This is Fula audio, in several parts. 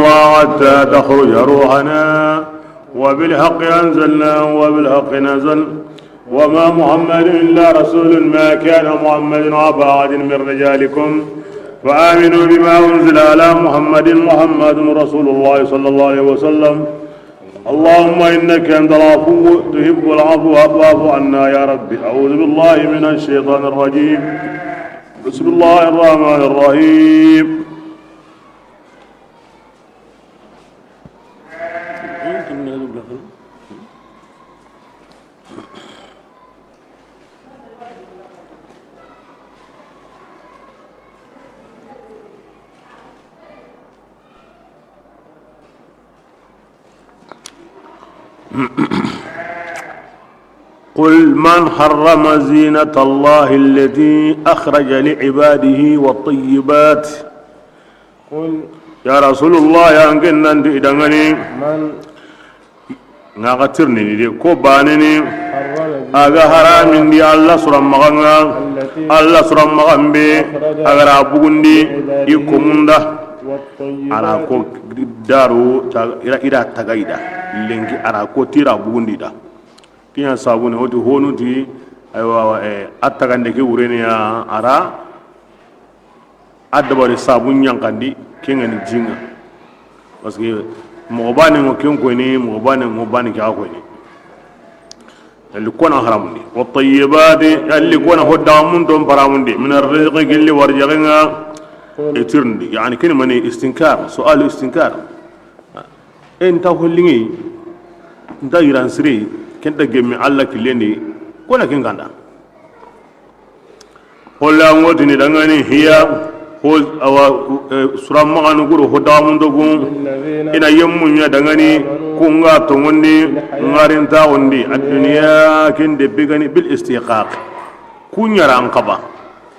الله حتى تخرج روحنا وبالحق أنزلنا وبالحق نزل وما محمد إلا رسول ما كان محمد أبا أحد من رجالكم فآمنوا بما أنزل على محمد رسول الله صلى الله عليه وسلم اللهم إنك أنت العفو تحب العفو فاعف عنا يا رب أعوذ بالله من الشيطان الرجيم بسم الله الرحمن الرحيم قل من حرم زينة الله التي أخرج لعباده والطيبات قل يا رسول الله يا أنكن أنت إدغني من نغترني دي كوبانني حرم أغا حرام دي الله سرم مغنى الله سرم مغنبي أغا رابوغندي يكموندا على كو دارو إلى تغايدا لنكي على كو تيرا بوغندي دا kiyan sabune hoti honuti aywa attagande ke wurene ya ara adabari sabun yankandi kengani jinga parce que mo bani mo ken ko ni mo bani ka ko ni اللي كون حرامني والطيبات اللي كون هدامون دون برامندي من الرزق اللي ورجغنا اترندي يعني كلمه استنكار سؤال استنكار انت هوليني انت يرانسري كنت جمع الله كليني كنا كنغاندا ولا موتني دغاني هي هو او سرام ما نغورو هدامون دوغون ina yemmunya dangani kunga tongondi ngarinta wondi ad-dunya kinde bigani bil istiqaq kunyara anqaba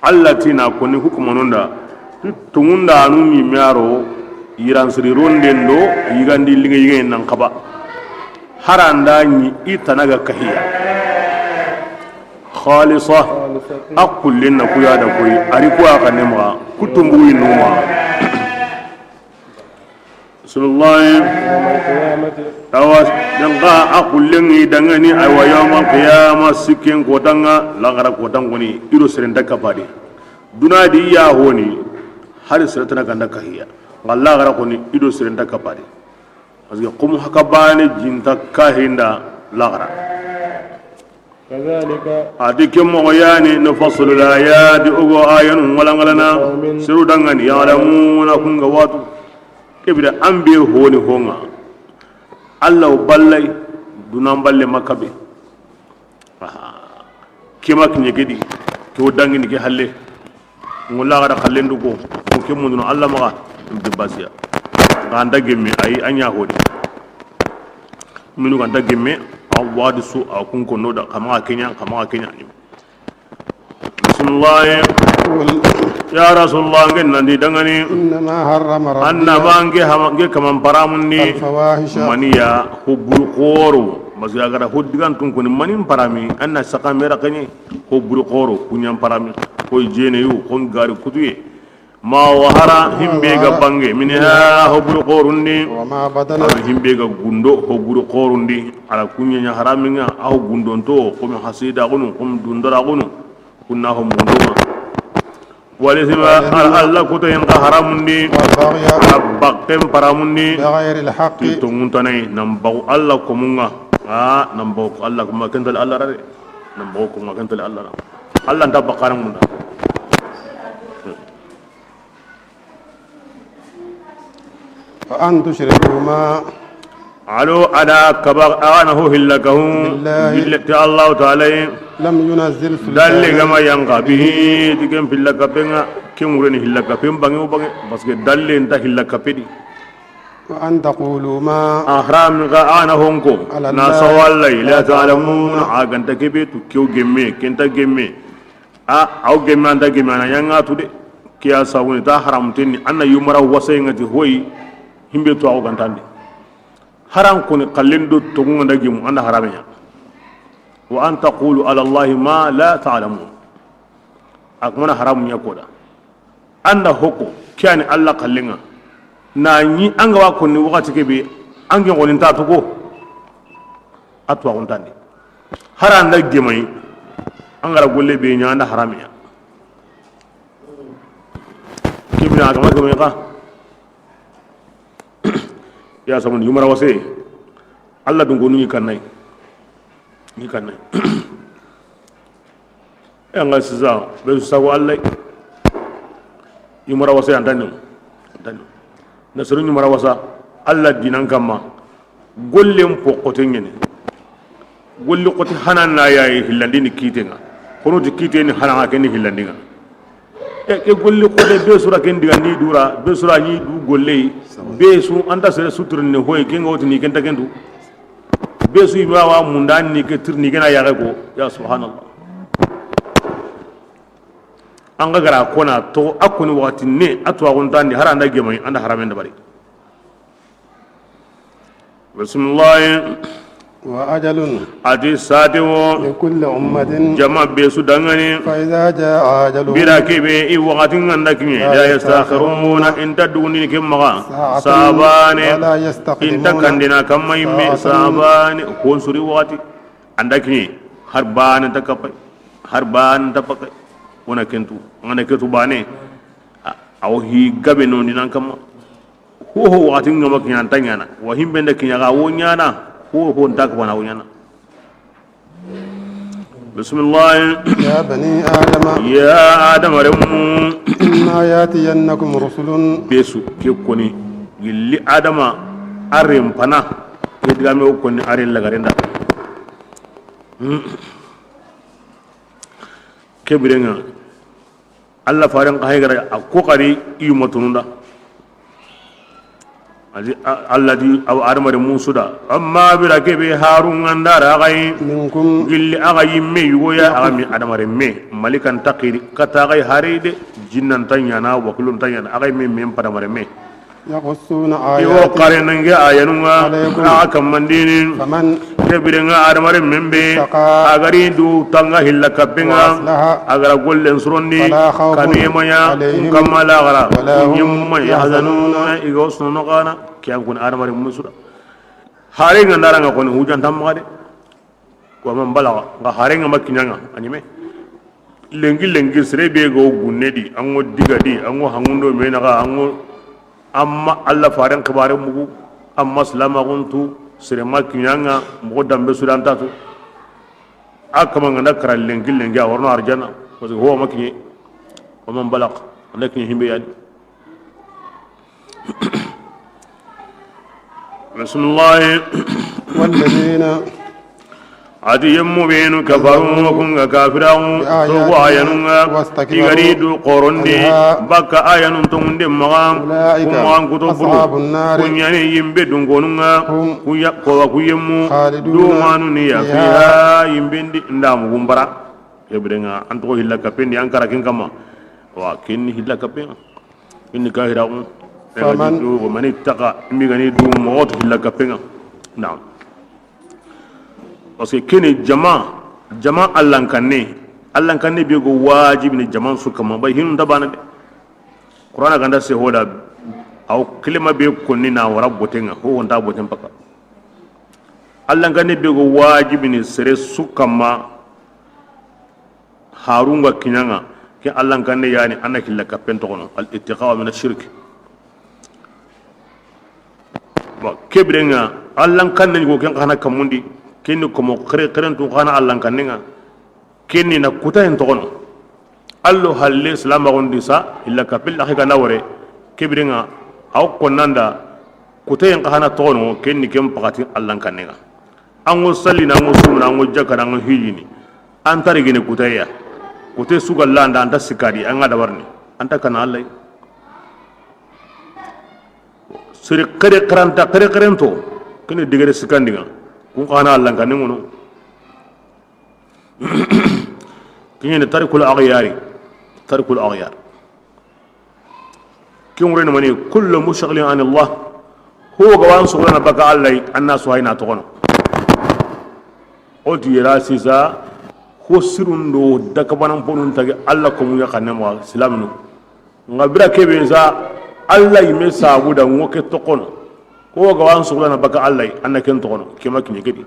allati na konni hukumanunda tungunda anu mi miaro iransiri rondendo yigandi linga nan qaba haranda ni itanaga kahiya khalisa aqul lin kuya da koy ari ko akanema kutumbu inuma sallallahu tawas danga aqul lin dangani ay wa yawmal qiyamah sikin ko danga lagara ko dangoni iro serenta kapadi dunadi ya honi har serenta ganda kahiya wallahi gara ko ni ido serenta kapadi parce que comme hakabane jinta kahinda lagara كذلك أتيكم مغياني نفصل الآيات أغو آيان ولنغلنا سرودان يعلمون كن غواتو كبير أنبي هوني هونغا الله بالله دونان بالله مكبي كما كني كدي كو دانغي نكي حلي ngola gara khallendu ko ke mundu Allah maga de basia ganda gemme ay anya hodi minu ganda gemme awadi su akun ko noda kama kenya ni bismillah ya rasulullah ngenna ndi dangani إنما حرم ربي anna bange hamange kaman paramundi الفواحش maniya hubul qoro masya gara hodigan tun ko ni manin parami anna sakamera kany hubul qoro kunyam parami ko jene yu kon gari kutuye ma wahara himbe ga bange minha hubul qorundi وما بدن himbe ga gundo hubul qorundi ala kunya haraminga aw gundonto ko mi hasida gunu kum dundara gunu kunna hum gundoma walisima alla kuto en haramundi والبغي abaqtem paramundi بغير الحق to muntanai nambaw alla ko munga nambaw ko alla ko makantal alla rare nambaw ko makantal alla alla nda bakaram munda فأن تشركوا ما علو انا كبر انا هو هلكه بالله الله تعالى لم ينزل dalle سلطانا gama yanga bihi digam hillaka penga kemureni hillaka pem bangi bangi parce que dalle nta hillaka pedi وأن تقولوا ما ahram ga ana honko Ala na Allah sawalla la ta'lamun aganta kebe tu kyo gemme kenta gemme au gemme anda gemme na yanga tude kiya sawuni ta haram tenni anna yumara wasayngati hoyi himbe to au gantande haram koni qallindo to nganda gemu anda haramenya wa an taqulu ala allahi ma la ta'lamun akmana haram nya koda anda hoko kyani alla qallinga na ni anga wa konni wakati kebe ange ngonin ta to ko atwa on tandi haranda gemai angara golle be nyanda haramiya kibina ga magame ka ya samun yumara wase Allah dungo ni kannai anga siza be sago Allah yumara wase andani na suru yumara wasa Allah dinan kamma gollem pokote ngene golli qoti hanan na yayi hillandi ni kitenga kono di kiteni hanan ka ni hillandi nga e golli qote be sura ken diga ni dura be sura ni du golle be su anda sere suturne hoye ken ngoti ni ken tagendu be su ibawa mundan ni ke tirni gena yaga ko ya subhanallah anga gara kona to akuni wakati ne atwa gontandi haranda gemay anda haramen da bari bismillah wa ajalun ati satiwo likulli ummatin jama be su dangane fa idha jaa ajaluhum bira kebe i wakatin anda kinye la yastakhiruna inta duni ke maga sabane wala yastaqdimuna inta kandina kamma imme sabane ko suri wakati anda kinye harban ta kapai harban ta pakai ona kentu ngana ketu bane aw hi gabe non dinan kamma ho wakatin ngama kinyan tanyana wa himbe nda kinyaga wonyana هو نتاك وانا ويانا بسم الله يا بني آدم يا آدم رمو إما ياتينكم رسل بيسو كيكوني يلي آدم أرم فنا يدغامي وكوني أرين لغريندا كبيرنا الله فارن قهيغرا أكوكاري يومتوندا الذي أو أرمر موسودا أما بركبه هارون عندنا غاي منكم اللي أغاي مي ويا أغامي أرمر مي ملكا تقير كتاغاي هاريد جنان تانيانا وكلون تانيانا أغاي مي مي أرمر مي يقصون يو آيات قارننجا آيانونا أكم مندين فمن كبرنا أرمر مي أغاري دو تانغا هلا كبنا أغرا قول لنسروندي كنيمايا كما لا غرا يم يحزنون إغوصنا نغانا كيان كون أرمر موسودا هارين عندنا كون هوجان تامغادي ومن بلغ هارين ما كنيانا أنيمه lengi srebe go gunnedi ango digadi ango hangundo menaga ango amma alla faran kabare mugu amma salama guntu sirema kinyanga mo dambe sudanta to akama ngana karal lengi awarno arjana parce que ho makni o man balaq lakin himbe yadi bismillah والذين adi yemmu benu kafaru kunga kafiraun to wayanunga igaridu qorondi baka ayanun tunde magam kumwan kutubulu kunyani yimbe dungonunga kuya ko kuyemmu dumanu ni ya fiha yimbendi ndamu gumbara yebrenga anto hilla kapendi ankara kin kama wa kinni hilla kapen inni kahiraun faman wa man ittaqa migani dum mot hilla kapen naam parce que kene jama Allah kanne be go wajibi ni jama su kama bai hin da bana de qur'ana ganda se hoda aw kalima be konni na rabbotenga ho wonda boten paka Allah kanne be go wajibi ni sere su kama harunga kinyanga ke Allah kanne yani anaki la kapen to kono al ittiqa min ash-shirk ba kebrenga Allah kanne go ken kana kamundi kenni komo keren tu khana Allah kanninga kenni na kuta en tokono allo halle salama gondi sa illa kapil akhi kana wore kibringa aw konanda kuta en khana tokono kenni kem pakati Allah kanninga ango sallina ango sumna ango jakara ango hijini antari gene kutaya kute sugal landa anta sikari anga dabarni anta kana Allah sire kere to kenni digere sikandinga kun kana Allah kan ngono kini tarikul aghyar kin wurena mani kullu mushaghlin an Allah huwa gawan sugrana baka Allah annasu hayna to kono odi rasisa khosirundo dakabanan ponun tagi Allah ko mu yakane mo islamino ngabira kebe za Allah yime sabu da ngoke tokono ko ga wan sugla na baka Allah anna ken tokono kema kinye kedi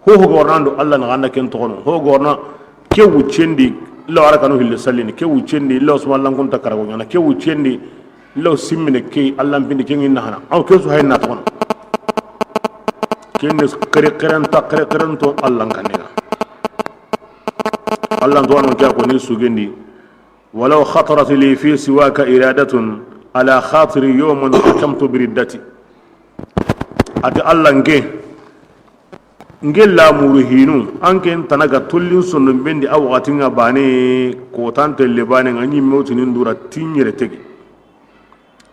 ho gornando Allah na anna ken tokono ho gorna ke wucendi lo ara kanu hille sallini ke wucendi lo suma lan kun takara ngana ke wucendi lo simmine ke Allah bindi ke ngina hana aw ke su hayna tokono ken ne kare to Allah kanina Allah to anon ke ko ni sugendi walau khatarat li fi siwaka iradatun ala khatiri yawman hakamtu biriddati ati Allah nge lamuru hinu anke tanaga tullin sonnum bendi aw watinga bane ko tante lebane ngani mewtinin dura tinyere tege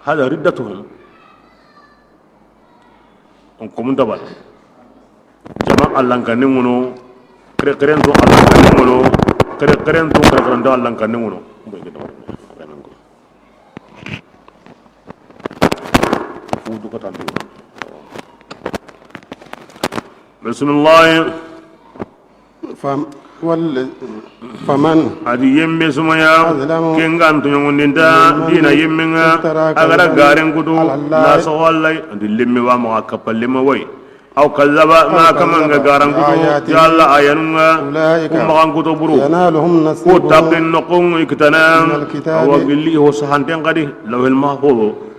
hada riddatuhum on komunta bal jama Allah kanne ngono kren to Allah kanne ngono kren to Allah kanne ngono fudu ko tan bismillah faman adi yemme sumaya kengan to nyongondinta dina yemmenga agara garen kudu la sawallai adi lemme wa ma kapalle ma way aw kallaba ma kamanga garan kudu ya Allah ayanunga kuma kudu buru ko tabin noqum iktana wa billi ho sahanten qadi lawel mahfuz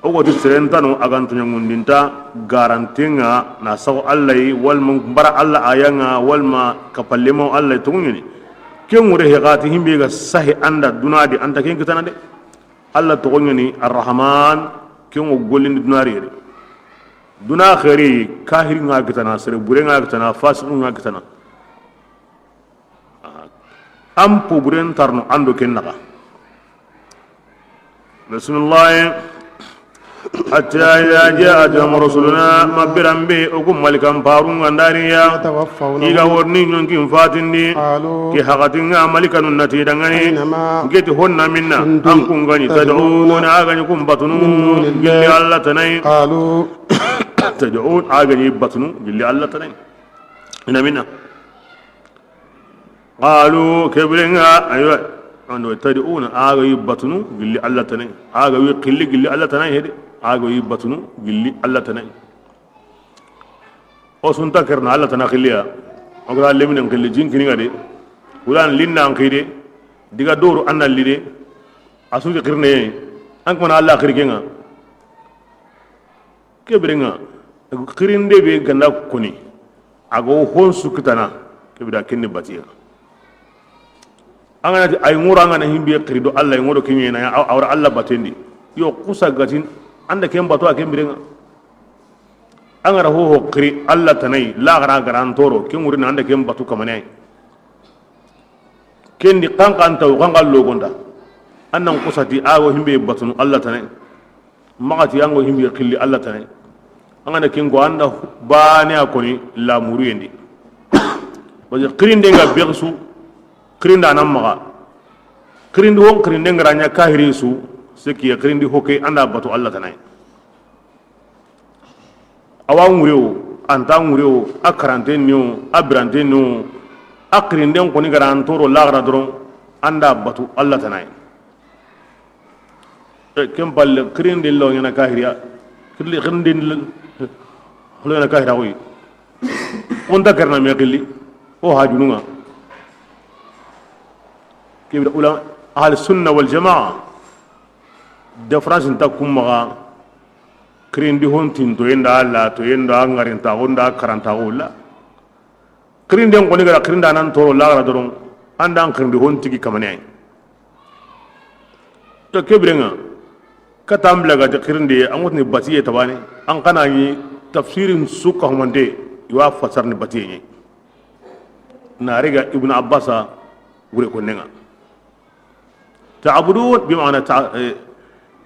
ogo ti serentano aganto nyangundinta garantenga na saw Allah wal bara Allah ayanga wal ma kapallemo Allah tunguni ken wure hegati himbe ga sahi anda dunadi anta ken kitana de Allah tunguni arrahman ken o golin dunari de duna khairi kahir nga kitana sere bure nga kitana fasiq nga kitana am po buren tarno ando ken naka bismillah حتى إذا جاءتهم رسلنا مبرم به أكم ملكا فارون غنداريا إذا ورني نكين فاتني كي حقتنا ملكا نتي دغني جت هن منا أنكم غني تدعون أغنيكم بطنون جل الله تنين تدعون أغني بطنون جل الله تنين إن منا قالوا كبرنا أيوة أنو تدعون أغني بطنون جل الله تنين أغني قل جل الله تنين هدي ago yi batunu gilli Allah tanai o sunta karna Allah tanai khiliya o gra leminen khilli jinkini ngade ulan linna an khide diga doru annal lide asu ke khirne an ko Allah khirgenga kebrenga khirinde be ganda koni ago hon sukutana kebda kinni batiya angana ay ngura ngana himbe khirido Allah ngodo kinyena ya awra Allah batendi yo kusa gatin anda ken bato aken birenga angara ho khiri Allah tanai la gara garan toro ken urina anda ken bato kamane ken di kankan taw kangal logonda annan kusati ago himbe batunu Allah tanai magati ango himbe khilli Allah tanai angana ken go anda bani akoni la muru yendi baje khirinde nga bersu khirinda nan maga khirindi won khirinde ngaranya kahiri su seki yakirindi hoke anda batu Allah tanai awan wureo anta wureo akarante niu abrante niu akirinde ko ni garantoro lagra dron anda batu Allah tanai kem bal kirinde lo yana kahiriya kirinde lo yana kahira wi on ta karna me qilli o hajununga kibra ulama ahli sunna wal jamaa difference ta kumma krindi hontin to yenda alla to yenda ngarinta honda karanta wala krindi ngoni gara krinda nan to la gara doron anda an krindi honti ki kamane ay to kebrenga katambla ga de krindi amotni batiye tabane an kana yi tafsirin suka humande iwa fasar ni batiye na riga ibnu abbasa gure ko nenga ta'budun bi ma'ana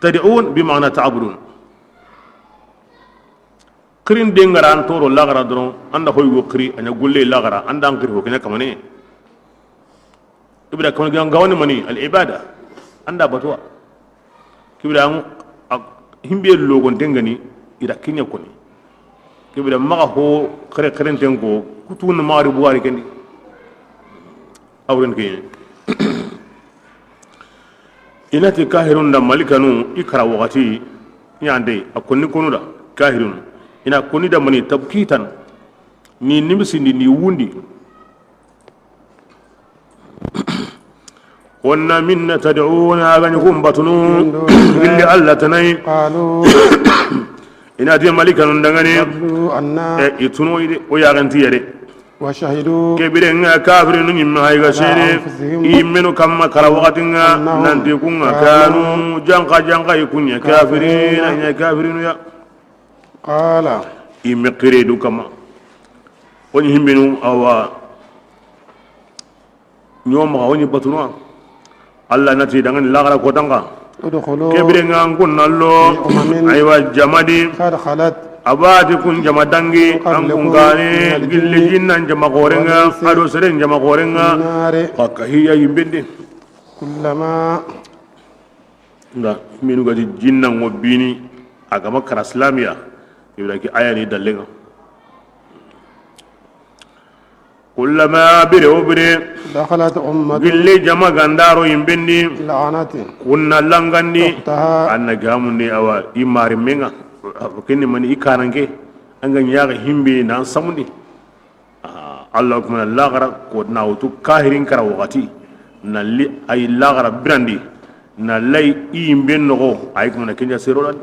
تدعون بمعنى تعبدون كرين دينغران تورو لاغرا درون اندا خوي وكري انيا غولي لاغرا اندا انكري وكنا كماني ibra kon gawani mani al ibada anda batwa kibra himbe logon dengani ida kinya koni kibra maga ho kare karen tengo kutun mari buwari kendi awren kene inati kahirun da malikanu ikra waqati yande akonni konuda kahirun ina konni da mani tabkitan ni nimsi ni wundi wanna minna tad'una ganyakum batunu illa alla tanai قالوا ina ti malikanun dangane ضلوا عنا ituno ide o yaganti yare وشهدوا kebirenga kafirin nyimma hayga sene imenu kamma kara wakatinga nanti kunga kanu janka ikunya kafirin anya kafirin ya قال imme qiredu kama woni himbenu awa nyoma woni batuno Allah nati dangane lagara ko tanga ادخلوا kebirenga ngunallo aywa jamadi قد خلت abati kun jama dangi an kun gane gilli jinnan jama gorenga ado seren jama gorenga النار fakahiya yimbende كلما nga minu gati jinnan wobini agama kara islamiya ibra ki ayani dallenga kullama bire obire دخلت أمة gilli jama gandaro yimbendi لعنة kunna langandi أختها anna gamunde awa imari menga kenni mani ikanange anga nyaga himbe nan samundi Allah kuma lagara ko nawtu kahirin kara wakati nalli ay lagara brandi nallai imbe no ay kuma kenya serolan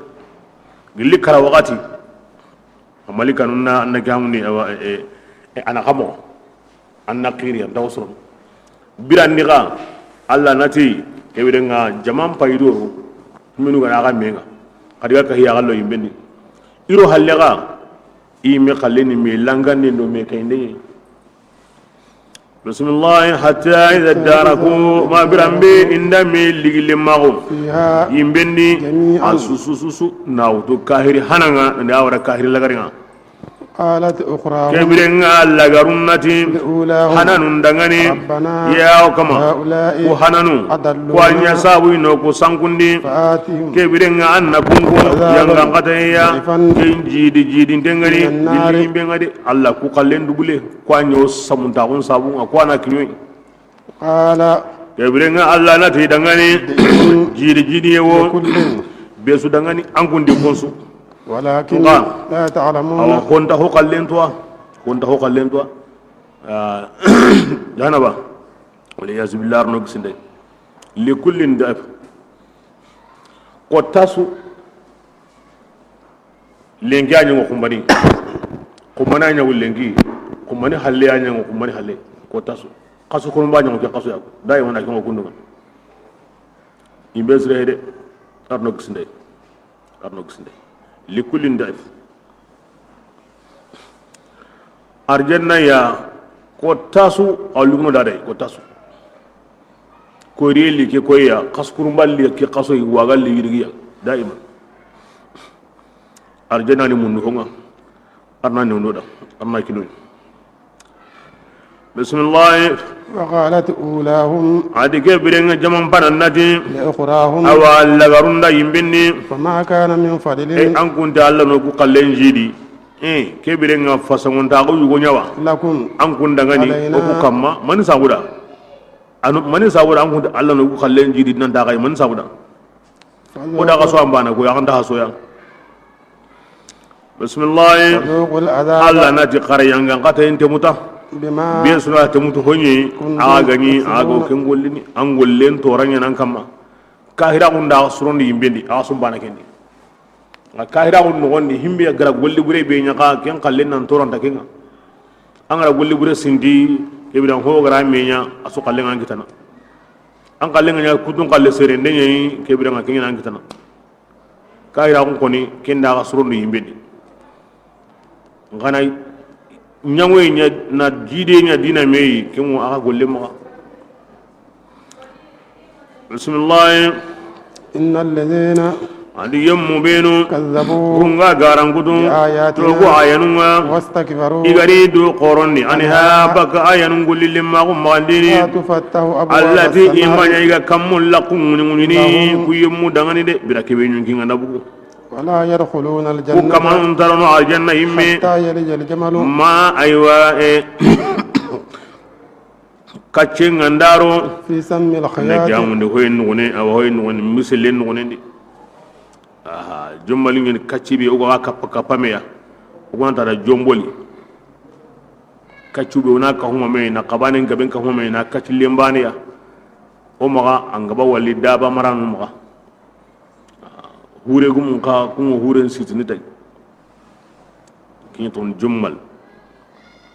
gilli kara wakati amalika nunna anna gamundi awa ana kamo anna qiri dawso birandi ga Allah nati ewidenga jamam paydoro minu ga ga menga kadiga ka hiya gallo yimbendi iro hallega ime khalleni me langani no me kayne bismillah hatta idha daraku ma birambe inda me ligile mago فيها yimbendi جميعا asususu nawto kahiri hananga nda awara kahiri lagaringa قالت أخراهم kebirenga lagarunnati لأولاهم hananun dangani ربنا ya kama هؤلاء ko hananu أضلونا ko anya sabu ino ko sankundi فآتهم kebirenga anna kunko yanga kataya jidi dengani dilli bengade Allah ku kallen dubule ko anyo samunta on sabu ko ana kinyo قال kebirenga Allah na te dangani jidi yewo لكل besu dangani an kundi konsu ولكن نعم. لا awa تعلمون konta ho kallen to dana ba wala yazbillah no gisinde li kullin da ko tasu lengi anya ko kumbani ko mananya wulengi ko mani halle anya ko mani halle ko tasu kasu ko mbanya ko kasu yako dai wona ko kundu imbesre hede arno gisinde li kullin da arjanna ya ko tasu alugno dade ko tasu ko rieli ke ko ya kaskurumballi ke kaso yi wagalli yirgiya daima arjanna ni mundu honga arna ni ndoda arna kinu bismillah وقالت أولاهم adi ke birenga jaman panannati لأخراهم awa lagarunda yimbinni فما كان من فضل an kunta Allah no ku kallen jidi ke birenga fasangonta ko yugo nyawa لكم an kun dangani o ku kamma man sabuda anu man sabuda an kun Allah no ku kallen jidi nan ta kai man sabuda ko da ka so ambana ko ya kan ta so ya bismillah فذوقوا العذاب Allah na ti qarayanga kata ente muta بما be suna ta mutu honye aga gani aga ken gollini an gollen to ranya nan kamma kahira kun da surondi yimbendi a sum bana kendi kahira kun no gondi himbe gara golli bure be nyaka ken kallen nan toron ta kenga an gara golli bure sindi kebidan ho gara menya asu kallen an kitana an kallen nya kudun kalle sere ndenye kebidan an kenga an kitana kahira kun koni ken da surondi yimbendi ngana nyangwe nya na jide nya dina mei kemu aka golle ma bismillah إن الذين adi yammu benu كذبوا kunga garangudu بآياتنا to ko ayanunga واستكبروا igari do qoronni anha baka ayanun gulli ma ko mandini لا تفتح أبواب allati السماء imanya iga kamul laqun munini ku yemmu dangani de birake be nyun kinga nabugo ولا يدخلون ku الجنة kaman tarano aljanna imme حتى يلج الجمل ma aywa kacce ngandaro في سم ne الخياط jamunde hoyen ngone awa hoyen ngone miselen ngone ndi aha jommali ngene kacci be ugo kappa kappa meya ugo ta da jomboli kaccu be una ka huma me na qabane ngaben ka huma me na kacci lembane ya o maga angaba walli daba maranu maga hure gum ka kuma hure sitini tay kin ton jommal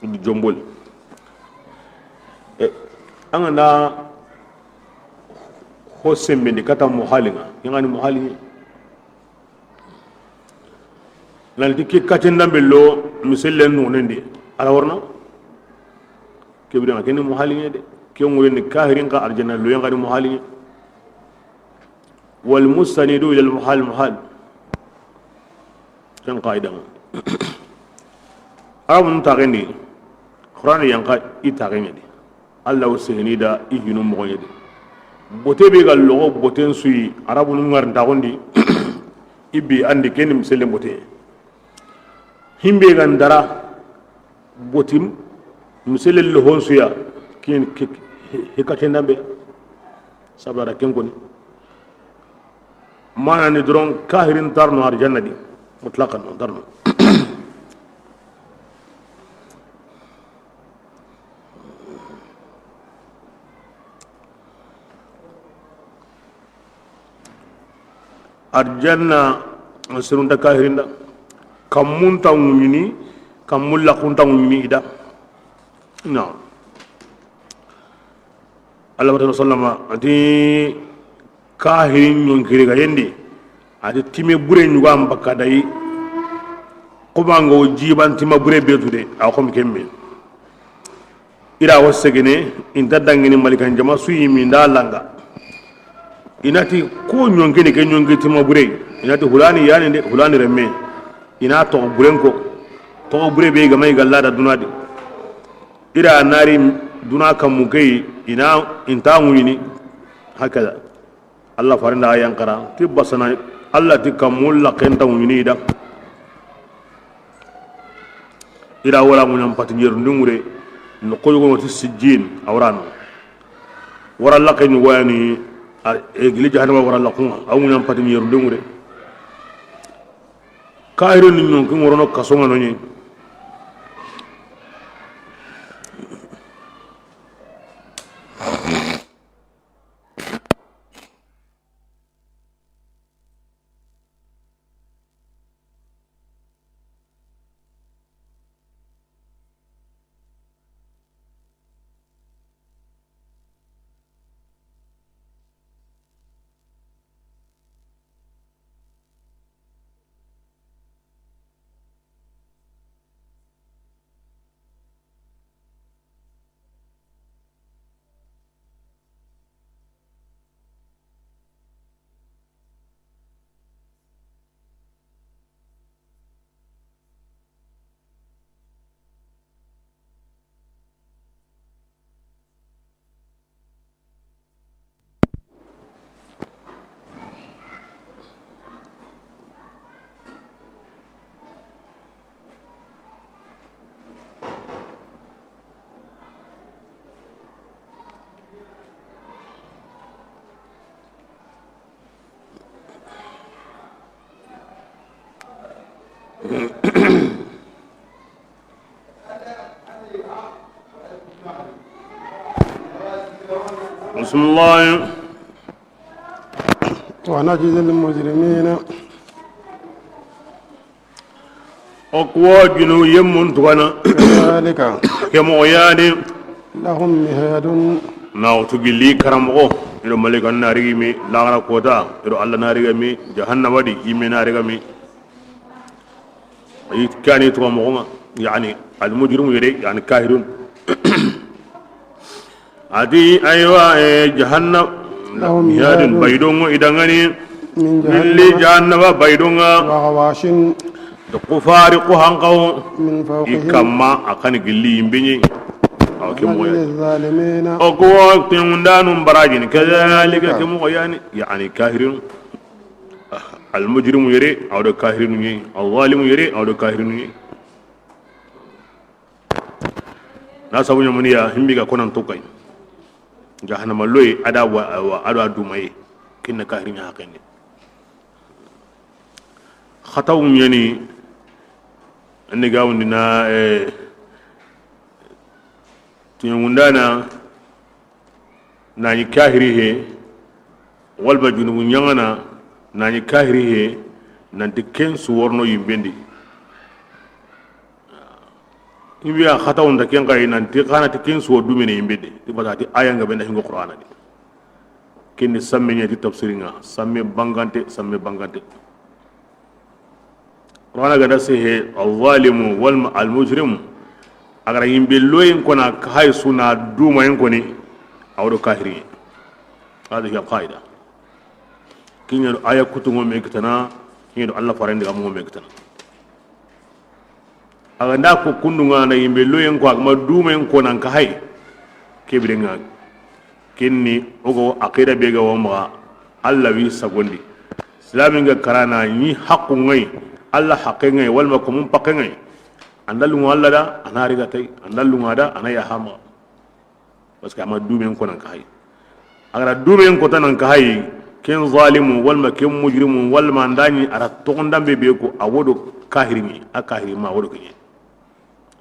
du jomboli angana ho sembe ndi kata muhalinga ngani muhalinga nalti ki katenda bello misellen nonendi ala warna kebira ngani muhalinga de ke ngure ni kahirin ka arjana lo ngani muhalinga wal mustanidu ila al muhal kan qaida arabun taqindi qur'an yanqa itaqindi Allah wasihini da ihinu mo yede bote be gal logo boten suyi arabu ngar ndagondi ibi andi kenim sele bote himbe gandara botim misele lo hon suya kin hikate ndambe sabara ken koni mana ni dron kahirin tarno arjanna di mutlaqan tarno arjanna sirunda kahirinda kamun tawuni kamul laqun tawuni ida na Allah sallama ati kahirin yonkiri ga yendi ati time bure nyuga ambaka dai kubango jiban tima bure betude akom kemme ira wasegene inta dangini malikan jama suyi min dalanga inati ko nyongene ke nyonge tima bure inati hulani yani de hulani remme ina to burenko to bure be ga mai galla da dunadi ira nari duna kan mugai ina inta ngini hakaza Allah farinda ayan kara tibasana Allah tikamul la kenta ngini da ira wala munyam patinyer ndungure no ko yogo ti sijjin awrano wara la kay wani egli jahannama wara la ko aw munyam patinyer ndungure kayro ni non ko ngorono kasonga no nyi بسم الله ونجزي المجرمين أقوى جنو يمون تغنى كذلك كمغياني لهم مهاد ناو تجلي كرمغو إلو ملك الناري مي لاغنا كوتا إلو الله ناري مي جهنم دي يمي ناري مي يتكاني تغمغوما يعني المجرم يري يعني كاهرون adi aywa jahannam mihadun baydongo idangani min li jahannama baydonga وغواشٍ da kufari ko hankaw من فوقهم ikamma akan gilli yimbinyi awke mo للظالمين o ko tindanum barajin kadhalika kemo yani yani kahirun al mujrimu yere awdo kahirun yi al zalimu yere awdo kahirun yi na sabunya muniya himbiga konan tokai jahannama loy ada wa ada dumay kinna kahrin haqini khatawum yani andi gawndina tiyungundana nani kahiri he walba junubu nyangana nani kahiri he nanti ken suworno yimbendi ibiya khatawun da ken kay nanti kana ti ken suwo dumene yimbede ti batati aya nga benda hingo qur'ana di ken samme nyati tafsiringa samme bangante qur'ana ga dase al-zalimu wal al-mujrim agara yimbe loyen kona hay suna duma en koni awdo kahiri hadi ya qaida kinyo aya kutungo me kitana kinyo Allah farande amu me kitana aga nda ko kundunga na yimbe loyen ko ma duma en kona ka hay kebirenga kinni ogo aqida bega wama Allah wi sagondi islaminga karana ni haqqu ngai Allah haqqe ngai wal makum pakke ngai andalungu Allah da anari gatai andalungu ada anaya hama parce que ama dumen ko nan ka hay agara dumen ko tan ka hay ken zalimu wal makum mujrimu wal mandani ara to ndambe be ko awodo kahirimi akahiri ma awodo kinye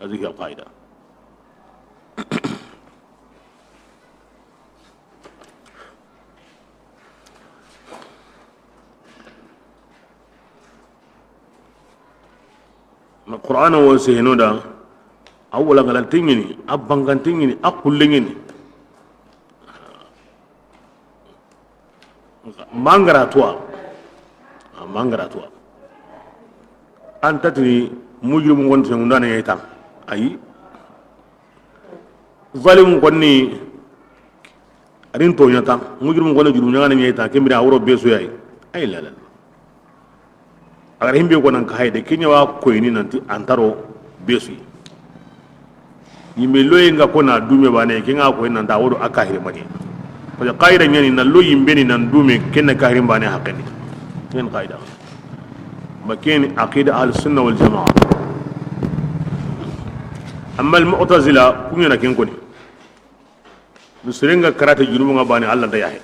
aziki qaida القرآن وسهنو دا أولا غلطيني أبانغانتيني أقوليني مانغراتوا أنت تري مجرم كون سيموندانا يتا أي ظالم كوني أرينتو يتا مجرم كون جرم نغانا يتا كمبرا أورو بيسو ياي أي لا لا agar himbe ko nan ka hayde kinya wa koyni nanti antaro besu yimbe loye nga ko na dume bane kinga ko nan da wodo akahire mani ko qaida nyani nan lo yimbe ni nan dume kenna kahire bane hakani ken qaida makin aqida ahlus sunna wal jamaa amma al mu'tazila kunya na ken ko ni musurenga karata jurubu nga bane Allah da yahe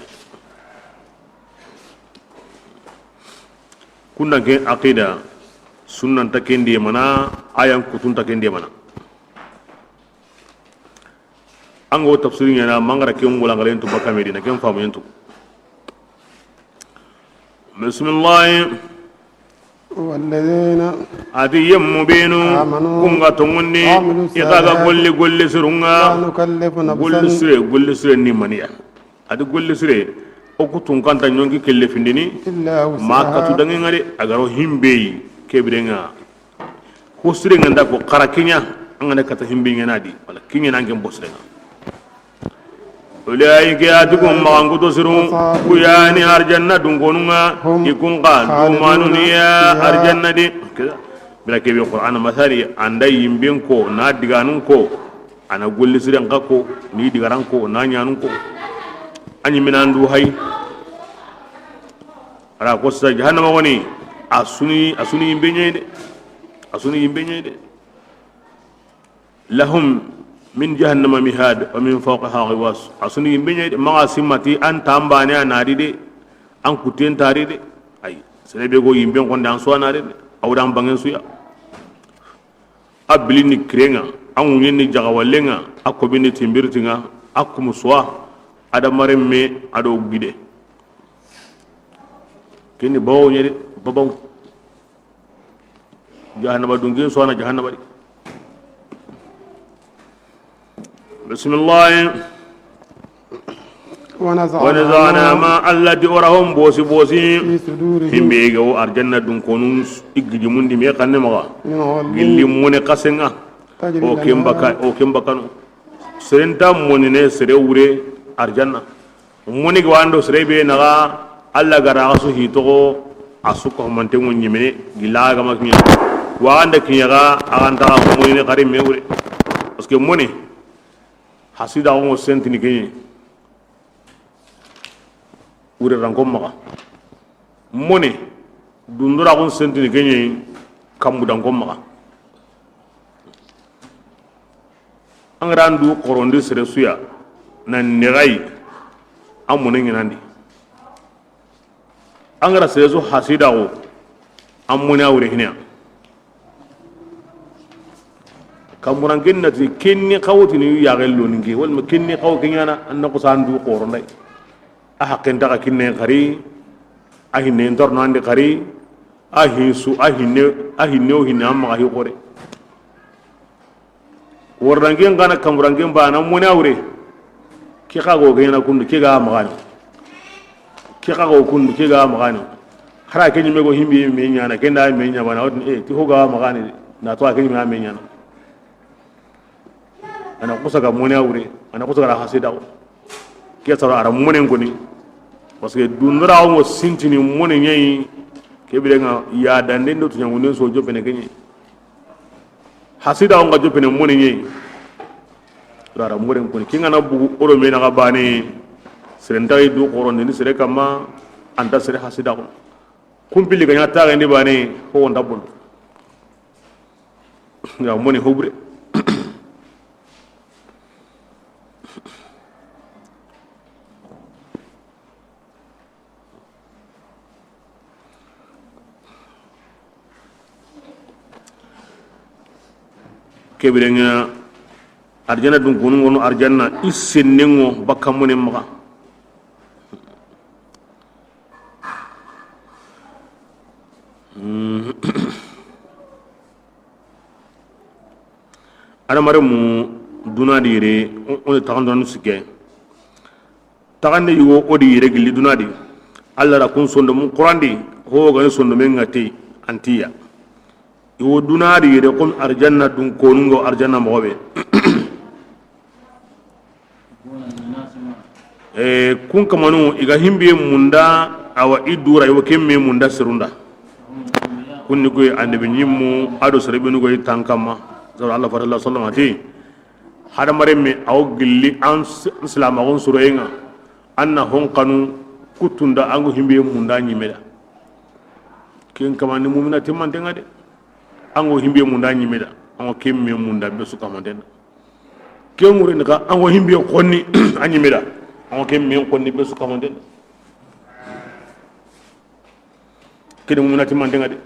kunna ke aqida sunnan ta kendi mana ayan kutun ta kendi mana ango tafsirin yana mangara ke ngula ngalen to baka medina ken famu yentu bismillah والذين adiyam mubinu kunga tongundi itaga golli surunga golli sure ni maniya adi golli sure o kutun kanta nyongi kelle findini ma katu dangi ngare agaro himbe kebirenga ko sirenga ndako qarakinya angane kata himbe ngenadi wala kinya nangem bosrenga ulai ke atukum maanguto siru kuyani arjanna dungonunga ikunqa dumanuniya arjanna di bila kebe qur'an masali andai yimben ko na diganun ko ana golli sirenga ko ni digaran ko na nyanun ko anyi minandu hay ara ko sa jahannama woni asuni yimbe nyede lahum min jahannama mihad wa min fawqiha ghawas asuni yimbe nyede ma simati an tambane anari de an kuten tari de ay selebe go yimbe ko ndan so anari de awdan bangen suya abilini krenga an wuni jagawalenga akobini timbirtinga akumuswa ada maremme ado gide kini bawo nyede babaw jahannama dungi so na jahannama di bismillah ونزعنا ما الذي أراهم بوسي himbe go arjanna dun konun igji mundi me kanne maga gilli mone kasenga o kembaka no serenta monine sere wure arjanna moni go ando sere be naga alla gara asu hito asuko mante mon nyimene gilaga maknya wa anda kinyaga aganta ko monine kare me wure parce que moni hasida on sentini kenye wure ranko maga moni dundura on sentini kenye kamudan ko maga angrandu korondi sere suya nan nirai amune nginandi angara seresu hasida go amune awre hinya kamuran gennati kenni qawtini ya gello ninge wal ma kenni qaw kenyana annako sandu qorondai a hakken daga kinne qari a hinne torno ande qari a hinsu a hinne o hinne amma hi qore warrangen gana kamurangen bana mune awre ki qago kenyana kundu ki ga magani ki qago kundu ki ga magani hara kenyi mego himbi me nyana kenda me nyana bana odin ti hoga magani na to kenyi me nyana ana kusa ga mone awre ana kusa ga hasida ke tara ara mone ngoni parce que dundra o sintini mone nyai ke birenga ya dande ndo tunya ngone so jobe ne kenyi hasida on ga jobe ne mone nyai ara mone ngoni kinga na bugu oro me na ga bane serenta du qoron ni sere kama anda sere hasida ko kumpili ga nyata ga ni bane ho onda bol ya mone hobre kebirenga arjana dun kunu ngono arjana isennengo bakamune maka ana mare mu dunadi re on tagandon sike tagande yugo odi re gilli dunadi alla ra kun sondo mu qurandi ho ga sondo men ngati antiya yo dunadi re kon arjanna dun konungo arjanna mobe kun kamanu iga himbe munda awa idura yo kemme munda sirunda kunni ko annabi nyimmu ado serebenu go tankama zara Allah sallallahu alaihi wasallam ati hada maremme aw gilli an islam agon suroyenga anna hon kanu kutunda ango himbe munda nyimeda ken kamani mu'mina timmantenga de ango himbe munda nyimeda ango kemme munda be suka mandena ken ngure naka ango himbe konni anyimeda ango kemme konni be suka mandena ken mu'mina timmantenga de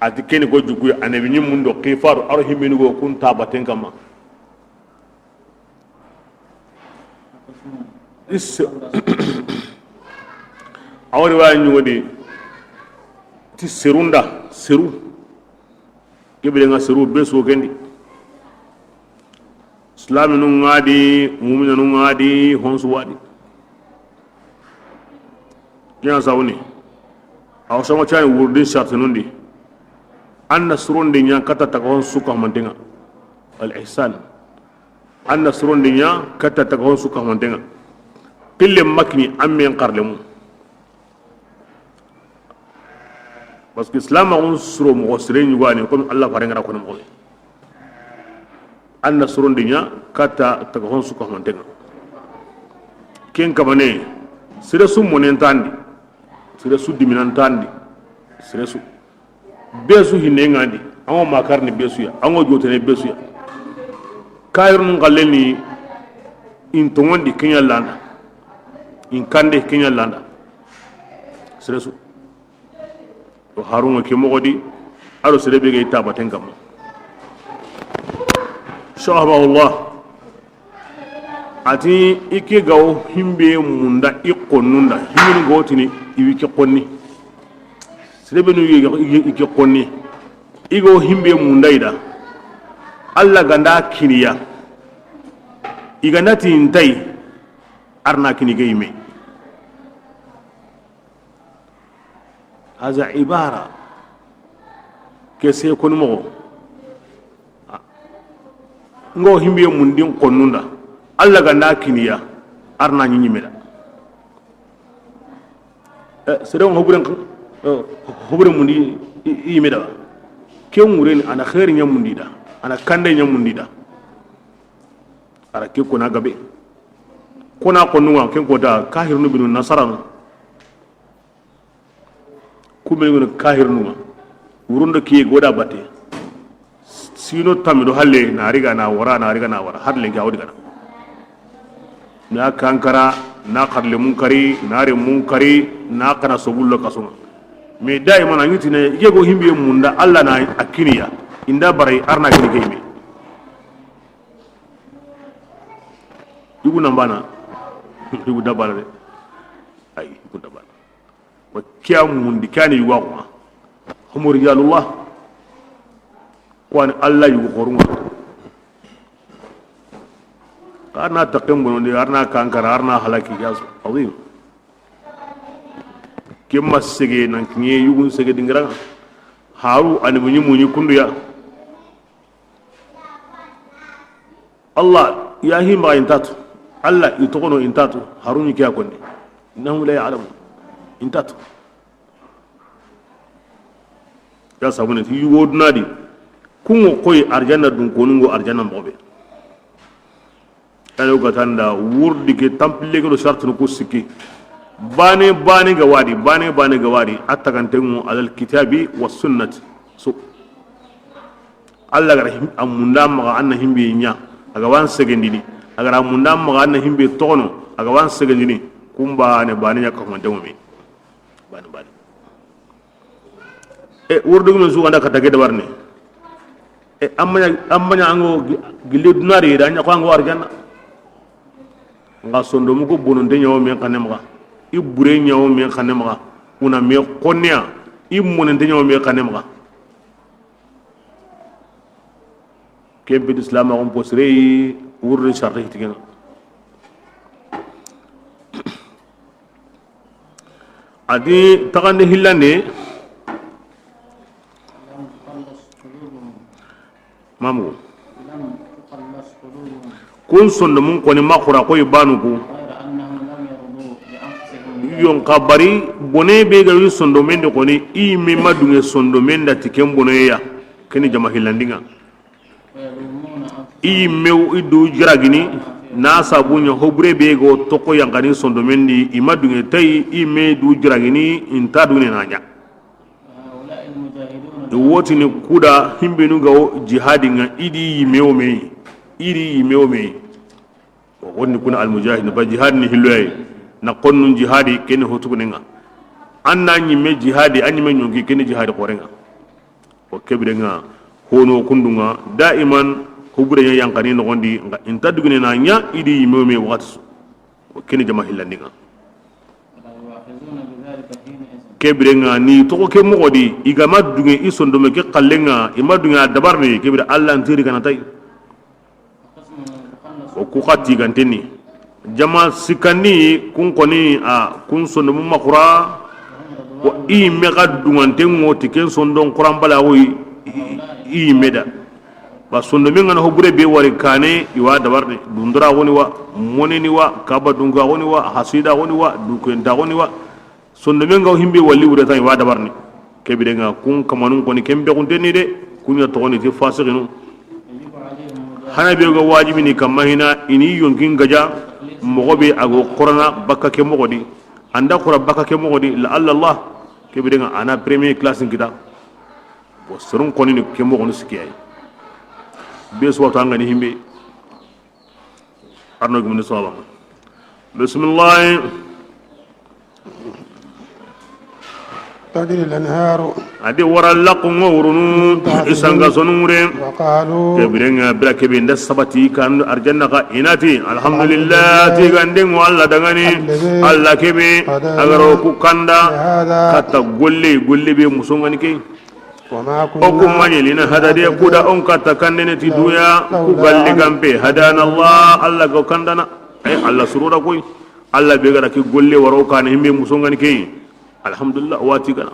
ati keni go jugu anabi nyim mundo qifaru aro himbe ni go kun tabaten kama is awri wa nyodi ti serunda seru kebele nga seru be so kendi islam nu ngadi mu'mina nu ngadi honsu wadi nya zawni aw sama chani wurdin shartunundi anna surundi nya kata takon suka mantenga al ihsan anna surundi nya kata takon suka mantenga pille makni amme qarlemu parce que islam on suro mo sireni wani comme Allah farenga ko mo anna surundi nya kata takon suka mantenga ken kabane sire sum monentandi sire su diminantandi sire su besu hinengandi ango makarni besu ya ango jotene besu ya kayrun ngalleni in tongondi kenya landa in kande kenya landa seresu o harunga ke mogodi aro serebe ge tabaten kam shahaba ati ike gaw himbe munda iqonnunda himin gotini iwike qonni serebe nu ike qonni igo himbe munda ida alla ganda kiniya iganati intai arna kinige ime haza ibara kese kon mo ngo himbe mundin qonnunda alla ganda kiniya arna nyimeda sere hobre mundi imeda ken wuren ana khair nyamundida ana kande nyamundida ara ke ko na gabe kona ko nuwa ken ko da kahir nu binu nasaran kumel ngun kahir nuwa wurunda ki goda batte sino tamido halle na riga na wara halle ga wadi kana na kankara na kharle munkari na re munkari na kana sobullo kasuma me daima na ngitine yego himbe munda alla na akiniya inda barai arna kini kayme yugo nambana yugo dabala de ay yugo dabala wa kiyam mundi kani yugo ko humur rijalullah kwani alla yugo korunga karna taqim bonondi arna kankara arna halaki gas azim kemma sege nan kiye yugun sege dingra haru an munyi kunduya Allah ya hima intatu Allah itokono intatu haruni kiya kondi innahu la ya'lamu intatu ya sabune ti yugo dunadi kungo koy arjanna dun konungo arjanna mbobe ano gatanda wurdi ke tampile ko shartu ko sikki bane ga wadi attakantengu alal kitabi was sunnati so Allah gar amunda ma anna himbe nya aga wan segendini aga amunda ma anna himbe tono aga wan segendini kumba ne bane nya ko mandemo mi bane e wurdu men su anda kata gede warne e amanya ango gille dunari da nya ko ango arjanna nga sondo mu ko bononde nyawo men kanemga ibure nyawo men kanemga una me konnya immonende nyawo men kanemga kembe islam on posre wurre sharri tigen adi tagande hillande mamu kun sondo mun koni makura ko ibanuku yon kabari bone be ga wi sondo men de koni i me madunge sondo men da tikem boneya keni jama hilandinga i me idu jiragini na sabunya hobre be go toko yangani sondo men di i madunge tay i me du jiragini inta dune nanya woti ni kuda himbe nu ga jihadinga idi yimewo me iri mewme wonni kuna al mujahid ba jihad ni hilway na qonnun jihadi ken hotugunenga anna nyimme jihadi anyime nyongi ken jihadi qorenga o kebrenga hono kundunga daiman hubure yankani no gondi nga intadugune na nya idi mewme wakati o ken jama hillandinga kebrenga ni to ko ke mogodi igama dunge isondo me ke kallenga imadunga dabarni kebre allah antiri kana tay o ku khati ganteni jama sikani kun koni a kun sondo mu makura o i me gadungante ngoti ken sondon quran bala wo i meda ba sondo me ngana hobure be wari kane iwa dabarni dundura woni wa moneni wa kaba dunga woni wa hasida woni wa dukenta woni wa sondo me ngaw himbe walli wure tan iwa dabarni kebire nga kun kamanun koni kembe kunteni de kunya to woni ti fasikinu hana be go wajibi ni kamahina ini yonkin gaja mogobe ago qur'ana bakka ke mogodi anda qur'an bakka ke mogodi la allah ke be nga ana premier classe ngida bo surun koni ni ke mogonu sikiyay be so wata ngani himbe arno gum ni sala bismillah تجري الأنهار adi wara laqum wurunu isanga sonure وقالوا kebirenga brake be nda sabati kan arjanna ka inati alhamdulillah ti ganden walla dangani alla kebe agaro ku kanda kata golle be musongani ke وما o kum manelina hadade kuda on kata kandene ti duya ku galli gambe hadana allah alla go kandana ay alla surura koy alla be gara ki golle waro kan himbe musongani ke alhamdulillah wati kana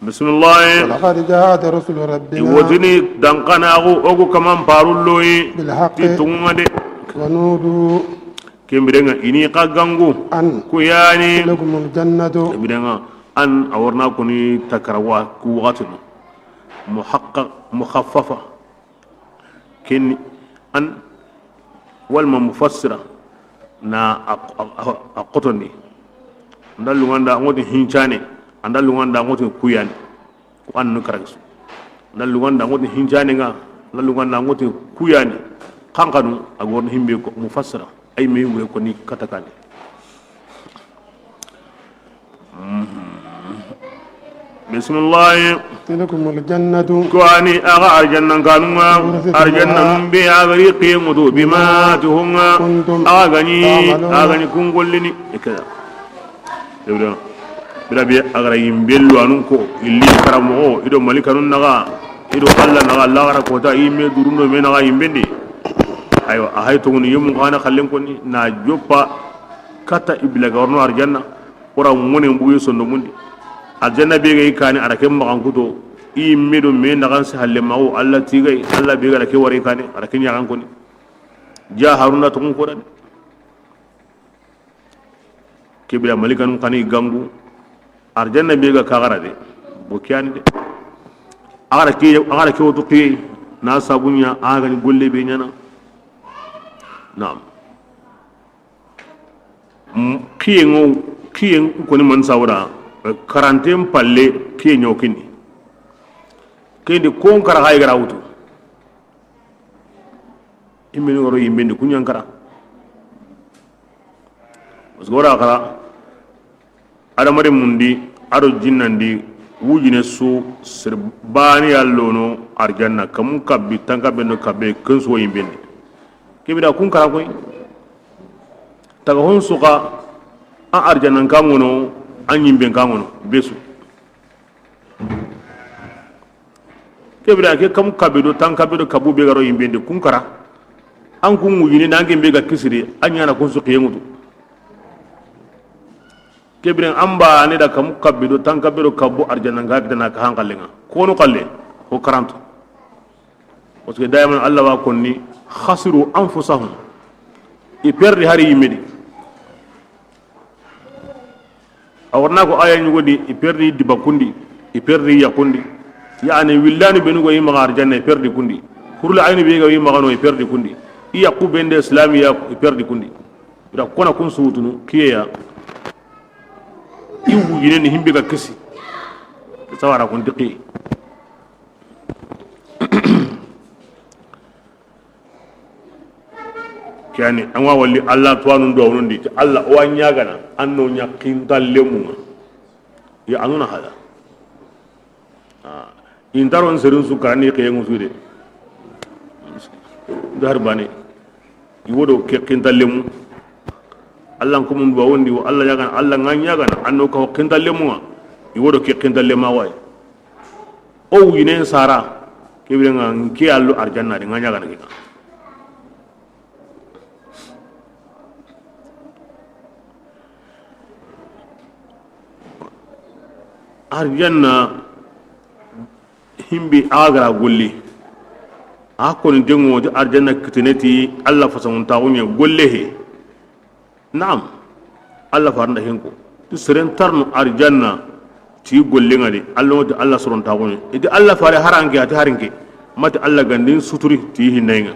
bismillah ولقد جاءت رسل ربنا wotini dankana ogu kaman parulloyi بالحق ti tungade ونودوا kembirenga ini kagangu أن kuyani لكم الجنة kembirenga an awarna kuni takarawa ku wakatino mukhaffafa ken an walma mufassira na aqotoni ndalu nganda ngoti hinchane andalu nganda ngoti kuyani ko annu karagisu ndalu nganda ngoti hinchane nga ndalu nganda ngoti kuyani kankanu agor himbe ko mufassira ay me wure ko ni katakani bismillah لكم الجنة كواني أغا أرجنا كانوا أرجنا بأغري قيمة بما تهنا أغني كنقلني كذا بلا بي أغري يمبلو أنكو اللي كرمو إدو ملكانو نغا إدو الله نغا الله غرا كوتا إيمي درونو مي نغا يمبندي أيوة أهي تغني يوم غانا خلنكوني ناجوبا كتا إبلا غورنو أرجنا ورا موني مبوي سندموندي aljanna be gay kani ara kem magan kuto i medo me nagan sa halle mawo alla tigay alla be gala ke wari kani ara ken yagan koni ja haruna to ko dan kibira malikan kani gangu aljanna be ga kagara de bo kyani de ara ke woto ki na sabunya aga ni golle be nyana naam kiyen ko ni man sawra karantin palle kiye nyokini kindi kon kara hay gara wutu imeni goro yimbendi kunyan kara osgora kara adamare mundi aro jinnandi wujine su sirbani allono arjanna kam kabbi tanka benno kabbe kenso yimbendi kibida kun kara koy taga hon suka a arjanna kamono an yimben kangono besu kebira ke kam kabedo tan kabedo kabu be garo yimbende kunkara an kun wujini nange be ga kisiri anyana kun su kiyengutu kebira amba ne da kam kabedo tan kabedo kabu arjana ga dana ka hankalenga kono kalle ko karanto parce que daiman Allah wa konni khasiru anfusahum e perdi hari yimedi awarna ko aya nyugodi i perdi diba kundi i perdi yakundi yani willani benugo yima arjanna i perdi kundi kurla ayni be ga yima gano i perdi kundi i yaqub bende islamiya i perdi kundi ida kona kun sutunu kiya i wujine ni himbe ga kisi sawara kun diqi yani an wa walli Allah tuwanun do wonundi Allah o anyagana anno nyakinta lemu ya anuna hada intaron serun su karani kayen usude darbane iwodo kekinta lemu Allah ko mun do wondi wo Allah yagana Allah nganyagana anno ko kinta lemu iwodo kekinta lema way o yinen sara kebrenga nki allu arjanna de nganyagana kika arjanna himbi agara golli akon dengo de arjanna kitineti Allah fasamun tawunya golle he na'am Allah faranda henko to seren tarno arjanna ti golle ngade Allah wadi Allah suron tawunya idi Allah fare harange ati haringe mata Allah gandin suturi ti hinayga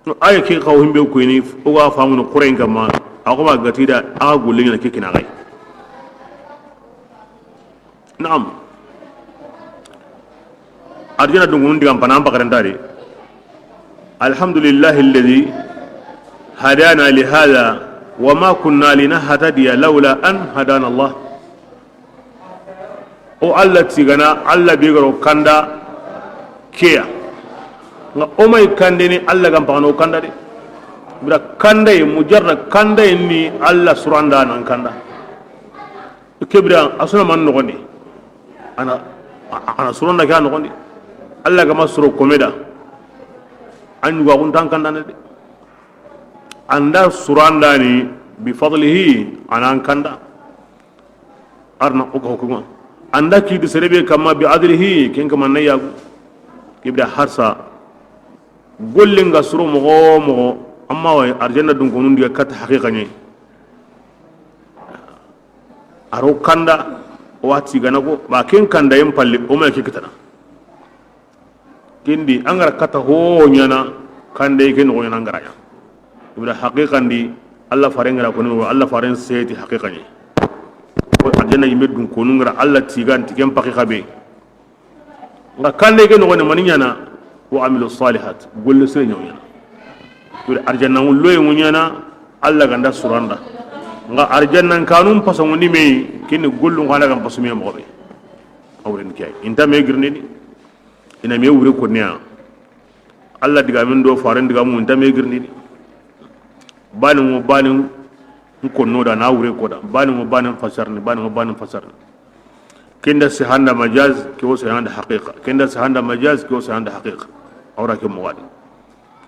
no ay ke xaw himbe ko ni o ga faamu no qur'an kama ako ma gatida a golle na kekina gay naam arjana dungun digam panam pakarandari alhamdulillah alladhi hadana li hadha wama kunna linahtadiya laula an hadana Allah o Allah tigana Allah bigaro kanda kiya nga omay kande ni Allah gam pano kanda de bira kanda mujarrad kanda ni Allah suranda nan kanda kebira asuna man no gondi ana suranda ga no gondi Allah gam suro komeda an wa guntan kanda de anda suranda ni bi fadlihi anan kanda arna uko hukuma anda ki de serebe kama bi adlihi ken kama nayagu kebira harsa gollinga suru mogo amma wa arjanna dun konun diga kat haqiqani aro kanda wati ganago ba ken kanda yem palle o ma kikitana kindi angara kata ho nyana kande ken o nyana ngara ya ibra haqiqandi Allah farengara kono Allah faren seti haqiqani ko arjanna yimbe dun konun ngara Allah tigan tikem paqiqa be nga kalle ke no ne maninyana wa amilu salihat golle sere nyonya to arjanna ngullo ngunyana alla ganda suranda nga arjanna kanum pasangundi me kin gollu ngala gam pasumi mo be awren kay inta me girnedi ina me wure ko niya alla diga min do faran diga mu inta me girnedi banin ko no da na wure ko da banin fasarni kenda se handa majaz ke wo se handa haqiqa kenda se handa majaz ke wo se handa haqiqa awra ke mo wadi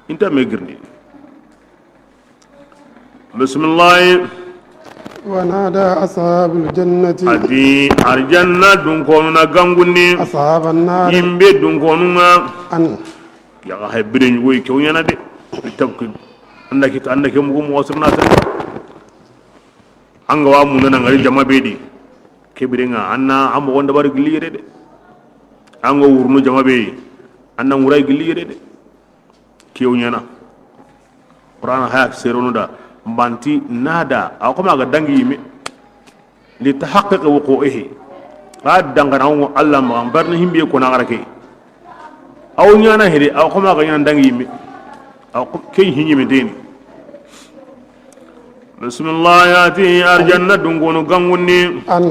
inta me girnedi bismillah ونادى أصحاب الجنة adi arjanna dun konu na gangunni أصحاب النار yimbe dun konu ma أن ya ga haybire ni woy kew yana de tabki andake mu mo wasrna ta anga wa mun na ngari jama bedi kebire nga anna am wonda bar gilire de anga wurnu jama be anna nguray gilire de kew yana qur'an hayak seronu da mbanti nada akoma ga dangi yimi li tahaqqiq wuqu'ihi qad dangana on Allah ma barna himbe ko na garake aw nyana hede akoma ga nyana dangi yimi aw kay hinyi me deni bismillah yati arjanna dungono gangunni أن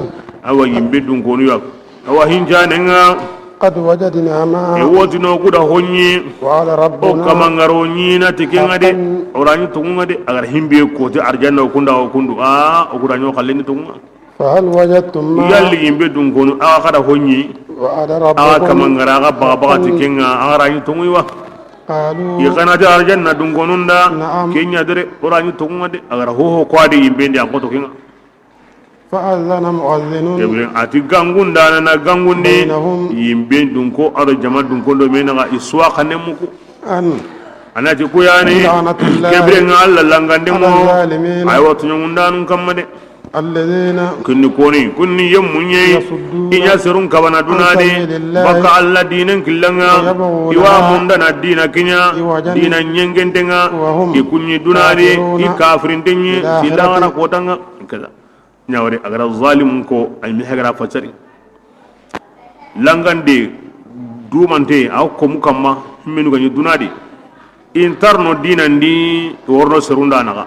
awa yimbe dungono yak awa hinjane nga قد وجدنا ما e wotino kuda honyi وعلى o ربنا kamangaro nyina tikenga de orani tunga de agar himbe ko te arjanna kunda o kundu o kuda nyo kalleni tunga فهل وجدتم ما yalli yimbe dun kono kada honyi وعلى ربكم kamangara baba tikenga arani tunga wa قالوا kana te arjanna dun konunda نعم kenya dere orani tunga de agar ho kwade yimbe ndi anko to kenga فأذن مؤذن kebren ati gangunda na gangunde بينهم yimbe dun ko aro jama dun ko do mena ga iswa kanemuku أن anati kuyani La'natullahi kebren alla langande mo ala zalimin. ay watu nyungundanu kamade الذين kunni yemunye Yasudduna inya serun kabana dunade sabilillahi baka alla dinan killanga Wayabghuna iwa mundana dina kinya iwajan dina nyengentenga wahum ikunni dunade kafiruna ikafirintenye bil akhirati. silangana kotanga kaza nyawre agara zalimun ko ay mi hagara fatari langande dumante aw ko mukamma minu ganyi dunade interno dinandi worno serunda naga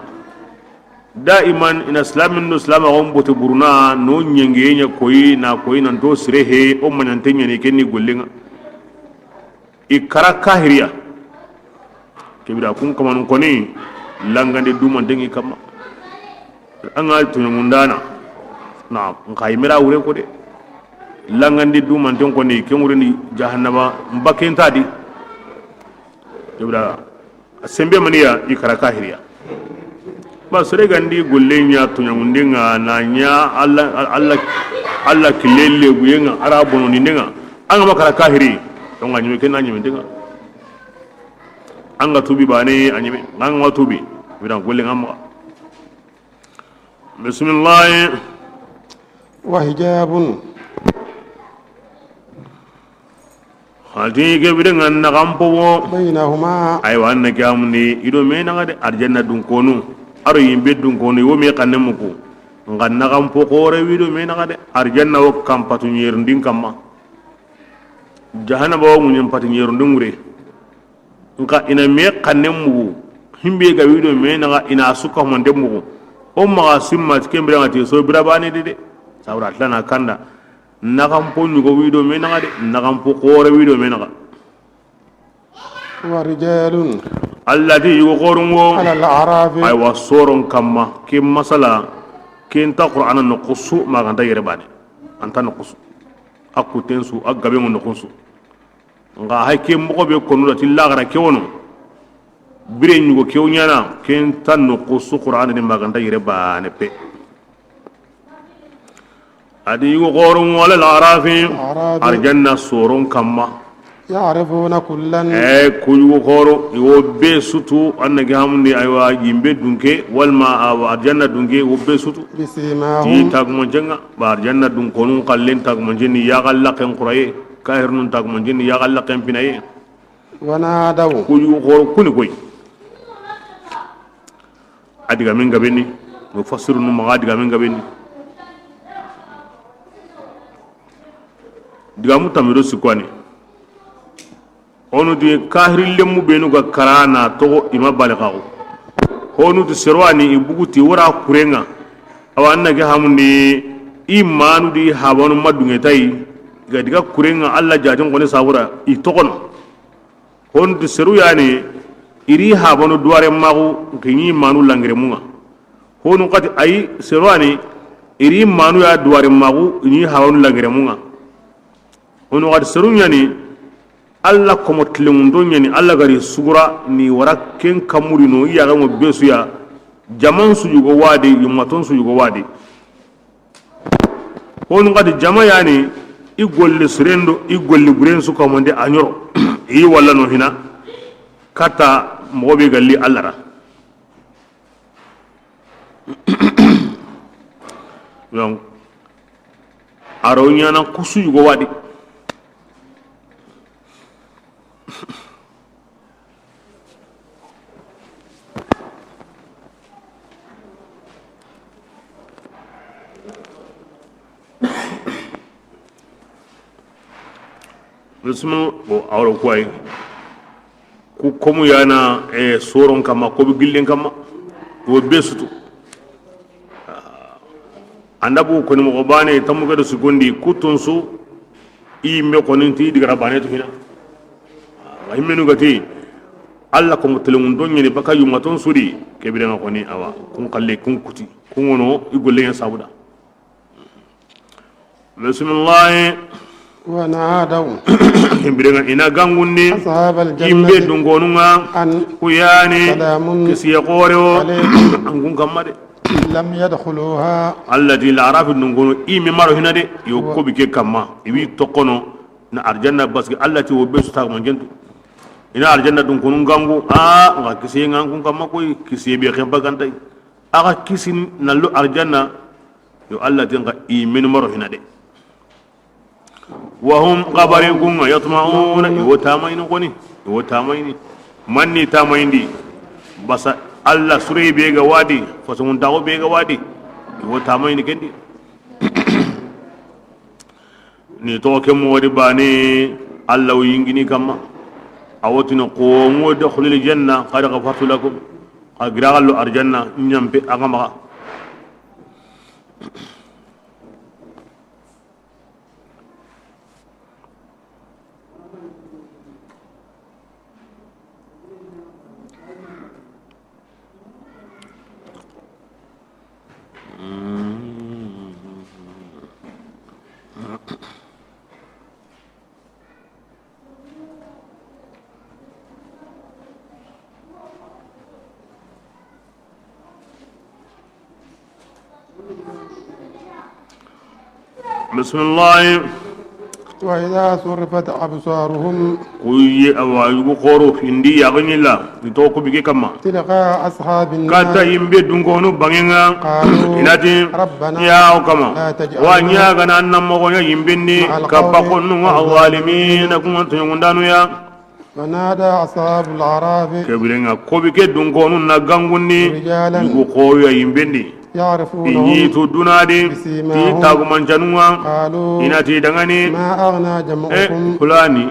daiman ina islamin no islama on bote buruna no nyengenya koyi nan to sirehe o manantenya ne kenni gollenga ikara kahiriya kebira kun kaman koni langande dumante ngi kamma anga to ngundana na ngai mira wure ko de langandi dumante ko ni kengure ni jahannama mbaken tadi kebira sembe maniya ikara kahiriya ba sere gandi gollenya to ngundenga na nya alla kilele buyenga arabono ni ndenga anga makara kahiri to nganyime kenna nyime ndenga anga tubi bane anyime anga tubi bidan gollenga ma bismillah وحجاب hati ke bidan na gampo بينهما ay wanna kamni ido me na ngade arjanna dun konu aro yimbe dun konu wo me kanne muko nganna gampo kore wido me na ngade arjanna wo kam patu nyerndin kamma jahannama wo munyam patu nyerndin ngure nka ina me kanne mugo himbe ga wido me na ina suka monde mugo o ma simma kembre ngati so birabani de sawra lana kanda na gampo nyugo wido me na ngade na gampo kore wido me na ورجال allati yuqorungo على الأعراف ay wasoron kamma ke masala ke nta qur'ana no qusu ma ganta yere bane anta no qusu akuten su agabe ngo no qusu nga hay ke mo be konu lati lagara ke wono bire nyugo ke nyana ke nta no qusu qur'ana ni ma ganta yere bane pe adi yuqorun wala al-arafi arjanna soron kamma يعرفون كلا kuyu khoro iwo be sutu annagi hamni aywa yimbe dunke walma arjanna dunke wo be sutu ti بسيماهم tagmo jenga ba arjanna dun konun kallen tagmo jenni ya galla ken quraye kahir nun tagmo jenni ya galla ken pinaye ونادوا kuyu khoro kuni koy adiga min gabeni mufassiru nu ma adiga min gabeni diga mutamiro sikwani onu di kahiri lemu benu ga karana to ima balgao honu di serwani ibuguti wara kurenga awanna ga hamundi imanu di habanu madungetai ga diga kurenga alla jajin kone sabura i tokono honu di seru yani iri habanu duare magu kinyi manu langere munga honu kati ay serwani iri manu ya duare magu ni habanu langere munga honu kati seru yani alla komo tlemundo nyani alla gari sugura ni wara ken kamuri no iya gamo besu ya jaman su yugo wadi yumaton su yugo wadi honu kati jama yani igolli surendo igolli buren su komonde anyoro yi walla no hina kata mobe galli allara donc aro nyana kusu yugo wadi Bismillah awro koy ku komu yana soron kama ko gillen kama wo besutu andabu ko ni mo bane tamuga do sugondi kutunsu imme ko ninti digara bane to hina ay menu gati alla ko mutelemun donye ni baka yumaton sudi kebire ko ni awa kun kalle kun kuti kun wono igolle en sabuda bismillah ونادوا imbirega ina gangunni imbe dungonunga kuyani kisiya qoreo angun kamade لم يدخلوها الذي لا عرف دungonu imi maro hinade yo ko bike kamma ibi tokono na arjanna baski allati wo besu ta mangentu ina arjanna dungonun gangu nga kisiya ngangun kamma koy kisiya be khemba gantai aga kisin nallu arjanna yo allati nga imi maro hinade وهم قبركم يطمعون يوتامين قني يوتامين مني تامين دي بس الله سوري بيغا وادي فسمون تاو بيغا وادي يوتامين كندي ni to ke mo wadi bani Allah yingini kama awotino ko mo dakhulul janna qad ghafartu lakum agralu arjanna nyampe agama بسم الله وإذا صرفت أبصارهم كوي أواجب خروف إندي يغني الله نتوقف بك كما تلقاء أصحاب النار كاتا يمبي دونغونو بانينا قالوا إناتي ربنا يا كما لا تجعلنا وانيا غنا نمو يمبني كبقون الظالمين كنت يغندانو يا ونادى أصحاب الأعراف كبرنا كوبي دونغونو نغانغوني رجالا يغو خويا يمبني يعرفونهم إني تدونادي تي تاغمان جانوا قالوا إناتي دغاني ما أغنى جمعكم فلاني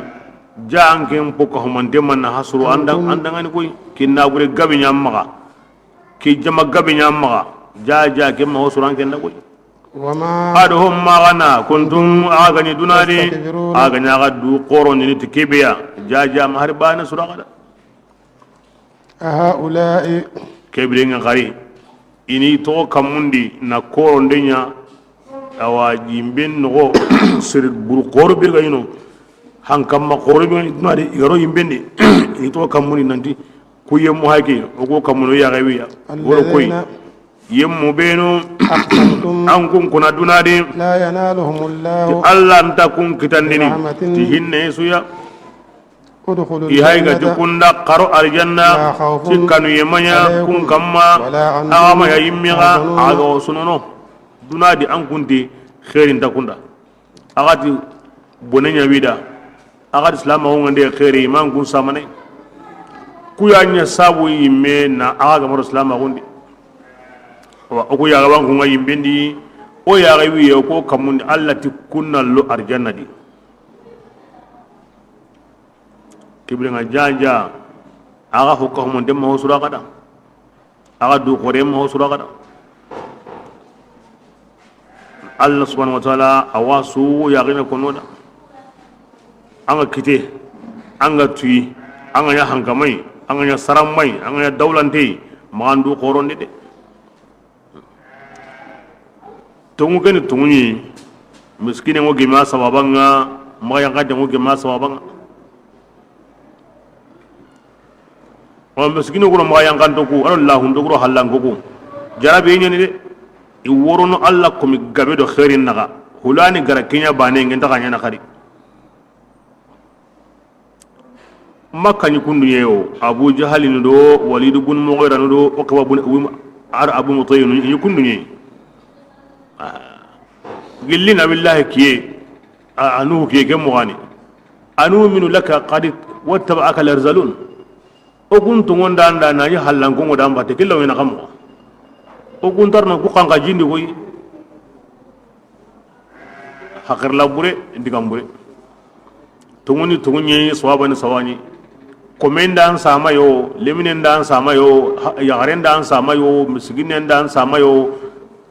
janken poko homante man hasru andangani koy kinna gure gabi nyamma ki jama gabi nyamma ja ke ma hosuran ken na koy وما adhum magana kuntum agani dunadi agani agadu qoron ni tikibiya ja maharbana suragada هؤلاء kebrenga gari ini to kamundi na qoron denya awaji ben no sir bur qor birga yino hankamma qorobi dunadi igaro yimbende ini to kamuni nanti kuyemu hake ogo kamuno ya gawiya woro koy yemmu beno ankun kuna dunadi لا ينالهم الله Allah nta kun kitandini ti hinne suya ادخلوا ihaiga الجنة tikunda qaro aljanna tikanu yemanya kun kamma awama ya yimmiga aga sunono dunadi ankunti khairin takunda agati bonenya wida agati islam ho ngande khairi iman kun samane kuyanya sabu yimme na aga mo islam gundi wa ko ya gaban kun yimbendi o ya gawi ko kamun Allah ti kunna lo arjanna di kibrenga janja aga hokka mo dem mo sura kada aga du ko dem mo sura kada Allah subhanahu wa ta'ala awasu ya gina konoda anga kite anga tui anga ya hangamai anga ya saramai anga ya daulante mandu qoronde de tungu gani tungi miskine ngo gima sababanga maya ngade ngo gima sababanga wa miskine ko maya ngando ko Allah hundo ko halango ko jarabe nyani de i worono Allah ko mi gabe do khairin naga hulani gara kenya bane ngenta kanya na khari makka ni kundu yeyo abu jahal ni do walid ibn mughira ni do okba ibn abu mutayn ni kundu ni gillina billahi kiye anu kiye ke mugani anu minu laka qad wattaba'aka larzalun o kuntu ngonda anda na yi halango ngoda mbate killa wena kamo o kuntarna ku kanka jindi koy hakir labure ndigambure tunguni tungunye swabani sawani komendan sama yo leminen sama yo yagaren sama yo misiginen sama yo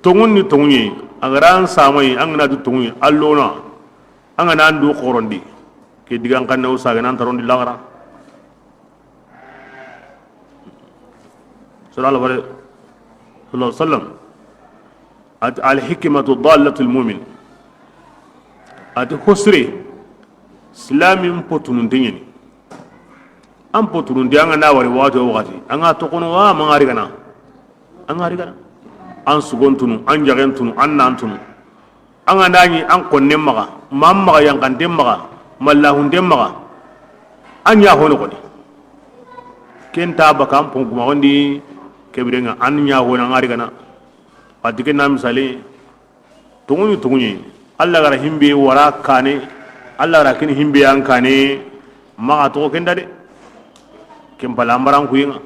tunguni tungunye agaran sama yi angana du tungunye allona angana ndu qorondi ke digan kanne o saga nan tarondi lagara sallallahu alaihi wasallam al hikmatu dallatul mu'min ati hosre islamin potunun dingeni an potunun di anga na wari wato wakati anga to kono wa mangari kana an sugontunu an jagentunu an nantunu anga nani an konne maga mamma yang kan demmaga mallahun demmaga an ya hono kodi kenta bakam pon kuma wondi kebirenga an nya hono ngari kana padike na misale tunguni Allah gara himbe wara kane Allah gara kin himbe an kane ma to kenda de kem balambaran ku yinga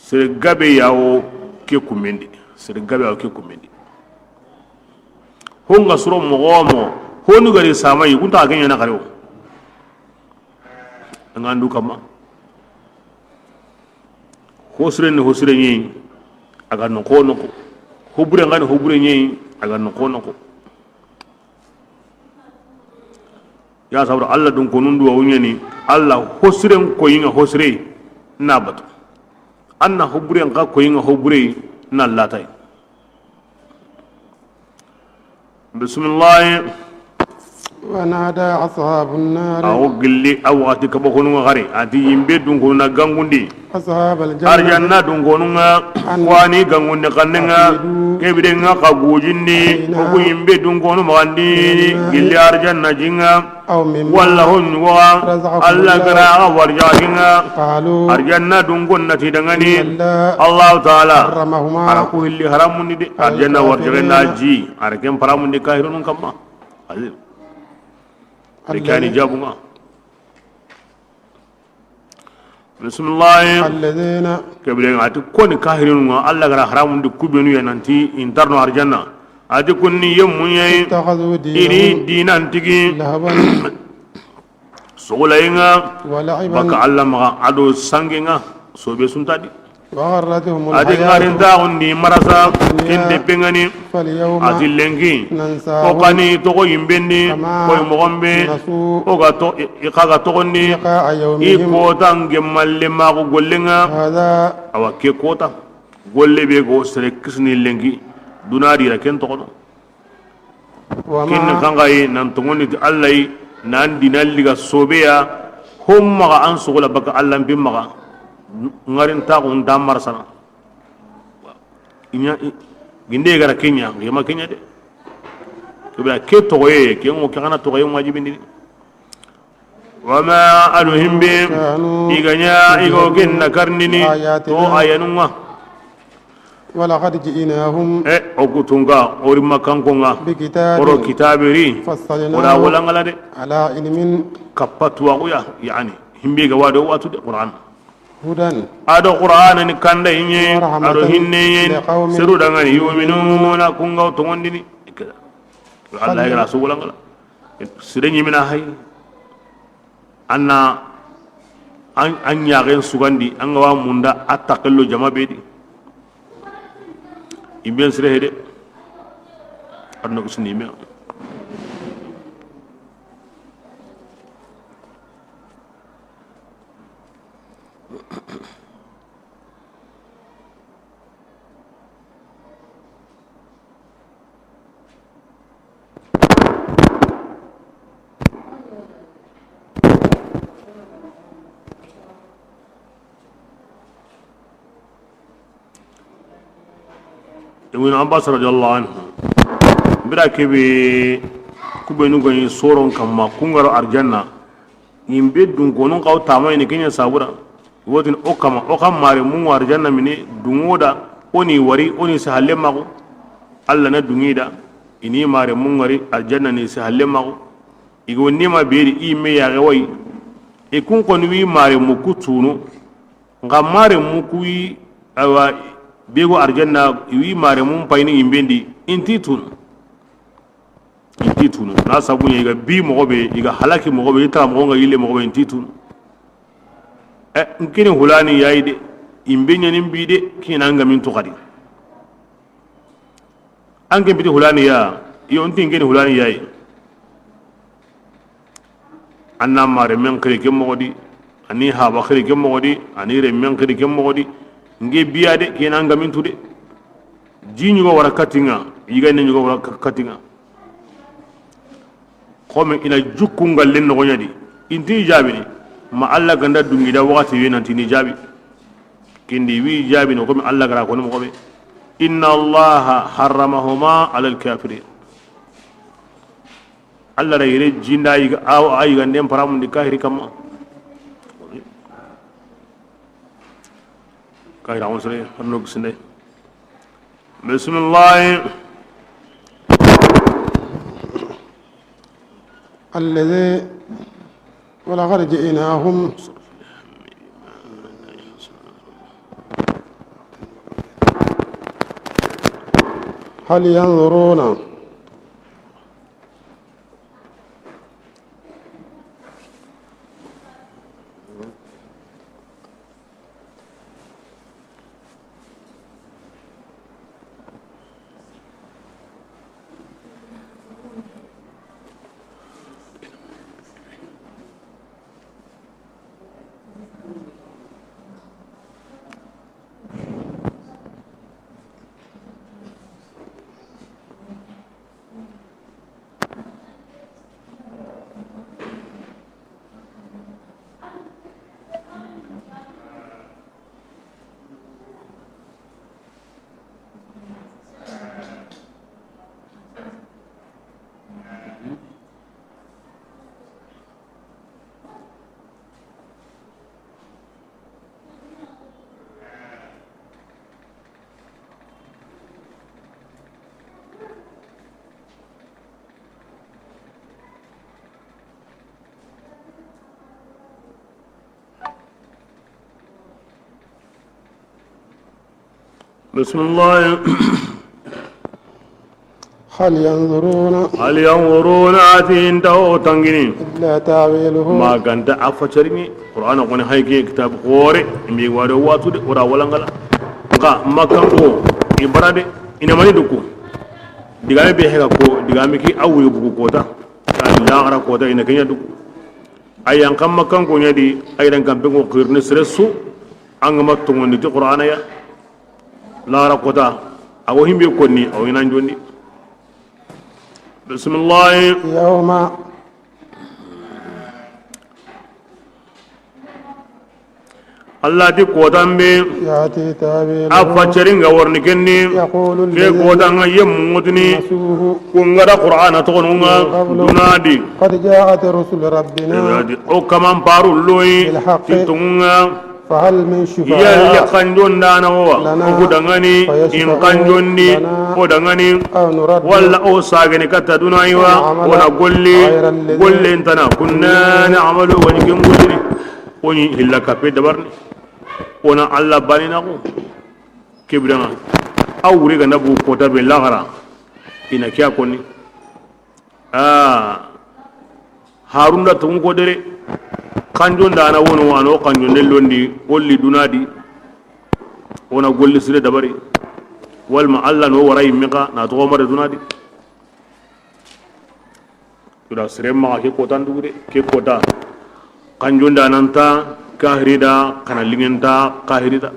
sergabe yawo ke kumendi honga suro mogomo honu gari samai kunta ganya na kare ngandu kama hosre ni aga no kono ko hobure ngani hobure nyi aga no kono ko ya sabra Allah dun ko nundu wunyani Allah hosre ko yinga hosre na batu anna hobure nga ko yinga hobure na latai bismillah ونادى أصحاب النار أو قلي أو أتيك بخونو غري أتي يمبي دونغونا غانغوندي أصحاب الجنة أرجانا دونغونا واني غانغوندي قننغا كبيرنغا قاقوجيني أبو يمبي دونغونو مغاندي قلي أرجانا جينغا والله نوا الله كراغا ورجاجينغا أرجانا دونغونا تيدنغاني الله تعالى أركو اللي حراموني دي أرجانا ورجاجينا جي أركين حراموني كاهرون كما لكان جابونا بسم الله الذين كبرين أتكون كاهرين الله غير حرام دي كوبينو ينانتي انترنو أرجانا أتكون يومي إني دين أنتيجي سولينا بك الله ما عدو سانجينا سوبي سنتادي وغرتهم الحياة دي مرسا كنت بيغني أتلنكي وقاني توقو يمبني كوي مغمبي إقاقا توقني إيقوتا جمال لما قولنا أو كي قوتا قول لي بيقو سركسني لنكي دوناري لكن توقنا كن كانغاي نانتوني الله نان دينا لغا صوبيا هم مغا أنسو بك الله بمغا ngarin ta on damar sana inya ginde gara Kenya yama Kenya de to ba ke to ye ke mo kana to ye wajibindi wama aluhim bi iganya igo genna karnini to ayanunga wala qad ji'nahum okutunga ori makankonga oro kitabiri wala ngala de ala ilmin kapatwa ya yani himbe ga wado watu de Qur'an هدى ado qur'ana ni kanda inye ado hinne seru dangani yu'minuna kunga tongondini Allah ya rasul ngala sirenyi mina hay anna an yagen sugandi an ga wa munda attaqallu jama bedi imben sire hede adno ko sunni me ibn abbas radiyallahu anhu bira kebe kubenu gani soron kamma kungaro arjanna yimbe dun gonon kaw tamay ni kenya sabura wotin o kam mare mun arjanna mini dungoda oni wari oni sahalle mago alla na dungida ini mare mun wari arjanna ni sahalle mago igo nima beri imme ya gawai e kun kon wi mare mu kutunu ngam mare mu kuyi awa bego arjanna wi mare mun payni imbendi inti tunu na sabu yiga bi mogobe yiga halaki mogobe ita mogonga yille mogobe inti tunu nkini hulani yaide imbenya nimbide kina ngamin to kadi anke biti hulani ya yo nti ngeni hulani yayi anna mare men kire ke mogodi ani haba kire ke mogodi ani re men kire ke mogodi nge biyade kina ngamin tude jinyu go wara katinga yiga ne nyugo wara katinga kome ina jukkungal len no nyadi inti jabini ma alla ganda dungida wakati wi nanti ni jabi kindi wi jabi no kome alla gara ko no ko be inna allaha harramahuma ala alkafirin alla rayre jinda yiga aw ay gandem paramu di kahiri kama kahira on sere hanno gisinde bismillah الذي ولقد جئناهم هل ينظرون بسم الله هل ينظرون أتين تو تنجني إلا تاويله ما كنت أفشرني قرآن قني هاي كتاب قوري مي وارو واتود ورا ولانغلا كا ما كانوا إبراد إنما ندكو دعامي بيهكا كو دعامي كي أول بكو كوتا لا أرى كوتا إن كنيا دكو أيان كم ما كان كونيا دي أيان كم بيكو كيرن سرسو أنغما تونغني تي قرآن يا لا أرى كوتا أو هم بيكوني أو ينانجوني بسم الله يوم الله دي كوتان بي يأتي تاويله أفشرين غورني كني يقول كي كوتان يموتني كونغرا قرآن تقولونغا دونادي قد جاءت رسل ربنا أو كمان بارو لوي بالحق تتونغا فهل من شفعاء يلي قنجون دانا هو ودغني إن قنجون دي ودغني أو نرد ولا أو ساغني كتدونا أيوا ولا قل لي انتنا كنا نعمل ونكم قلني وني إلا كفي دبرني ونا الله باني نقو كبرنا أو ريغا نبو كوتا باللغرة إنا كيا كوني harun da tungu ko dere kanjon da na wono ano kanjon ne londi wolli dunadi wona golli sire dabari walma alla no waray mika na to mare dunadi tura sire ma ke kota ndugude ke kota kanjon da nanta kahirida kana lingenta kahirida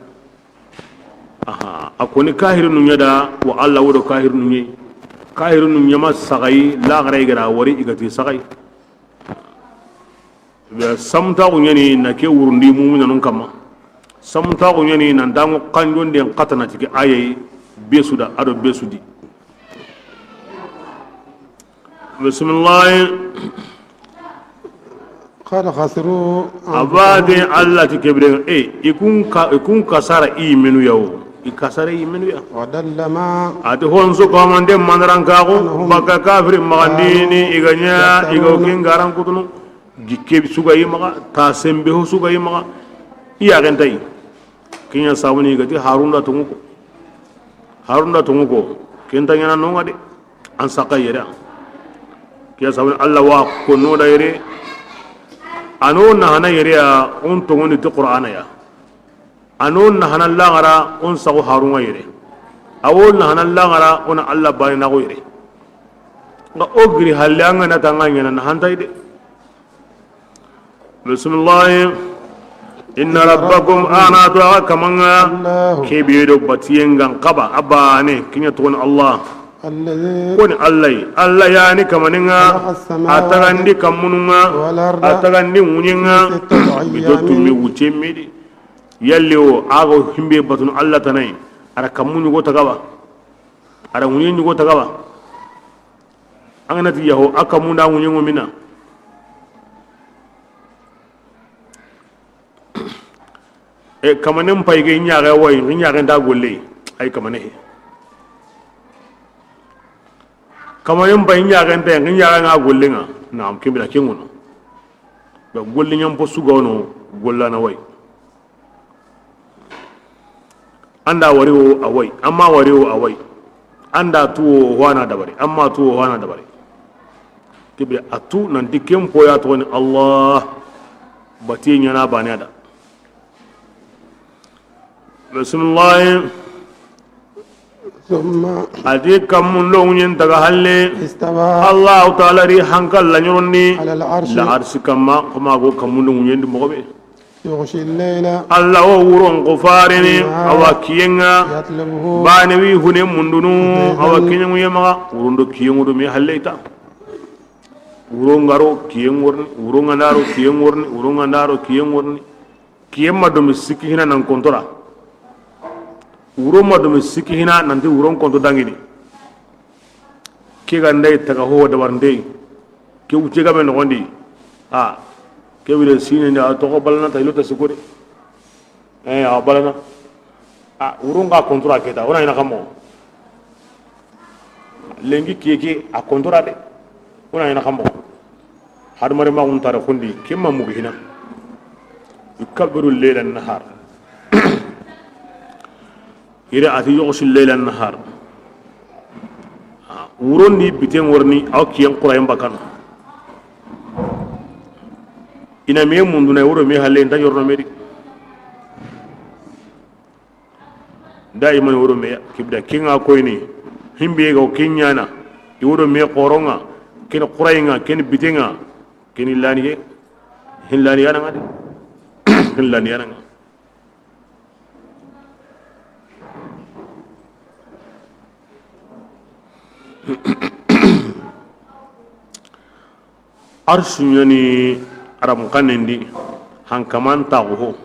aha akoni kahiru nunyada wa alla wodo kahiru nunyi kahiru nunyama sagai la garay gara wari igati sagai samta kunyani na ke wurundi mumina nun kama samta kunyani nan dango kanjon den katana tike ayayi besuda ado besudi bismillah قد خسروا abade alla tikebre ikun kasara imenu yawo ikasara imenu ya وضل ما ati honso komande mandaranka ko baka kafir magandini iganya igokin garan kutunu gikke suga yima ta sembe ho suga yima iya gentai kinya sabuni gati harunda tunguko kenta nyana nonga de an saka yere kiya sabuni allah wa ko no da yere ano na hana yere ya on tongoni to qur'ana ya ano na hana langara on sago harunga yere awol na hana langara on allah bani na go yere nga ogri halanga na tanganya na hantai de bismillah inna rabbakum anatu akamanga kebido batiyengan qaba abane kinya ton allah الذي kon allah yani kamaninga atagandi kamununga atagandi muninga bidotu mi wucemedi yallewo ago himbe batun allah tanai ara kamunyu go tagaba ara munyenyu go tagaba anganati yaho akamunda munyengo mina kamanin pay ge nyaga way nyaga nda golle ay kamane kamanin pay nyaga nda nyaga nga golle nga naam kibira kengono ba golle nyam po sugono golla na way anda wariwo away amma wariwo away anda tuwo wana dabari amma tuwo wana dabari kibira atu nan dikem po ya to ni allah bati nyana banada bismillah ثم adi kamun lo nyen daga halle استوى allah ta'ala ri hankal la nyuronni على العرش la arsi kama kuma go kamun lo nyen mogobe يغشي الليل allah wo wuron qofarini awa kiyenga يطلبه bane wi hune mundunu awa kinyengu yema wurondo kiyengu do me halleita wurongaro kiyengorni wurongandaro kiyengorni wurongandaro kiyengorni kiyemma do misiki hina nan kontora uroma do misiki hina nanti uron konto dangini ke gandai taga ho da barndei ke uce ga men gondi ke wile sine nda to ko balana taylo ta sikore balana uron ga kontora keta ona ina kamo lengi keke a kontora de ona ina kamo har mare ma untara kundi kemma mugi hina yukabbiru al-layla an-nahar ira ati yughshi al-layla an-nahar wuron ni biten warni aw kiyan qurayam bakan ina me mundu na wuro me halle nda yorno medi daiman wuro me kibda kinga koyni himbe go kinyana wuro me qoronga ken qurayinga ken bitenga ken laniye hillani yana ngadi hillani yana ngadi arsh yani aram kanendi hankaman tawo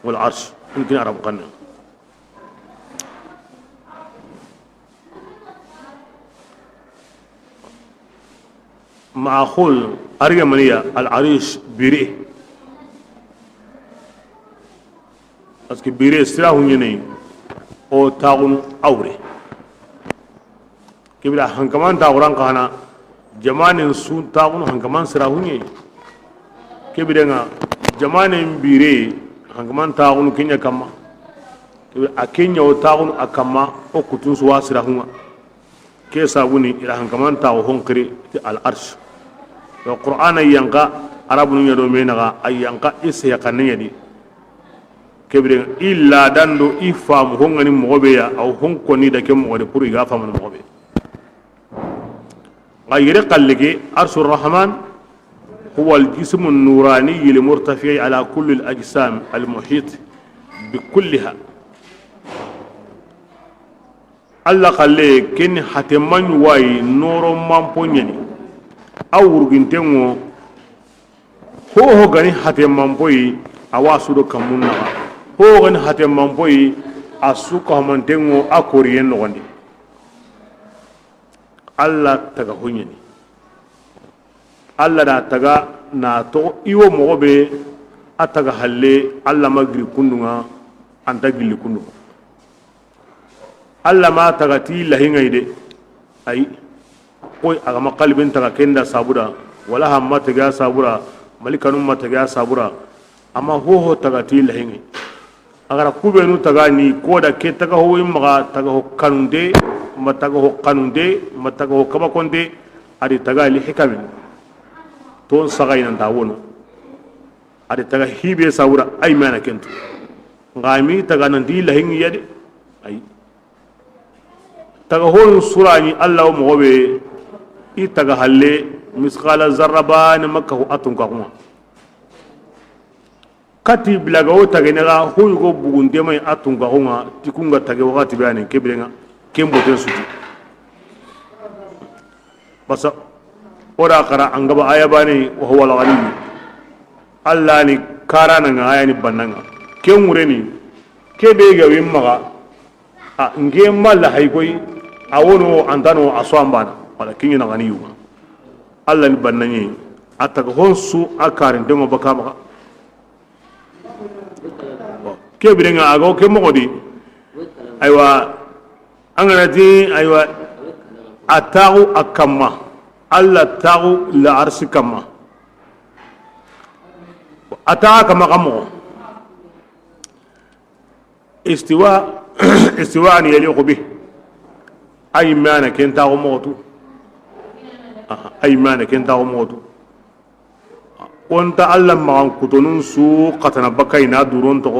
wal arsh yumkin aram kanen معقول أرجع منيا العريش بيري أسكي بيري سلاح يني أو تاون أوري كبيرة هنكمان تاوران كهنا جمان سون تاون هنكمان سلاح يني كبيرة جمان بيري هنكمان تاون كينيا كما كبيرة أكينيا أو تاون أكما أو كتون سوا سلاح يني كيسا وني إلى هنكمان تاو هنكري العرش القرآن ينقى عرب نيدو مينغا أي ينقى إسيا قنية دي كبرين إلا داندو إفام هونغني مغبيا أو هون كوني دا كم مغبي بوري غافا من مغبي غير قلقي عرش الرحمن هو الجسم النوراني المرتفع على كل الأجسام المحيط بكلها الله قال كن حتمان واي نور مامبونيني أو رجنتمو هو غني حتمان بوي أواسودو كمونا هو غني حتمان بوي أسوك همانتمو أكوريين نغني الله تغهونيني الله دا تغا ناتو إيو مغبي أتغا حلي الله مغري كندونا أنت غلي كندو الله ما تغتي لهينغي دي أي koy agama qalbin taga kenda sabura wala hamma taga sabura malikanum ma taga sabura amma ho taga ti lahingi agara kubenu taga ni koda ke taga ho imma taga ho kanunde ma taga ho kanunde ma taga ho kaba konde adi taga li hikamin ton sagayna dawono adi taga hibe sabura ay mana kento ngami taga nan di lahingi yade ay taga ho surani allah mo gobe itaga halle misqala zarraban makahu atunka kuma kati bilaga o tage nega hoy go bugunde may atunka kuma tikunga tage wakati bani kebrenga kembo ten suti basa ora qara angaba aya bani wa huwa al-ghani allah ni karana nga aya ni bananga kemureni kebe ga wimmaga a ngema la haygoy awono andano aswambana wala kinyina ganiyu Allah ni bannani ataga honsu akarin demo bakama kebirenga ago ke mogodi aywa angarati aywa atagu akamma Allah tagu la arsi kamma ataga kama kamo istiwa ni yaliqu bih ay mana kenta go motu ay mana kenta go motu onta Allah ma kutonun su qatana bakaina duron to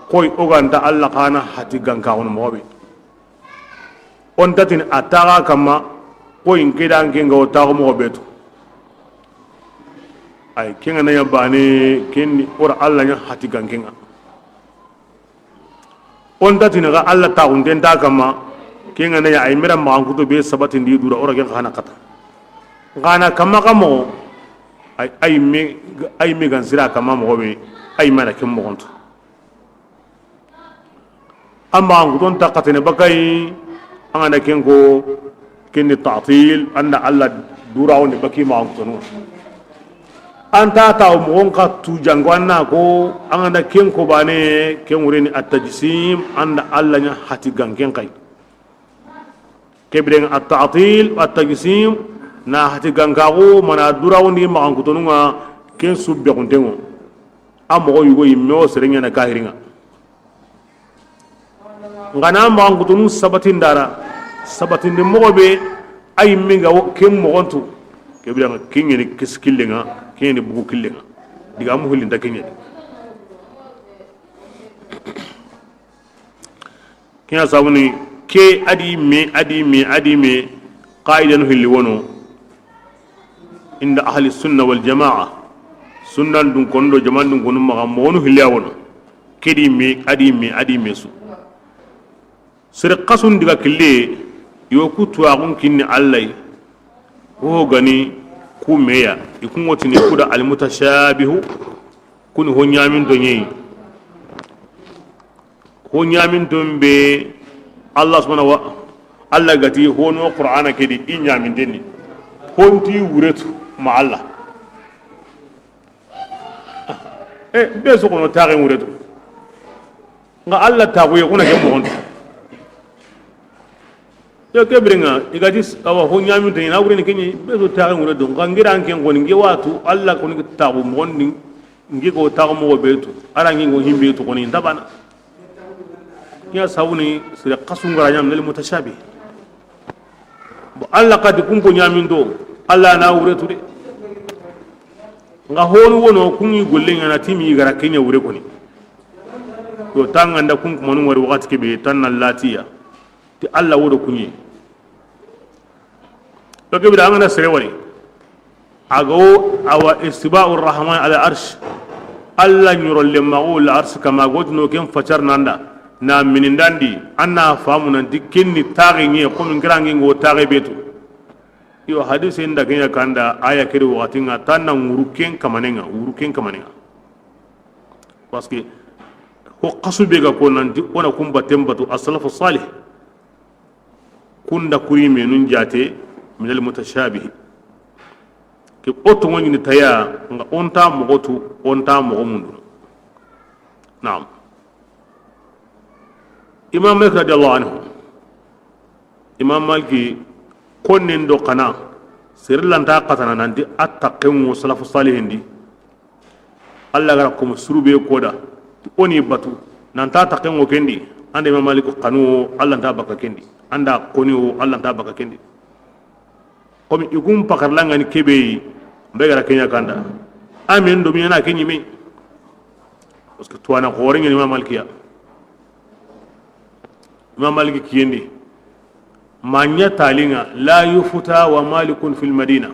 koy oganda Allah kana hati ganka on mobe onta tin ataga kama koy ngidan kinga o tago mobe to ay kinga na yabane kinni or Allah nya hati gankinga onta tin ga Allah ta unden ta kama kinga na ya ay mira ma kuto be sabatin di dura ora gen khana kata ngana kama kamo ay mi gansira kama mo be ay mala kem mo gonto amma ngudon taqatene bakay angana kengo kenni ta'til anna alla dura woni baki ma ngono anta ta mo gonka tu jangwana ko angana kenko bane kenwureni at-tajsim anna alla nya hati gangen kay kebren at-ta'til at-tajsim na hati gangago mana dura woni ma ngotonunga ken subbe kontengo amo yugo yimme serenya na kahiringa ngana ma ngotonu sabatin dara sabatin de mogobe ay minga kem mogontu kebren kingeni kiskillenga keni bugu killenga diga mu hulin da kenya kenya sabuni ke adi me qaidan hilli wono inda ahli sunna wal jamaa sunnan dun kondo jaman dun kono ma monu hilya wono kedi me adi me su sir qasun diga kille yo ku tuagun kinni allai ho gani ku meya ikun wotini kuda al mutashabihu kun ho nyamin do nyi ho nyamin don be Allah subhanahu wa Allah gati hono qur'ana kedi inyamin denni honti wuretu ma Allah be so kono taare wuretu nga Allah tagu yakuna ke mo honto yo kebringa igati awa ho nyamin de na wurini kenyi be so taare wuretu nga ngira anken ngoni ngi watu Allah ko ni tagu mo ngoni ngi ko tagu mo betu ara ngi ngo himbe to koni ndabana ya sawni sira qasungara nyam lil mutashabih bo Allah qad kun ko nyamin do alla na wure tude nga honu wono kungi golle ngana timi gara kenya wure koni to tanga nda kun kuma nun wari wakati kebe tan latiya ti alla wodo kunyi to kebe da ngana sere wari agaw awa istiba'ur rahman ala arsh alla nyurol le maul arsh kama godno ken facar nanda na minindandi anna famu nan dikinni tagi ngi ko min grangi ngo tagi betu yo hadisi inda kenya kanda aya kiri wakati nga tanna nguruken kamanenga parce que ko qasube ga ko nan di ona kumba tembatu as-salafu salih kunda kurime nun jate min al-mutashabih ke oto ngoni ni taya nga onta mo mundu na'am imam malik radiyallahu anhu imam maliki konnen do kana sirlanta qatana nanti attaqmu salafu salihin di alla gara ko surube koda oni batu nanta taqmu kendi ande imam malik qanu alla ta baka kendi anda koni alla ta baka kendi komi igum pakar langani kebe mbegara kenya kanda amen do mina kenyi me parce que tuana ko rengi imam malikiya imam maliki kiendi manya talinga la yufuta wa malikun fil madina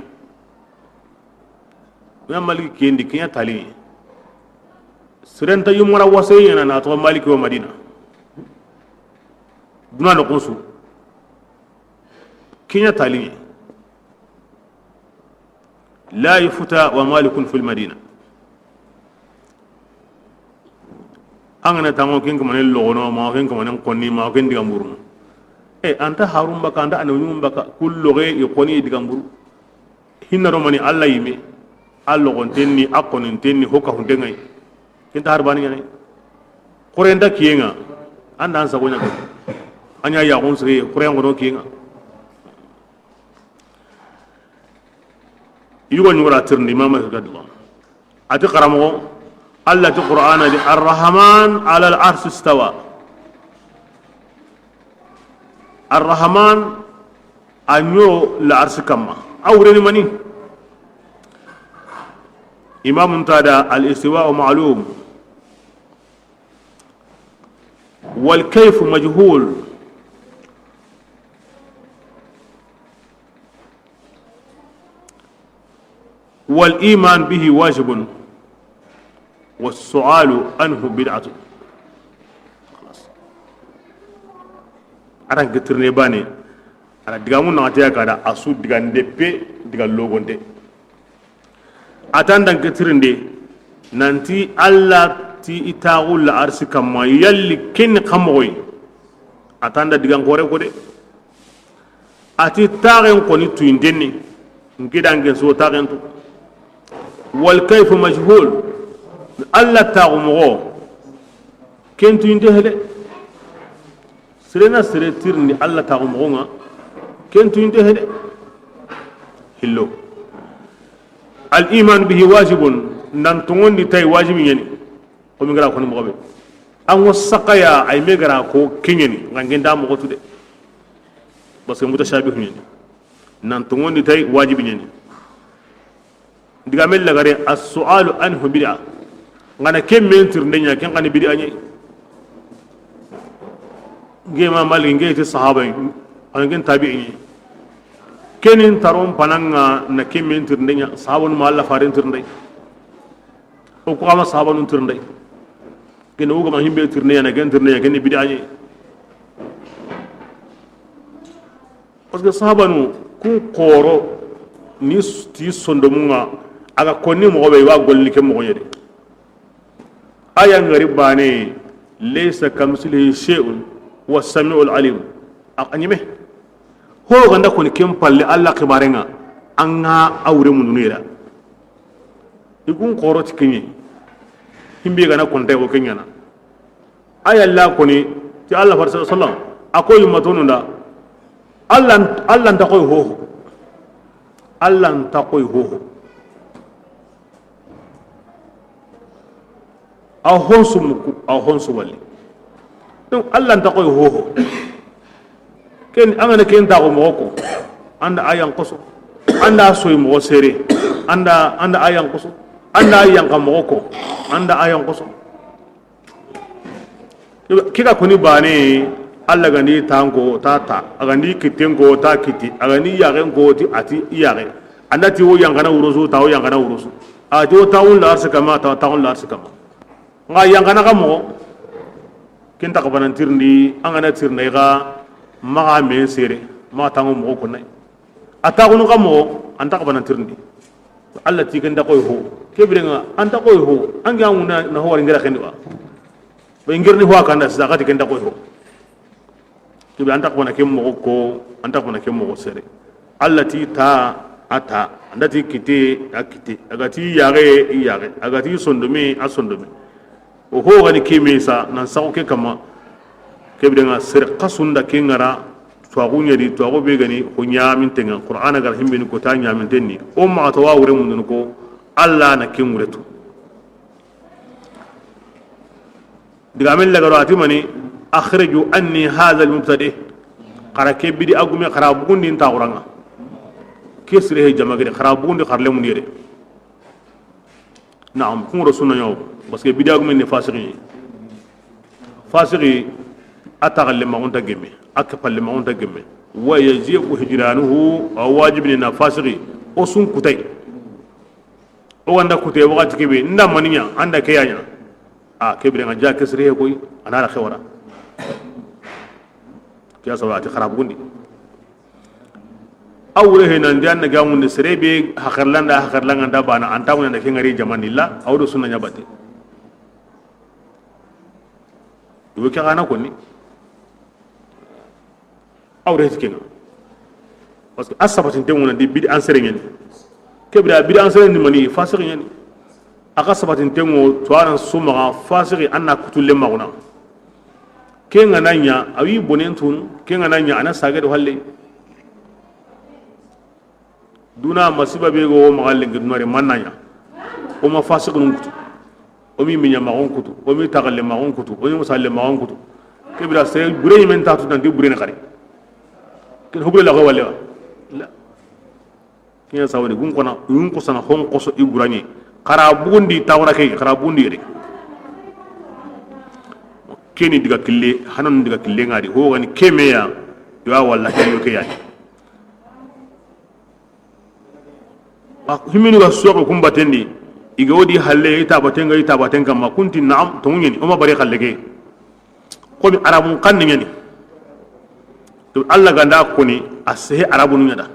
imam maliki kiendi kenya talinga sirenta yumara wasayna na to maliki wa madina duna no konsu kenya talinga la yufuta wa malikun fil madina angana tango ken ko manen logono ma ken ko manen konni ma ken diga mburu anta harum baka anda anonyum baka kullu ge e koni diga mburu hinna do mani alla yime allo gon tenni akonin tenni hoka hunde ngai ken tar bani ngai korenda kiyenga anda an sagonya ko anya ya gon sire korengo do kiyenga yugo nyura tirni mama gadallah ati qaramo الله في القرآن الرحمن على العرش استوى الرحمن أنيو العرش كما أورني مني إمام تادا الاستواء معلوم والكيف مجهول والإيمان به واجب والسؤال عنه بدعة خلاص أنا كترني باني أنا دعامون ناتيا كذا أسود دعان دبي دعان لوغون دي أتان دعان كترندي نانتي الله تي إتاغول الأرش كما يلي كن خموي أتان دعان كوري كوري أتي تاغن كوني تويندني نكيد أنجن سو تاغن تو والكيف مجهول الله تاغمغو كنتو ينتهي سرنا سرتيرني الله تاغمغو كنتو ينتهي هلو الإيمان به واجب نانتون دي تاي واجب يعني قوم غرا كون مغبي ان وسقيا اي ميغرا كو كينيني غانغين دا مغو تودي بس متشابه يعني نانتون دي تاي واجب يعني digamel lagare as-su'alu anhu bid'a ngana kem mentir ndenya ken ngani bid'a nyi ngema mal ngeti sahaba ngeen tabi'i kenin tarom pananga na kem mentir ndenya sahabun ma Allah farin tir ndey o ko ama sahabun tir ndey ken o gama himbe tir ndenya na gen tir ndenya ken bid'a nyi parce que sahabanu ku qoro ni ti sondomunga aga konni mo be wa golli ke mo yede aya ngari bane laysa kamsilihi shay'un was samiul alim aqanyime ho ganda koni kem palle alla khibarenga anga awre mun nira igun qoroti kenyi himbe gana konte ko kenyana aya la koni ti alla farsa sallallahu akoy matonunda alla ta koy ho alla ta koy ho aw honsu walli donc allah nta koy hoho ken angana ken ta ko moko anda ayan qoso anda soy mo sere anda ayan kuso anda ayan kamoko anda ayan kuso kika kuni bane alla gani tango tata agani kitengo ta kiti agani yaren go ti ati yare anda ti wo yangana urusu ta wo yangana urusu a ti wo taun la arsa kama ta taun la arsa kama nga yangana kamo kinta ka banantirndi angana tirnay ga maga men sere ma tango mo ko nay atagunu kamo anta ka banantirndi alla ti ganda koy ho kebrenga anta koy ho anga nguna na ho wari ngira khendi ba ba ngirni ho akanda zakati ganda koy ho to anta ko na kemmo ko anta ko na kemmo sere allati ta ata andati kite akite agati yare agati sondome asondome o ho gani kemesa nan sawo ke kama kebrenga sere qasunda kengara to agunya di to agobe gani ko nyamin tenga qur'ana gar himbe ni ko ta nyamin tenni o ma to wawre mun ko alla na kemmuretu diga men lagaro atimani akhriju anni hadha almubtadi qara ke bidi agume qara bugundi nta quranga kesre he jamagere qara bugundi qarle mun yere naam kun rasulna yaw parce que bidi agume ni fasiri atagalle ma onta gemme akapalle ma onta gemme wa yajibu hijranuhu aw wajibni na fasiri o sun kutay o wanda kutay wakati kebe nda maninya anda kayanya a kebre nga ja kesre he koy anara khawara kiya sawati kharab gundi awre he nan janna gamun ne serebe hakarlanga da bana antamu na kengari jamanilla awdo sunna nyabate iwe kana konni awre tikenga parce que asabatin temuna di bid ansere ngeni kebra bid ansere ni mani fasiri ngeni aka sabatin tengo tuaran sumaga fasiri anna kutulle maguna kenga nanya awi bonentun kenga nanya ana sagado halle duna masiba be go magalle ngidnore mananya o ma fasiki nun kutu o mi minya magon kutu o mi tagalle magon kutu o mi musalle magon kutu kebra sey bure men tatu tan di bure ne khari ken hubule la go wale la kinya sawani gun kona yun ko sana hon ko so iburani khara bundi tawra kay khara bundi re keni diga kille hanon diga kille ngadi ho gani kemeya yo walla kayo ke yani himini ga soko kumbatendi iga wodi halle ita batenga ma kunti na'am to ngeni o ma bari khallege ko mi arabun kan ngeni to alla ganda ko ni asse arabun ngada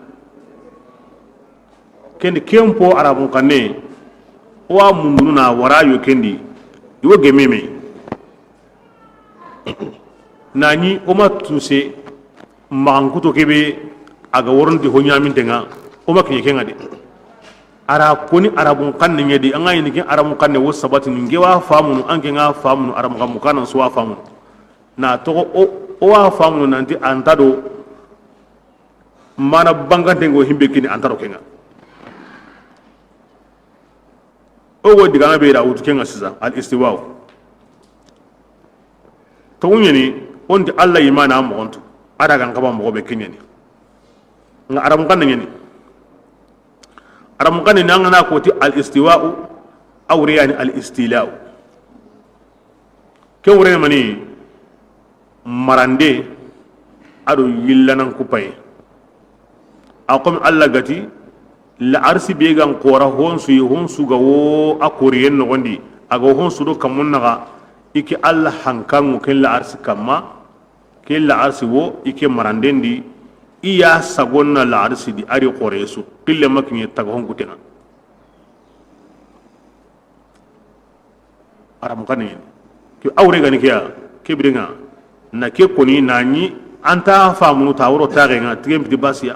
kendi kempo arabun kanne wa munduna warayo kendi iwo gememe nani o ma tuse manguto kebe aga woronti ho nyamin tenga o ma kinye kenga de ara koni arabun kanne ngedi anga yini kin arabun kanne wo sabati ngewa famu ange nga famu arabun kamu kanan so wa famu na to o wa famu nanti antado mana bangante ngo himbe kini antaro kenga o wo diga be da wutu kenga siza al istiwa to nyeni onti alla imana mo onto ada kan kaba mo be kenyani nga arabun kanne ngeni aram kan nangana ko ti al istiwa'u aw riyani al istila'u ke wure mani marande ado yillanan kupay akom alla gati la arsi be gan qora honsu gawo akoriyen no gondi ago honsu do kamun naga iki alla hankan ko la arsi kamma ke la arsi wo iki marandendi iya sagonna la arsi di ari qoresu pille makni tago hon kutena aram kanen ki awre gani kiya kibringa na ke koni nani anta famu tawro tagenga tigem di basia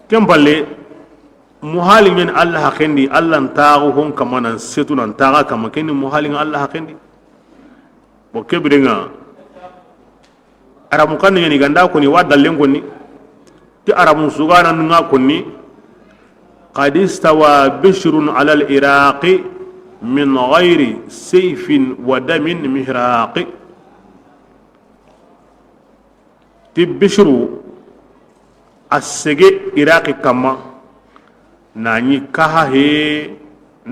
kemballe muhalin min allah hakendi allah tago hon kamana setunan taga kamakendi muhalin allah hakendi bo kibringa arabu kan ni ganda ko ni wadallen ko ni ti arabu sugana nga ko ni qad istawa bishrun ala al-iraq min ghairi sayfin wa damin mihraq ti bishru asege iraqi kama nani kaha he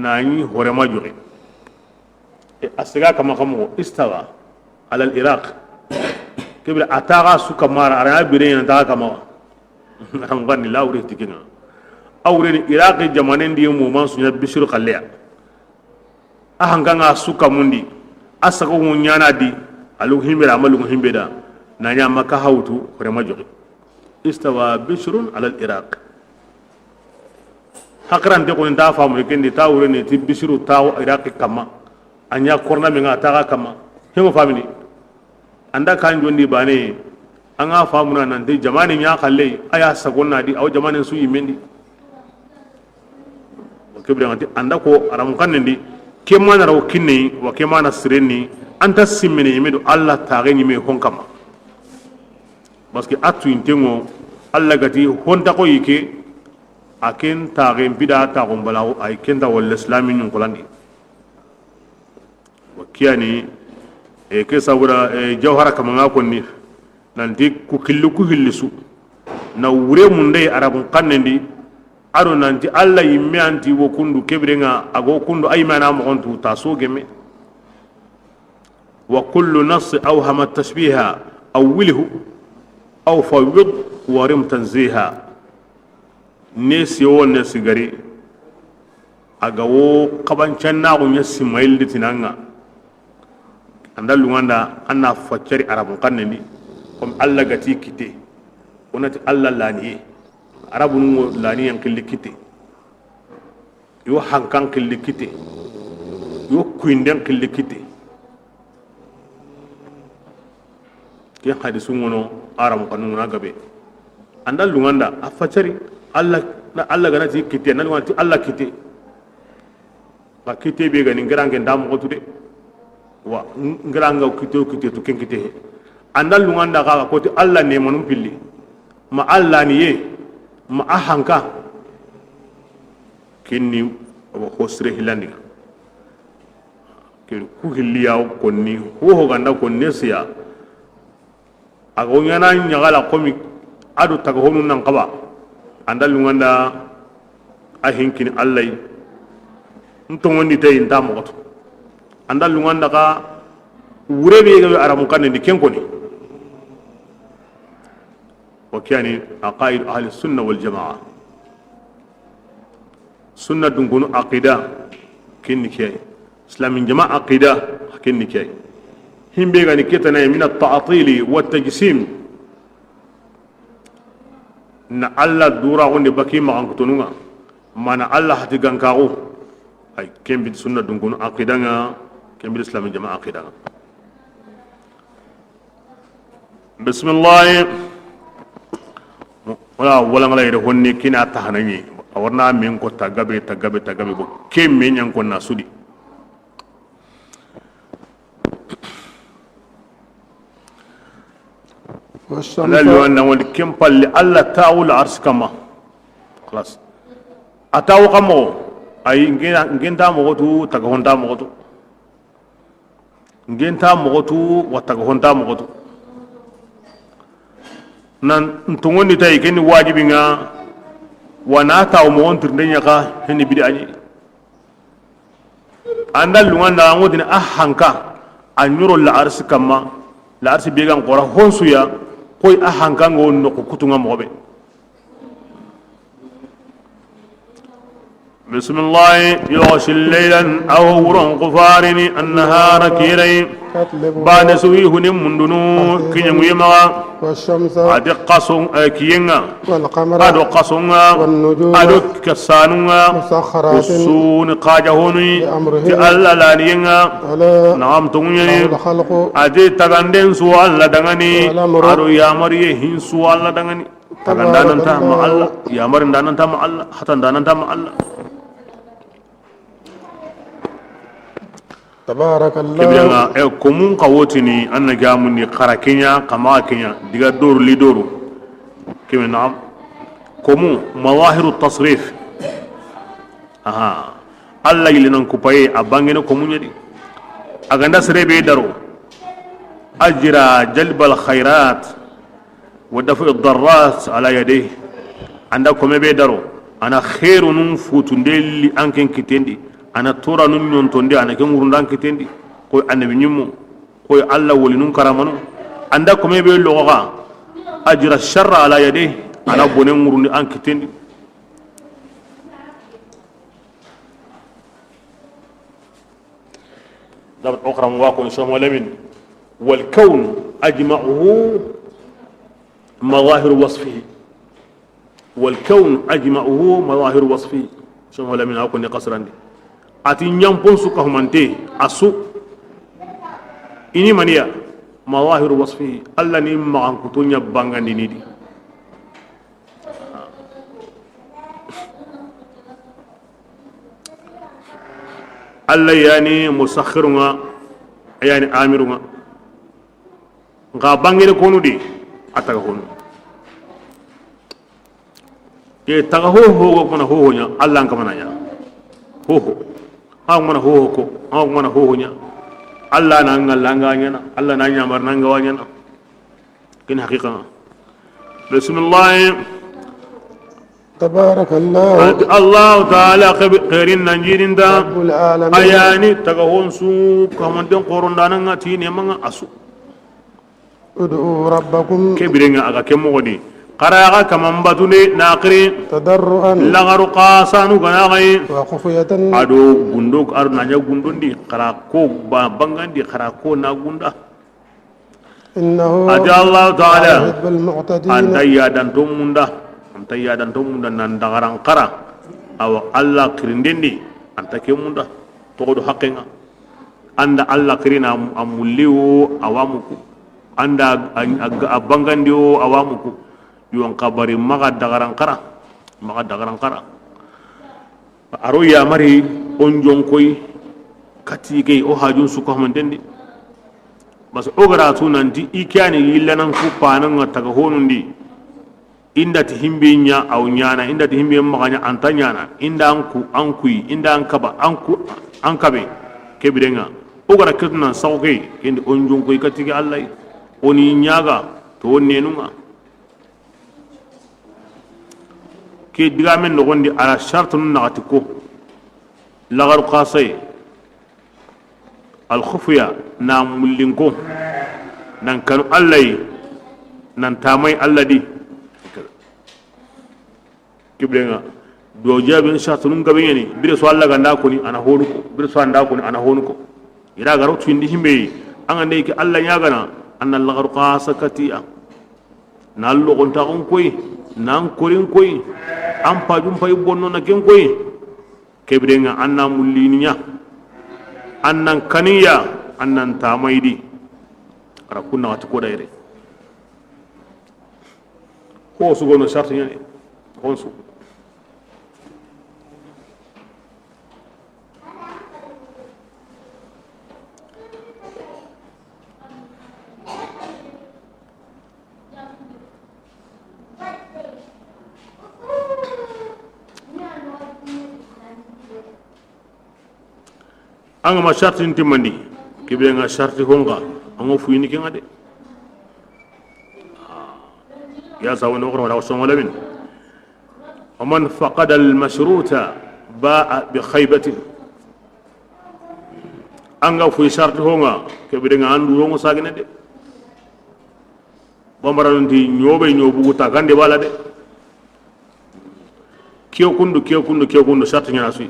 nani horema jure asega kama kamo istawa ala al-iraq kibra ataga suka mara ara bire na ta kama ran gani lawre tikina awre ni iraqi jamanen di mu man sunya bishir khalya ahanganga suka mundi asago munyana di alu himbira malu himbida nanya maka hautu horema jure istawa bishrun ala al-iraq hakran de ko nda famu kendi tawre ni ti bishru taw iraqi kama anya korna me ngata ka kama hemo famini anda kan jondi bane anga famuna nan de jamani nya khalle aya sagonna di aw jamani su yimendi kibra ngati anda ko aram kan ndi kemana raw kinni wa kemana sireni anta simmini yimedo allah taageni me honkama parce que atu intengo alla gati honta ko yike aken tagen bida ta gombalaw ay kenda wal islami nyun kolandi wakiani ke sabura jawhara kamanga konni nanti ku hillisu na wure munde arabun kannendi aro nanti alla yimme anti wo kundu kebrenga ago kundu aymana mo ontu taso gemme wa kullu nas awhama tashbiha awwilhu aw fawwid warim tanziha nesi won nesi gari aga wo kabancan na ko nyasi mail ditinanga andal wanda anna faccari arabun kanni comme alla gati kite onati alla lani arabun lani yan killi kite yo hankan killi kite yo kuinden killi kite ke hadisu ngono aram kanu na gabe andal lunganda afacari alla ganati kite nan wanti alla kite ba kite be ganin garange ndam ko tude wa ngaranga kite to ken kite andal lunganda ka ko ti alla ne monum pilli ma alla ni ye ma ahanka kinni wa khosre hilandi ke ku hilliya ko ni ho ganda ko nesiya ago nyana nyagala komi adu taga honu nan qaba andal nganda ahinkin allai nto ngondi tay ndam goto andal nganda ka wurebe ga aramu kan ni ken koni وكان عقائد أهل السنة والجماعة سنة دنكونو عقيدة كن كي إسلام جماعة عقيدة كن كي هم بيغاني كتنا من التعطيل والتجسيم نا الله دورا غندي بكي ما غنكتونغا ما نا الله حتي غنكاغو أي كن بيت سنة دنكونو عقيدة كن بيت إسلام جماعة عقيدة بسم الله wala ngala ire honni kina tahanani awarna min ko tagabe bo ke men yan ko nasudi la lo anna wal kim palli alla ta'ul ars kama خلاص ataw kamo ay ngenta mo gotu taga honta mo gotu ngenta mo gotu wa taga honta mo gotu nan ntongoni tay ken wajibi nga wana taw mo on tirnde nyaka hen bid'ani andal luanda ngodina ahanka anyuro la arsi kama la arsi began qora honsuya koy ahanka ngon no kutunga mobe بسم الله يغشي الليلا أو ورن قفارني النهار كيري بعد سويه نمندنو كي يما والشمس ادي قصون كيينا والقمر ادو قصونا والنجوم ادو كسانونا مسخرات والسون قاجهوني بأمره الله لا نينا ألا نعم توني الخلق ادي تغاندن سوال لا دغاني ادو يا مري هين سوال لا دغاني تغاندان انت مع الله يا مري دان انت مع الله حتى دان انت مع الله تبارك الله kebiranga komun kawotini anna gamuni kharakenya kama kenya diga dor li doru kemena komu mawahiru tasrif aha alla yilinan kupaye abangene komun yadi aganda serebe daro ajra jalb al khairat wa dafu ad darrat ala yadayhi anda kome be daro ana khairu nun futundelli anken kitendi ana tora nun nyontonde ana ken ngurundan kitendi ko annabi nyimmu ko alla woli nun karamanu anda kome be loga ajra sharra ala yadi ana bonen ngurundi an kitendi dabat okram wa ko insha Allah min wal kawn ajma'uhu مظاهر وصفه والكون أجمعه مظاهر وصفه شو ولا من أكون قصرا دي أتين ينبون سكه منتي أسوء إني منيا مظاهر وصفه الله نيم عن كتونيا بانغان دي نيدي الله يعني مسخرنا يعني آمرنا غابانغي كونو دي ataga hono ke taga ho kona ho nya Allah kamana nya ho ha mana ho ko ha mana ho nya Allah na ngalla nya na Allah na nya mar na ngawanya na kin haqiqa bismillah تبارك الله الله تعالى خيرين نجيرين دا رب العالمين ayani taga honsu kamanden qoron dana ngati ne manga asu ادعوا ربكم كبرنا أغا كمغني قراغا كمان باتوني ناقري تضرعا لغرو قاسانو غناغي وخفية أدو غندوك أرو نانيا غندون دي قراكو بانغان دي قراكو نا غندا إنه أجا الله تعالى يحب المعتدين أنت يادان توموندا نندغران قرا أو الله كرندين دي أنت كموندا تقودو حقنا أند الله كرينا أموليو أوامكو anda abangandio awamuku yuan kabari maga dagaran kara aro ya mari onjon koy kati gay o hajun su ko mandendi bas ogara tunanti ikyani yillanan ku panan taga honundi inda ti himbinya aw nyana inda ti himbiya maganya antanyana inda ankui inda ankaba ankabe kebirenga ogara ketuna sawge indi onjon koy kati ga Allah oni nyaga to nenunga ke diga men no gondi ala shartun nagati ko lagar qasay al khufya na mullinko nan kanu allai nan tamai alladi kibrenga do jabin shartun gabe yani bire so Allah ganda ko ni ana honuko bire so anda ko ni ana honuko ira garo tuindi himbe an ande ki Allah nyaga na أن الغرقاس كتيا نالو قنتاقون كوي نان كورين كوي أم باجون باي بونو نكين كوي كبرنا أننا ملينيا أننا كنيا أننا تاميدي ركونا واتكو دايري هو سوغونو شرط يعني هون سوغ anga ma sharti ntimandi kibe nga sharti honga ango fuyini kenga de ya sawana okra wala wasoma labin ومن فقد المشروط باء بخيبته anga fuyi sharti honga kibe nga andu hongo sagene de bambaranti nyobe nyobu ta gande bala de kiyo kundu sharti nya asui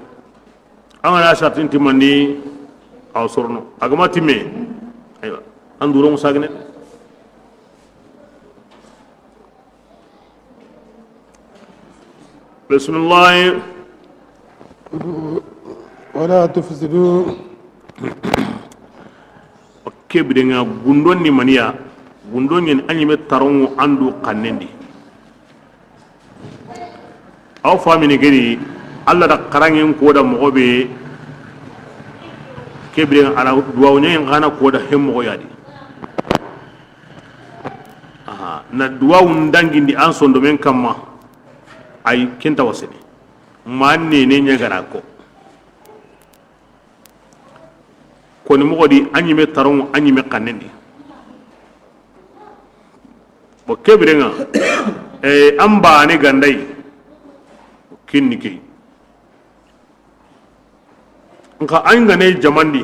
anga na sharti ntimandi aw sorno agama timme aywa anduro musagne bismillah ولا تفسدوا kebrenga gundon ni maniya gundon yen anyime tarongo andu kannendi aw famini gedi alla da karangen ko da mogobe kebren ala duwawnya yang kana ko da hemmo yadi aha na duwawu ndangindi an sondo men kamma ay kenta wasene manne ne nyagara ko koni mogodi anyime taron anyime kanendi bo kebrenga amba ne gandai kinni ke nka an gane jamandi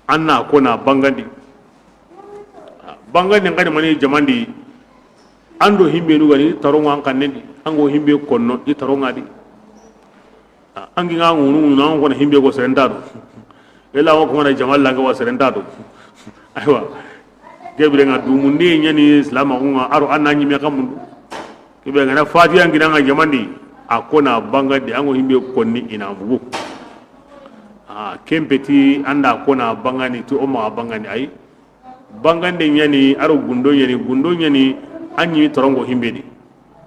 anna kona bangandi ngadi mani jamandi ando himbe nu gani taronga an kannendi ango himbe konno di taronga di angi nga ngunu na ko himbe ko serentado ela ko ngana jamal langa wa serentado aywa gebre nga du mundi nyani islam nga aro ananyi me kamundu kebe ngana fatiya ngina nga jamandi akona bangandi ango himbe konni ina bugu kempeti anda kona bangani to o ma bangani ay bangande nyani aro gundo nyani anyi torongo himbe di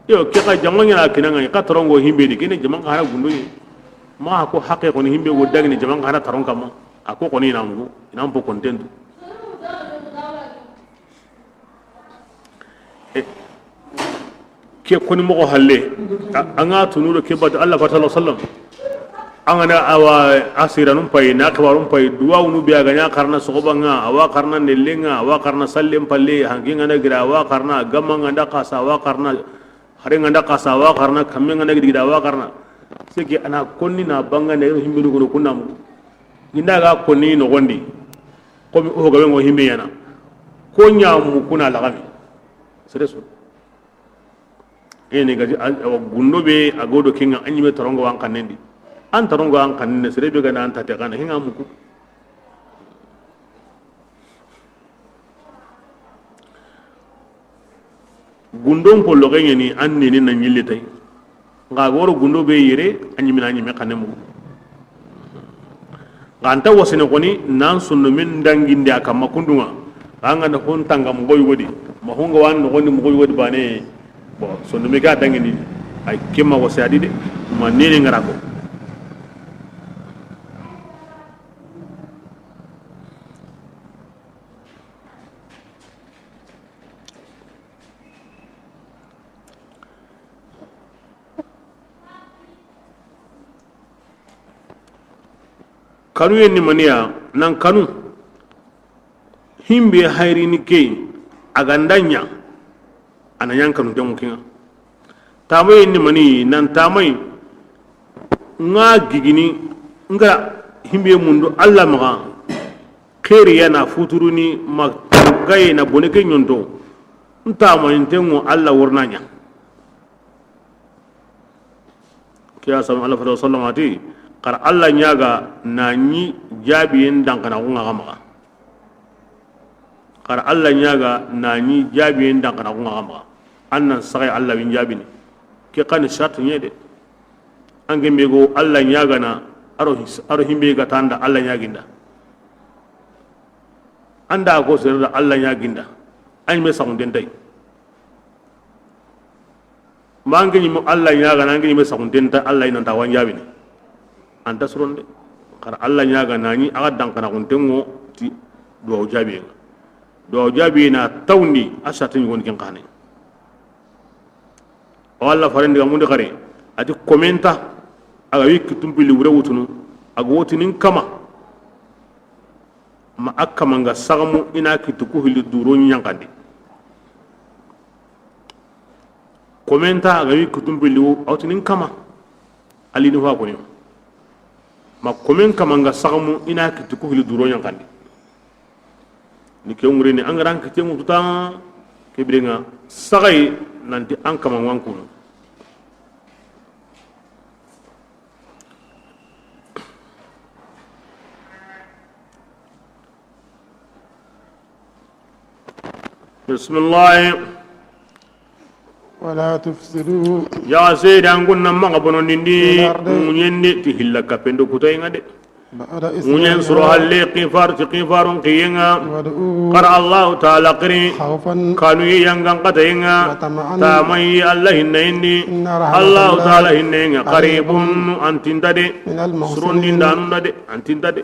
yo ke ka jamanga na kinanga ka torongo himbe di kene jamanga hara gundo ni ma ko hakke ko ni himbe wo dagni jamanga hara taronga ma ako ko ni namu ina mpo content ke ko ni mo ko halle anga tunudo ke bad Allah ta'ala sallam angana awa asiranum pay na kabarum pay duwa unu biya ganya karna sogobanga awa karna nelenga awa karna sallem palle hanginga na gira awa karna gamanga nda kasa awa karna harenga nda kasa awa karna kamenga na gira awa karna sege ana konni na banga ne himbe ko kunam inda ga konni no gondi ko mi o gabe ngo himbe yana ko nyamu kuna lagami sereso ene gaji gundo be agodo kinga anyime torongo wan kanendi an tarongo an kanne serebe gana an tate kana hinga muku gundon pollo ganye ni an ni nan yille tay nga goro gundo be yere anyi mina anyi me kanne muku ganta wasene koni nan sunno min danginde aka makundunga anga na hon tanga mboy wodi ma honga wan no gonni mboy wodi bane bo sunno me ga dangini ay kemma wasadi de ma nene ngarako kanu yenni maniya nan kanu himbe hayrini ke agandanya anayan kanu jamu kinga tamay yenni mani nan tamay nga gigini nga himbe mundu Allah maga khairi yana futuruni magaye na boneke nyonto ntama ntengo Allah wurnanya kiya sallallahu alaihi wasallam ati kar Allah nyaga nanyi jabiyen dankana ko ngama kar Allah nyaga nanyi jabiyen dankana ko ngama annan sagai Allah bin jabini ke kan shat nyede ange mego Allah nyaga na aro himbe ga tanda Allah nyaginda anda go sirra Allah nyaginda ay me sagun den tay mangi ni mo Allah nyaga nangi me sagun den ta Allah ina ta wan jabini anta suronde kar Allah nyaga nani aga dankana kuntengo ti do jabi na tawni asatin gon ken kane walla farende ga munde kare ati komenta aga wikki tumpili wure wutunu aga wotinin kama ma akama nga sagamu ina kitu ko hili duro nyankandi komenta aga wikki tumpili awtinin kama alini fa ko ni ma komen kamanga sagamu ina kitu ko hili duro nyankandi ni ke ngure ni angaran ke temu tuta ke birenga sagai nanti an kama wankuno bismillah ولا تفسدوا ya seyda ngunna manga bonondindi munyende ti hilla kapendo kutayinga de munyen suro halle qifarun qiyenga qara Allah ta'ala qiri kanu yangan qatayinga tamay Allah hinni Allah ta'ala hinni qaribun antindade surun dindanunda de antindade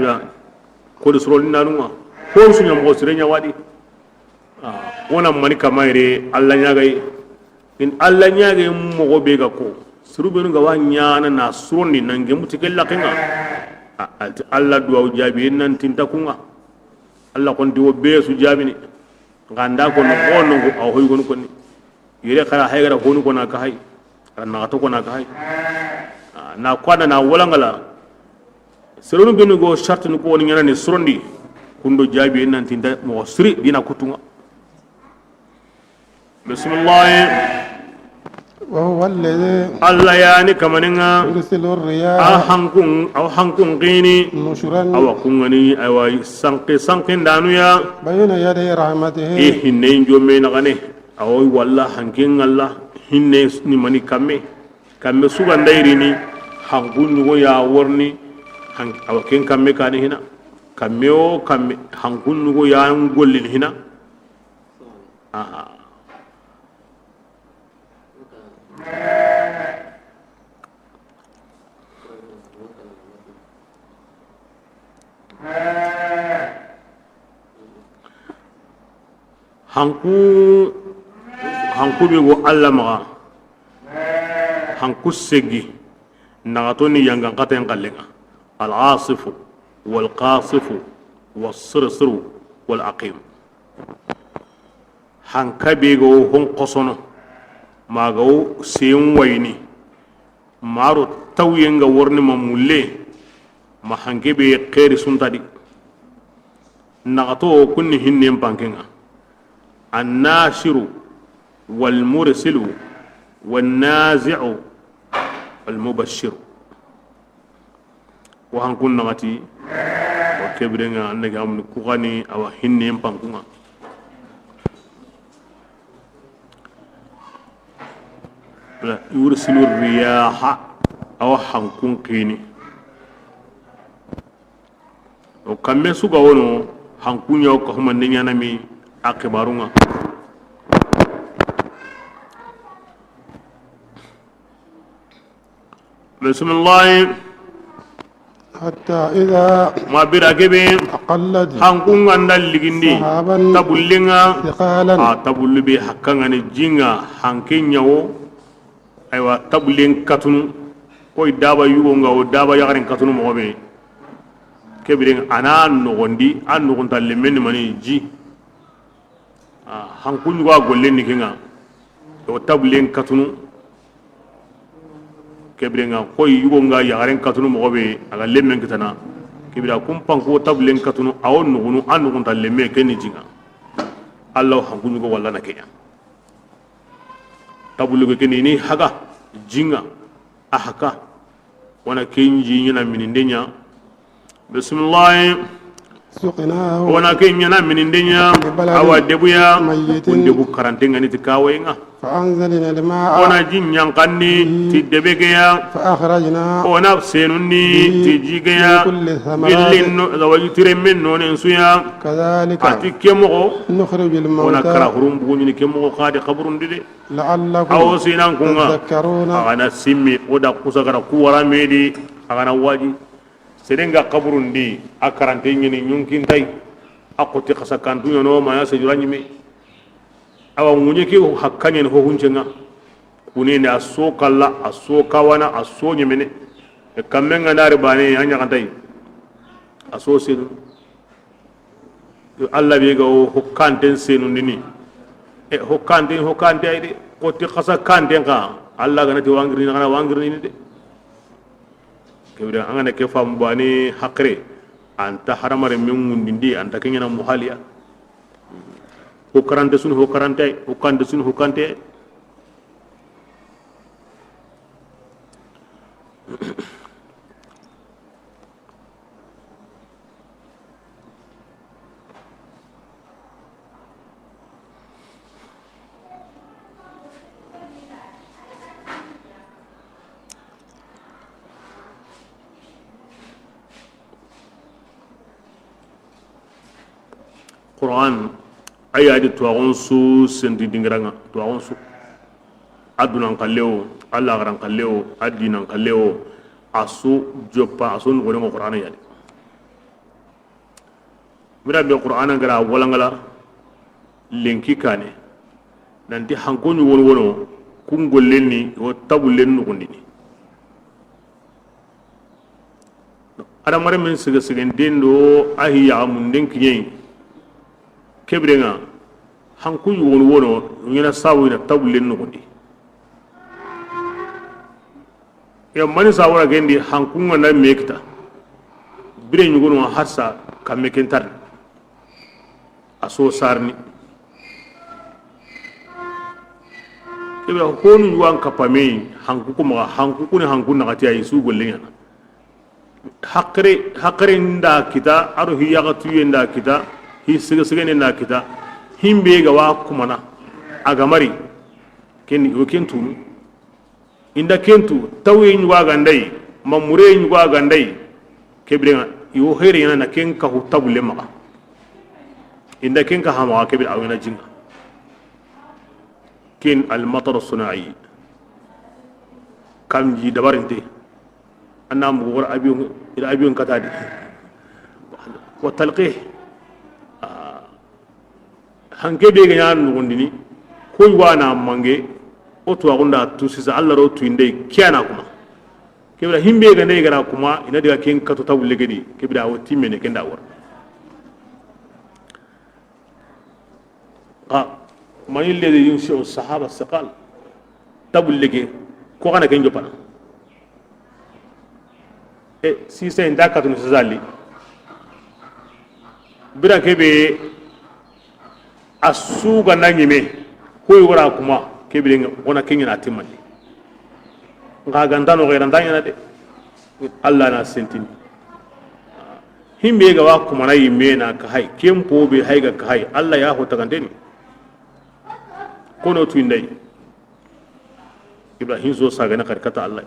ya ko de surun dindanuma ko sunya mo sirenya wadi wona mani kamaire Allah nyagay in Allah nyagay mo go be ga ko surube nga wanya na sonni nange mutikella kenga Allah duwa jabi nan tinta kunga Allah kon diwo be su jabi ni ganda ko no gono go aw hoy gon ko ni yere kara haygara honu kona ka hay na to kona ka hay na kwana na walangala seronu benu go charte nu ko woni ngana ni surondi kundo jabi nan tinda mo siri dina kutunga bismillah وهو الذي الله يعني كمانينغا يرسل الرياح hankun qini نشرا awa kungani awa sanqin danu ya بين يدي رحمته hinne jomme na gane awa walla hankin Allah hinne ni mani kamme suga ndairini hankun nugo ya warni awa ken kamme kani hina kamme o kamme hankun nugo ya ngollin hina hanku be go Allah maga hanku segi nagatoni yangan qaten qallenga al asif wal qasif was sirsir wal aqim hanka be go hon qosono magawo seyin wayni maro tawyenga worni mamulle ma hanke be khairi suntadi nagato kunni hinne bankenga annashiru wal mursilu wan nazi'u wal mubashshir wa hankun nagati wa kebrenga annaka amni kugani awa hinne bankunga يرسل الرياح أو حنكون كيني وكم سوغا ونو حنكون يو كهما نيانا نمي أكبارونا بسم الله حتى إذا ما براكبي أقلت حنكون عند الليجندي تبولينا ثقالا تبولي بي حكانا نجينا حنكين يو aywa tabulen katunu koy daba yugo ngaw daba yagarin katunu mo be kebiren ana nogondi an nogonta lemen mani ji hankun wa gollen ni kinga o tabulen katunu kebiren koy yugo nga yagarin katunu mo be aga lemen kitana kebira kumpan ko tabulen katunu awon nogonu an nogonta lemen ken jinga allah hankun go walla na kenya tabulu ke ni haga jinga ahaka wana kenji nyina minindenya bismillah سقناه wana kenya na minindenya awa debuya undebu karantenga ni tikawenga فأنزلنا الماء wana jinyan kanni ti debegeya فأخرجنا wana senunni ti jigeya billin zawajitire men non ensuya كذلك atikemo نخرج wana kara الموتى hurum buguni kemo khadi khabrun dide لعلكم aw sinan kunga تذكرون agana simmi oda kusagara kuwara medi agana waji sedenga kaburun di akarante nyini nyunkin tay akoti kasakantu yono ma ya sejurani me awa munye ki hakkanye ho huncenga kunene aso kala aso kawana aso nyemene e kamenga nare bane anya kantai aso senu Allah be go hokkanten senu nini e hokkante ayde koti kasakante ka Allah ganati wangiri ngana wangiri ni de kewre angane ke fam bani hakre anta haramare min mundindi anta kenya muhaliya hokarante sun hokarante Quran ayadi tuwagon su sendi dingiranga tuwagon su adunan kalleo Allah garan kalleo adinan kalleo asu jopa asu ngore mo Quran yadi mira be Quran ngara walangala lenki kane nanti hankoni wono kungollenni o tabulen nugundini ada mare men sigen dendo ahiya mun den kiyen kebrenga hanku yuwon wono ngina sawu ina tabulin nugundi ya mani sawara gendi hanku ngana mekta bire nyugono harsa kamme kentar aso sarni ibra honu yuwan kapame hanku kuma hanku kuni hanku nagati ay su gollenya hakre nda kita aro hiyagatu yenda kita hi siga nda kita himbe ga wa kumana agamari ken yo kentu inda kentu tawi nyuwa gandai mamure nyuwa gandai kebrenga yo here yana ken ka hu tabule maka inda ken ka hama kebir awena jinga ken al matar sunai kam ji dabarinte annam gor abiyon katadi wa talqih hanke be ga yan ngondini ko wana mange o to agunda tu sisa Allah ro tu inde kiana kuma kebra himbe ga ne gara kuma ina daga ken kato tabulle gedi kebra o timme ne kenda wor mani le yunsi o sahaba saqal tabulle ge ko kana ken jopana si sai ndaka tu sazali bira kebe asuga nanyime ko yora kuma kebire ona kenya na timani nga gandano ga randanya na de Allah na sentini himbe ga wa kuma na yime na ka hay kempo be hay ga ka hay Allah ya hota gandeni kono tu indai Ibrahim zo saga na karkata Allah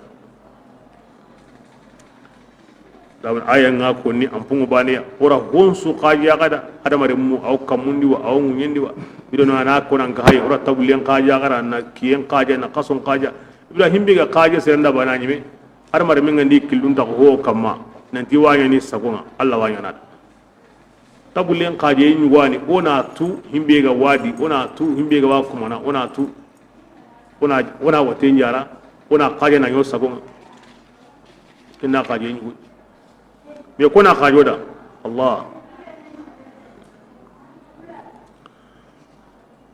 dawon ayan nga ko ni ampungu bane ora gonsu qaja gada adamare mu aw kamundi wa aw nyendi wa bidono ana ko nan ka hay ora tabulien qaja gara na kiyen qaja na qason qaja Ibrahim biga qaja serenda bana nyime adamare min ngandi kilun ta ho kamma nanti wanya ni sagonga Allah wanya na tabulien qaja yin wani ona tu himbe ga wadi ona tu himbe ga wa kuma na ona tu ona wate njara ona qaja na yo sagonga kinna qaja yin يكون خاجودا الله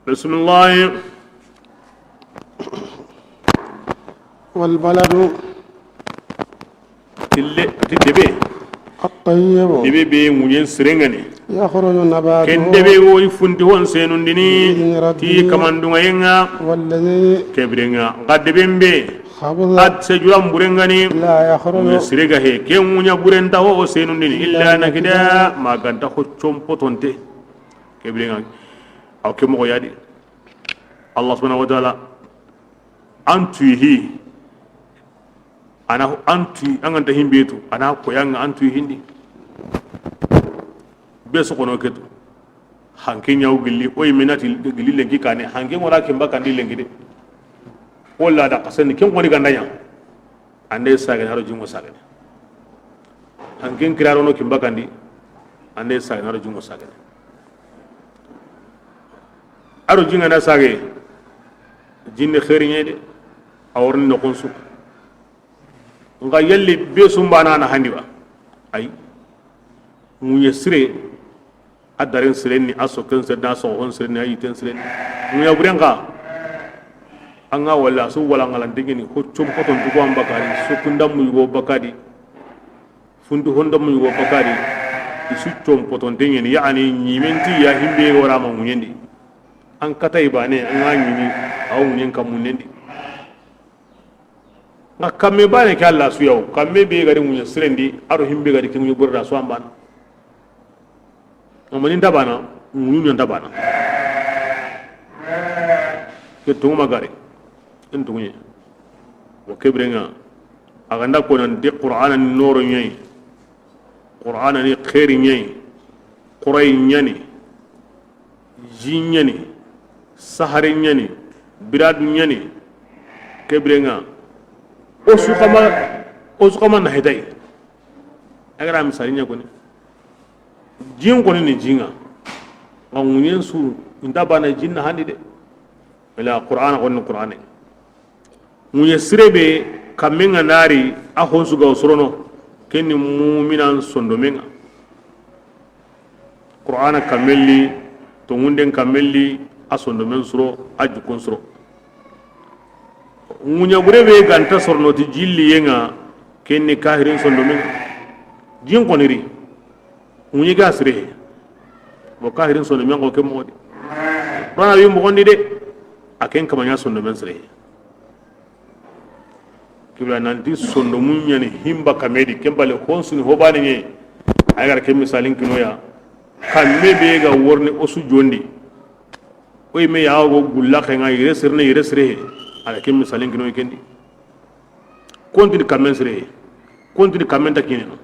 بسم الله والبلد تدبي الطيب دبي مونين سرنغني يخرج نباته كن دبي ويفندي هون سينوندني تي كمان دونغا والذي كبرنغا قد بيمبي خبز قد سجرام برنغني لا يخرج سرغا هي كن مونيا برنتا هو سينوندني الا نكدا ما غنتا خوچوم پوتونتي كبرنغا او كمو يادي الله سبحانه وتعالى antuhi ana antu anganta himbetu ana ko yanga antu hindi be so kono keto hanke nyaw gilli oy minati gilli lengi kane hanke ngora ke mbaka ndi lengi de wala da kasani ken ngori gandanya ande saga haro jungo saga hanke kiraro no kimbaka ndi ande saga haro jungo saga aro jinga na saga jinne khairi nyede awrni no konsu nga yalli be sumbana na handiwa ay munye sire adaren sire ni aso kan sire na so on sire ni ayiten sire munya burenga anga wala su wala ngalan dingini ho chom poton dugo am bakari so kundam mu go bakari fundu honda mu go bakari isu chom poton dingini yani nyimenti ya himbe wora ma munyendi an katai bane an anyini awu nyen kam munyendi nga kamme bane ke Allah su yaw kamme be gari munya sirendi aro himbe gari ke munya burda so amban amani ndabana munya ndabana ke tuma gari entunye wa kebrenga aganda ko nan de qur'ana ni noro nyai qur'ana ni khairi nyai quray nyani jinyani sahari nyani biradu nyani kebrenga osu kama na hedai agara misali nya kone jin kone ni jinga ngunyen su ndaba na jinna handi de ila qur'ana kone qur'ane munye sirebe kamenga nari ahon su ga usrono kenni mu'minan sondomenga qur'ana kamelli to ngunden kamelli asondo men suro ajukon suro munya burebe ganta sorno ti jilli yenga kenni kahirin sondo men jin koniri munya ga sire bo kahirin sondo men ko kemodi rana wi mo gondi de aken kamanya sondo men sire kibla nanti sondo munya ni himba kamedi kembale honsuni hobani ni agar ke misalin kinoya kamme be ga worni osu jondi oy me yawo gulla khenga yire sirne ala ke misalin kinoy kendi kontini kamen sire kontini kamen ta kineno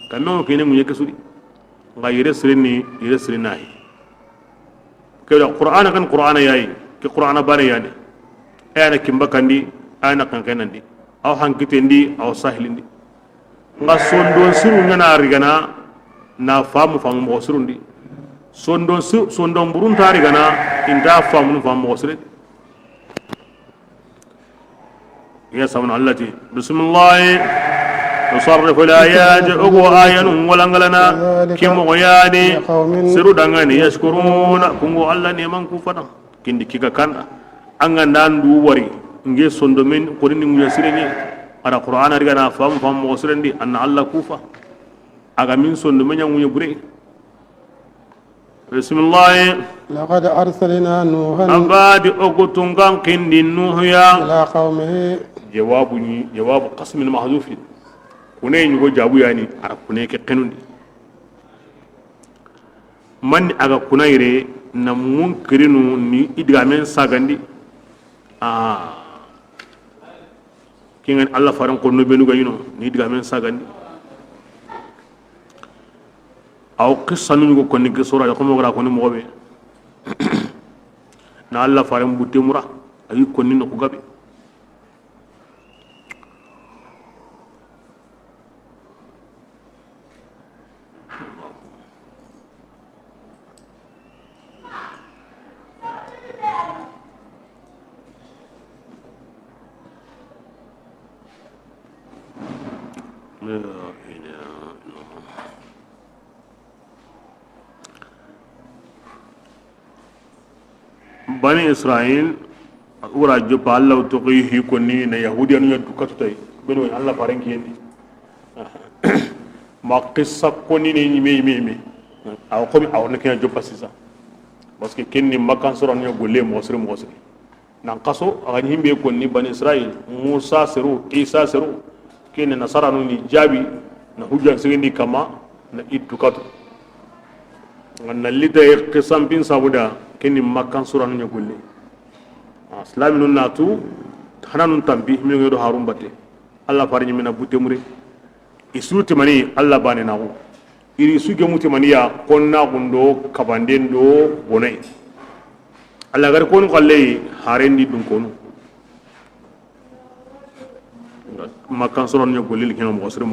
kamen ko munya kesudi nga yire sire nayi kewda qur'ana kan qur'ana yayi ke qur'ana bane yani ayana kimba kandi ayana kankanandi aw hankitendi aw sahilindi nga sondon siru ngana rigana na famu mo sirundi sondon burun tari gana inda famu mo sirundi ya sabana allati bismillah نصرف الآيات أقوى آية ولنغلنا كم غياني سرو دنغاني يشكرون كنغو الله نيمان كفنا كندي كيكا كان أنغا ناندو وري نجي صندومين قرين ميسريني على القرآن رغنا فهم مغسرين أن الله كوفا أغا من صندومين يمو يبري بسم الله لقد أرسلنا نوحا أباد أقوتنغان كندي نوحيا إلى قومه جواب قسم المحذوف kune nyugo jabu yani ara kune ke kenundi man aga kunaire na mun kirinu ni idgamen sagandi kingan Allah faran ko no benu gayino ni idgamen sagandi aw qissanu nyugo konni ke sura ko mo gara konni mo be na Allah faran butte mura ayi konni no ko gabe bani israel ura jopa Allah to ko hi ko ni na yahudiyan yaddu katutay beno Allah faranki yendi ma qissa ko ni ni me aw ko aw ne ken jopa sisa parce que kenni makan soro ni golle mo sere nan qaso aga himbe ko ni bani israel musa seru isa seru kenni nasara no ni jabi na hujjan serendi kama na iddu katu na lita qissam bin sabuda kenni makkan suranu nya golle islami nun natu hananun tambi mi ngi do harum batte Allah farni mina butte muri isuti mani Allah bane nawo iri suge muti mani ya konna gundo kabanden do bonai Allah gar konu kalle harendi dum konu makkan suranu nya golle kino mosri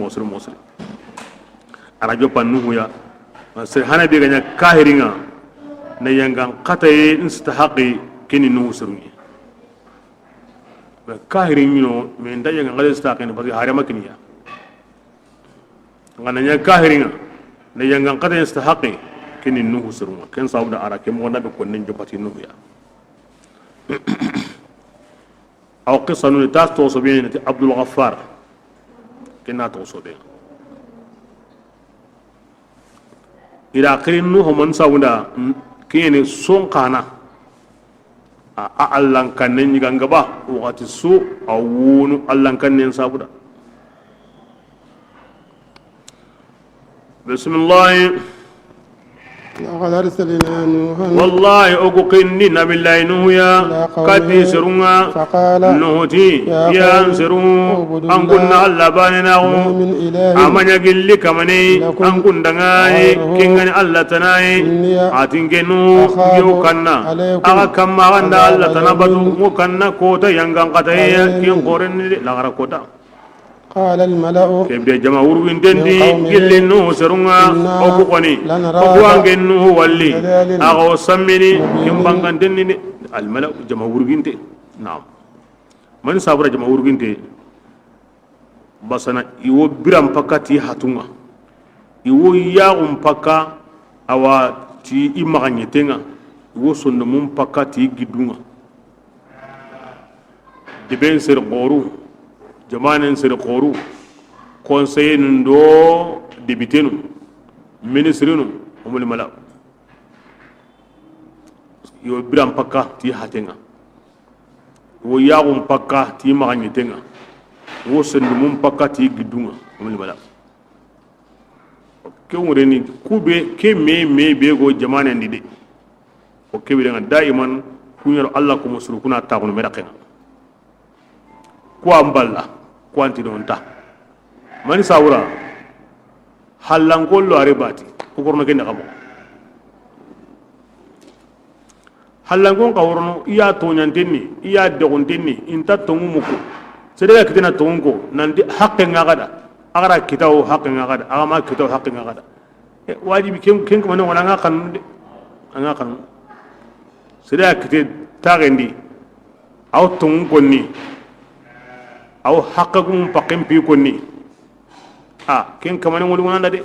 arajo pannu ya sir hana be ganya kahiringa na yangan kataye instahaqi kini nu suruni kahirin yino men da yangan ngale istaqi ne bari hare makniya ngana nya kahiringa na yangan kataye instahaqi kini nu suruni ken sawda ara ke mo nabe kon nin jopati nu ya aw qisanu tas to so bien Abdul Ghaffar kenna to so bien ila kirin nuhu man sawda kene son kana a allan kannen yi gangaba wakati su a wunu allan kannen sabuda bismillah لقد أرسلنا نوحا والله أقوكني نبي الله نوحيا كتي سرنا نوحتي يا سرون أن كنا الله باننا أمن يقل لك مني أن كنا دعاي كنغني الله تناي أتنكنو يوكنا أغا كما غندا الله تنبتو مكنا كوتا ينغان قطعي كين قرن لغرا كوتا قال الملأ كيف جمع ورغين دندي قل إنه سرنا أقوقني أقوان إنه ولي أغو سميني كم بانغان دندي الملأ جمع ورغين تي نعم من صبر جمع ورغين تي بسنا يو برام بكا تي هاتونga يو ياغم بكا أوا تي إمغاني تينا wo sonno mum pakati gidunga diben ser qoru jamanen ser qoru conseiller nun do député nun ministre nun omul mala yo biram pakka ti hatenga wo yaagum pakka ti maganyitenga wo sonno mum pakka ti gidunga omul mala ke wureni kube ke me be go jamanen dide o ke wirenga daiman kunyar Allah ko musrukuna taaqunu medaqena ko amballa ko anti donta mani sawura hallan kollo aribati ko korno ken ngamo hallan gon kawurno iya to nyantenni iya dogontenni inta tongu muko sedega kitena tongo nandi haqqe ngagada agara kitaw haqqe ngagada agama kitaw haqqe ngagada wajibi ken ko non nga kan de nga kan sedega kite tagendi aw tongu konni aw haqqagum pakem pi konni ken kamane ngol wonanda de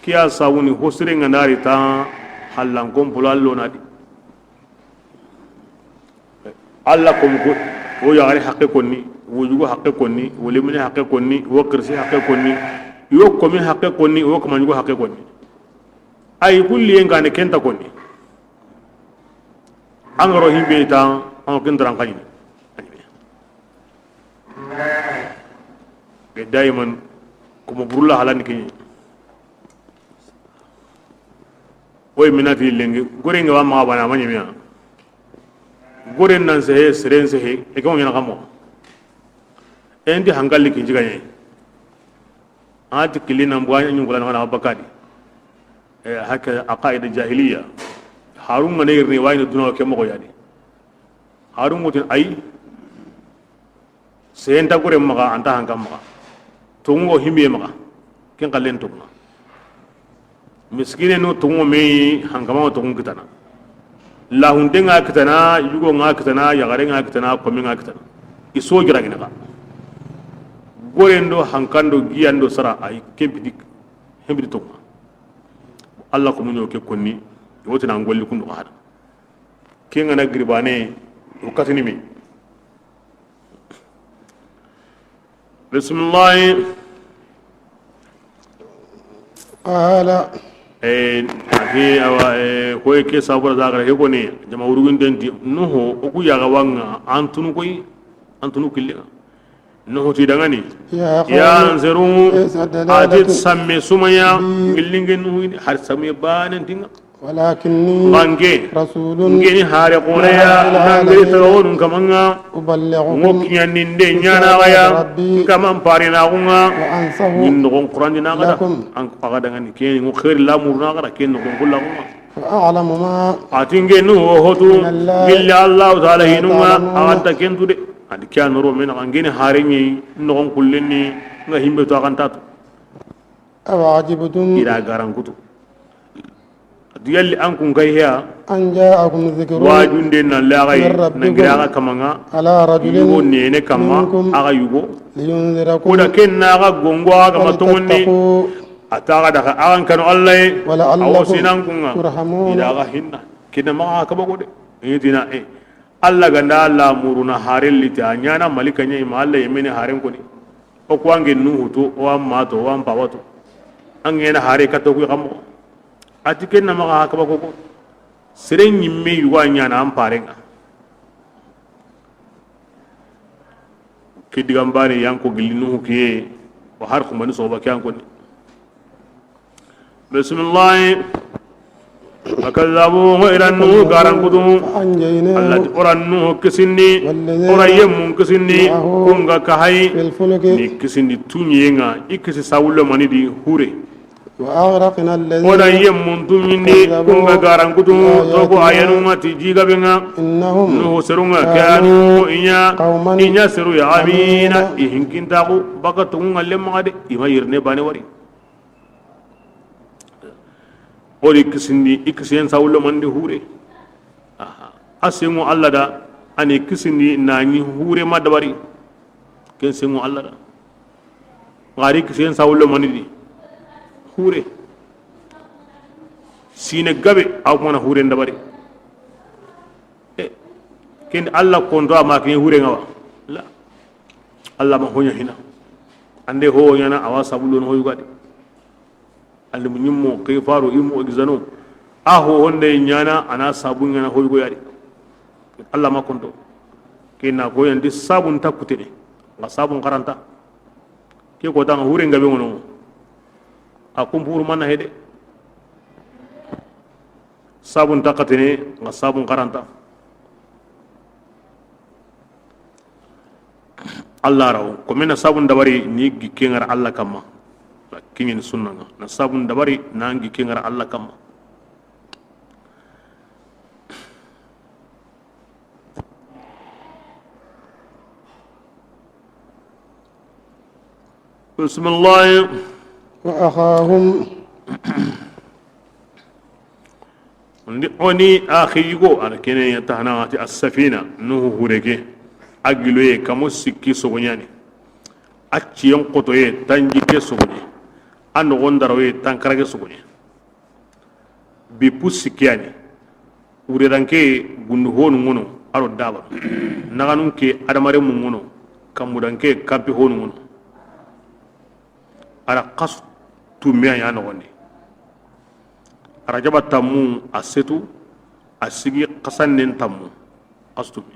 kiya sawuni hosire ngandari ta hallan gon bulallo nadi alla kom ko o yaari haqqe konni wujugo haqqe konni wolimini haqqe konni wo kirsi haqqe konni yo komi haqqe konni wo kamanjugo haqqe konni ay kulli engane kenta konni angaro himbe ta an kendran kany be daiman kuma burulla halani kini oy minati lengi gore nga ma bana manyemia gore nan se seren se e ko nyana kamo endi hangalli ki jiganye ati kilina mbwanya nyungula na bakadi haka aqaida jahiliya harun ngane irni wayno duno ke mo yadi harun mutin ay senta gore maga anta hangam maga tungo himbe maga ken kallen tunga miskine no tungo me hangama tungo kitana la hunde nga kitana yugo nga kitana yagare nga kitana komi nga kitana iso gira gina gorendo hankando giyando sara ay kebidi hembi tunga Allah ko munyo ke konni wotina ngolli kundu hada kenga na gribane o katini mi bismillah qala ko ke sabura zagara he koni jama urugin denti noho o ku yaga wanga antunu koy antunu killinga noho ti dangani ya anzeru adit samme sumaya gillingen nuhi har samme banen tinga ولكني رسول ngeni hare qoreya ngani tawon kamanga أبلغكم ngoknya ninde nyana waya kamam parina kunga وأنصح min no qur'an dina gada لكم an paga dangani ken ngo khair la murna gada ken no kulla kunga فأعلم ما atinge nu hotu billa Allah ta'ala hinuma anta kentude adi kyan ro men ngeni hare ni no kullenni nga himbe to kan tatu أوعجبتم ira garan kutu diyalli an kun kai ya أن جاءكم ذكر wajunde na lagai na gira kamanga على رجل yugo nene kama منكم aga yugo لينذركم koda kenna aga gongo aga matonni ولتتقوا ataga daga agan kanu Allah aw sinan kunga ترحمون ida aga hinna kina ma ka bago de yidina Allah ganda Allah muruna harel lita nyana malikanya ima Allah yemene haren ko ni o ko ange nu huto o amma to o am pawato angena hare kato ku kamo atiken na maka ka bago ko seren nyimme yuwa nyana am parenga kidigambare yanko gilinu kiye wa har ko mani so ba kyan ko ni bismillah فكذبوا إلى النور قارن قدوم التي أرى النور كسني أرى يمون كسني كونغا كهاي في الفلك كسني تونيينغا إكسي ساول ماني دي هوري وأغرقنا الذين أرى يمون تونيني كونغا قارن قدوم توكو آيانوما تيجيغا بينغا إنهم نو سرونغا كانوا إنيا سرو يا عبينا إهنكين تاقو بقى تونغا لما دي إما يرني باني وري ori kisindi ikisen sawlo mande hure asengo alla da ani kisindi nani hure madabari ken sengo alla da ngari kisen sawlo manidi hure sine gabe aw mona hure ndabari ken Allah kondo ma ken hure ngawa la Allah ma honya hina ande ho yana awa sabulon ho yugadi ande munyimmo kay faru immo exano aho honde nyana ana sabun yana ho yugadi Allah ma kondo kena ko yandi sabun takutene nga sabun karanta ke ko tan hure ngabe ngono akum puru mana hede sabun takatene nga sabun karanta Allah raw ko mena sabun dabari ni gikengar Allah kamma kingin sunna na sabun dabari na gikengar Allah kamma bismillah wa akhahum oni akhigo ana kene yatahna ati as-safina nuhu hurege agiloye kamo sikki sogonyani acci yon kotoye tanjike sogonye ando gondaroye tankarage sogonye bi pusikiani uredanke gundu honu ngono aro daba naganun ke adamare mun ngono kamudanke kampi honu ngono ara qas tumiya ya no gonde ara jaba tammu asetu asigi qasannen tammu qastumi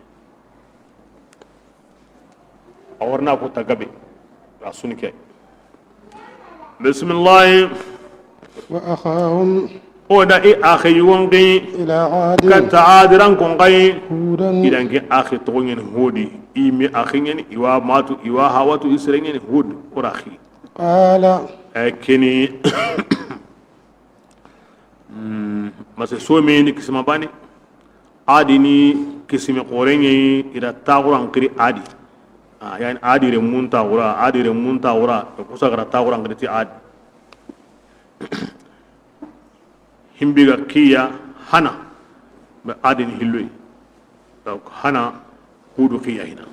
awarna ko tagabe rasunike bismillah wa akhahum oda akhi wongi ila adi ka taadiran kon kai hudan idan ke akhi to ngen hodi imi akhi ngen iwa matu iwa hawatu isrengen hud urahi qala akini mase somi ni kisma bani adi ni kisime qorenye ida taquran kiri adi yani adi re munta wura ko sagara taquran ngati adi himbiga kiya hana be adin hilloy donc hana hudu kiya hina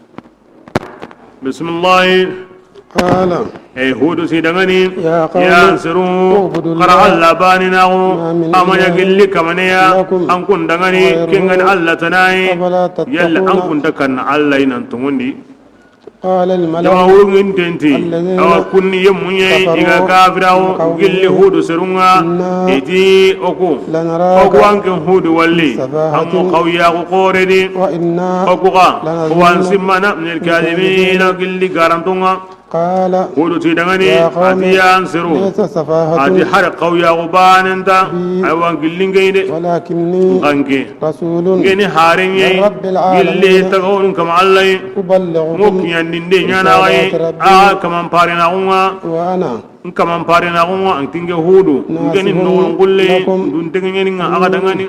bismillah qala hudu sidangani ya qawmi ya siru qara alla banina ama yagilli kamaniya lakum an kun dangani kingan alla tanai afala yalla an tattaquna kun takan alla inan tumundi qala al jama malak wurugin tenti awa kunni yemunye iga kafirawo gilli hudu sirunga iti oku oku anken hudu walli ammu qawya qoredi wa inna oku ga wan simmana min alkadimina gilli garantunga qala hudu tidangani ati yansiru laysa ati safahatun har qawya gubanenta awan gilli ngeyde walakinni ganke rasulun ngeni harenye rabbil alamin gilli tagon kam allai uballighukum mukyan dinde nyana gai kaman parina unga wa ana kaman parina unga antinge hudu ngeni no ngulle dun tengeni nga aga dangani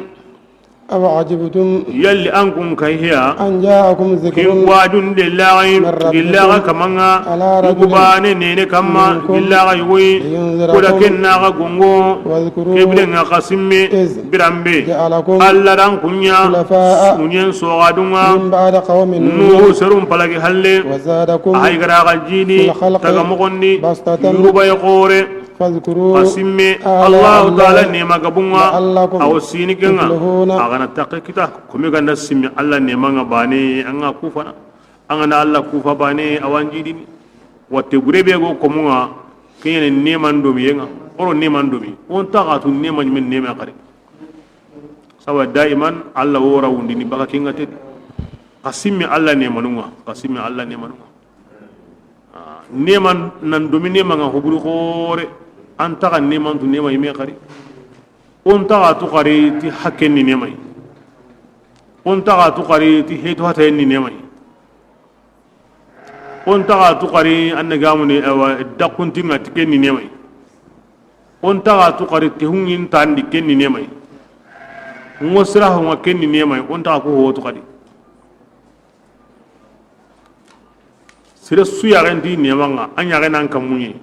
aw ajibtum yalli ankum kayhiya an ja'akum kin dhikrun wadun lillahi lillahi kamanga yugubane nene kamma lillahi yuwi kuda kenna ga gongo wadhkuru kiblen nga qasimme birambe ja'alakum alla dan kunya khulafa'a munyen sogadunga min ba'da qawmin nuhu serum palagi halle wa zadakum ay gara ga jini taga mogondi bastatan yuruba yaqore fadhkuru qasimme allah ta'ala ne magabunga la'allakum aw sini kenga tuflihuna agana takka kita kumi ganda simmi allah ne manga bane anga kufa angana allah kufa bane awanji dini watte burebe go komunga kene neman domi yenga oro neman domi on tagatu neman min nema kare sawa daiman allah wora wundini baka kinga tedi qasimmi allah ne manunga qasimmi allah ne manunga neman nan domi neman ga huburu khore an taga neman tu nema yime kare on taga tu kare ti hakken ni nemai on taga tu kare ti heto hata ni nemai on taga tu kare an gamu ne awa dakunti ngati ken ni nemai on taga tu kare ti hungin tan di ken ni nemai ngosra ho ken ni nemai on taga ko ho tu kare sira suya ren di nemanga anya ren an kamunyi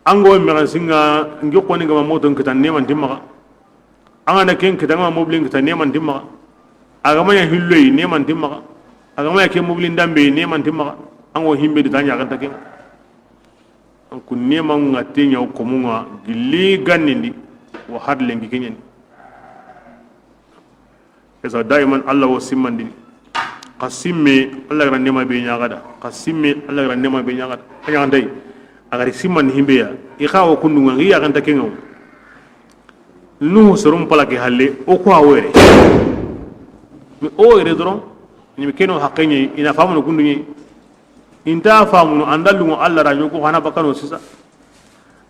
ango mi singa ngi ko ni ngama moton kitan neman dimma anga na ken kitan ngama moblin kitan neman dimma aga manya hilloyi neman dimma aga manya ke moblin dambe neman dimma ango himbe di tanya kan taken an kun neman ngate nya ko munga gilli gannindi wa hadle ngi kenyen esa daiman Allah wo simmandi qasimme Allah gran nema be nyaagada qasimme Allah gran nema be nyaagada kanya ndai agari simman himbe ya ikhawo kundunga ngi ya kan takengo nu sorum palake halle o ko awere mi o ere doron ni mi keno hakenye ina famu kundunyi inta famu andalu Allah ranyo ko hana bakano sisa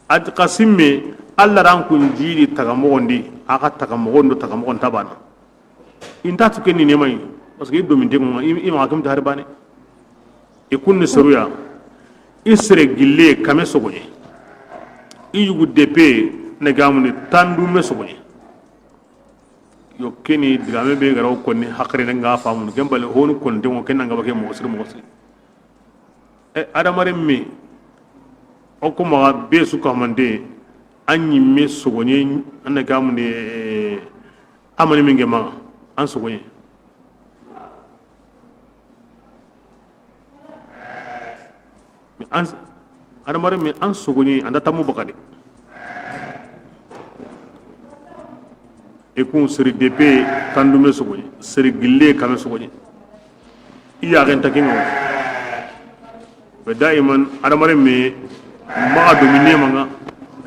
ad qasimme Allah ran kun jiri tagamogondi aka tagamogondo tagamogon tabana inta tukeni ne mai parce que do min de mo ima kam tar bane e kunni seruya isre gille kame sogoye iyugu depe ne gamuni tandu me sogoye yo keni digame be garaw konni hakre nga famu gembale honu kon de mo kenna nga bake mo sir mo sir e adamare mi o ko ma be su ko mande anyi me sogonye anda gamuni amani minge ma an sogonye an adamare mi an sogonye anda tamu bakade e kun siri depe tandu me sogonye siri gille kame sogonye iya gen takingo be daiman adamare mi ma domine manga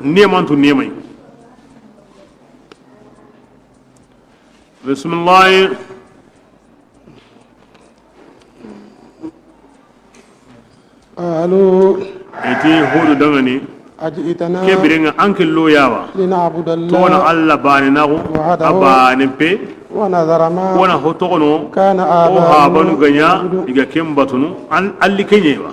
neman tu nemai bismillah قالوا eti hodo dangani أجئتنا kebirenga anke loyawa لنعبد tona الله alla bani nago abane pe ونذر ما wana hotogono كان o habanu آباؤنا ganya iga kembatunu an alli kenyewa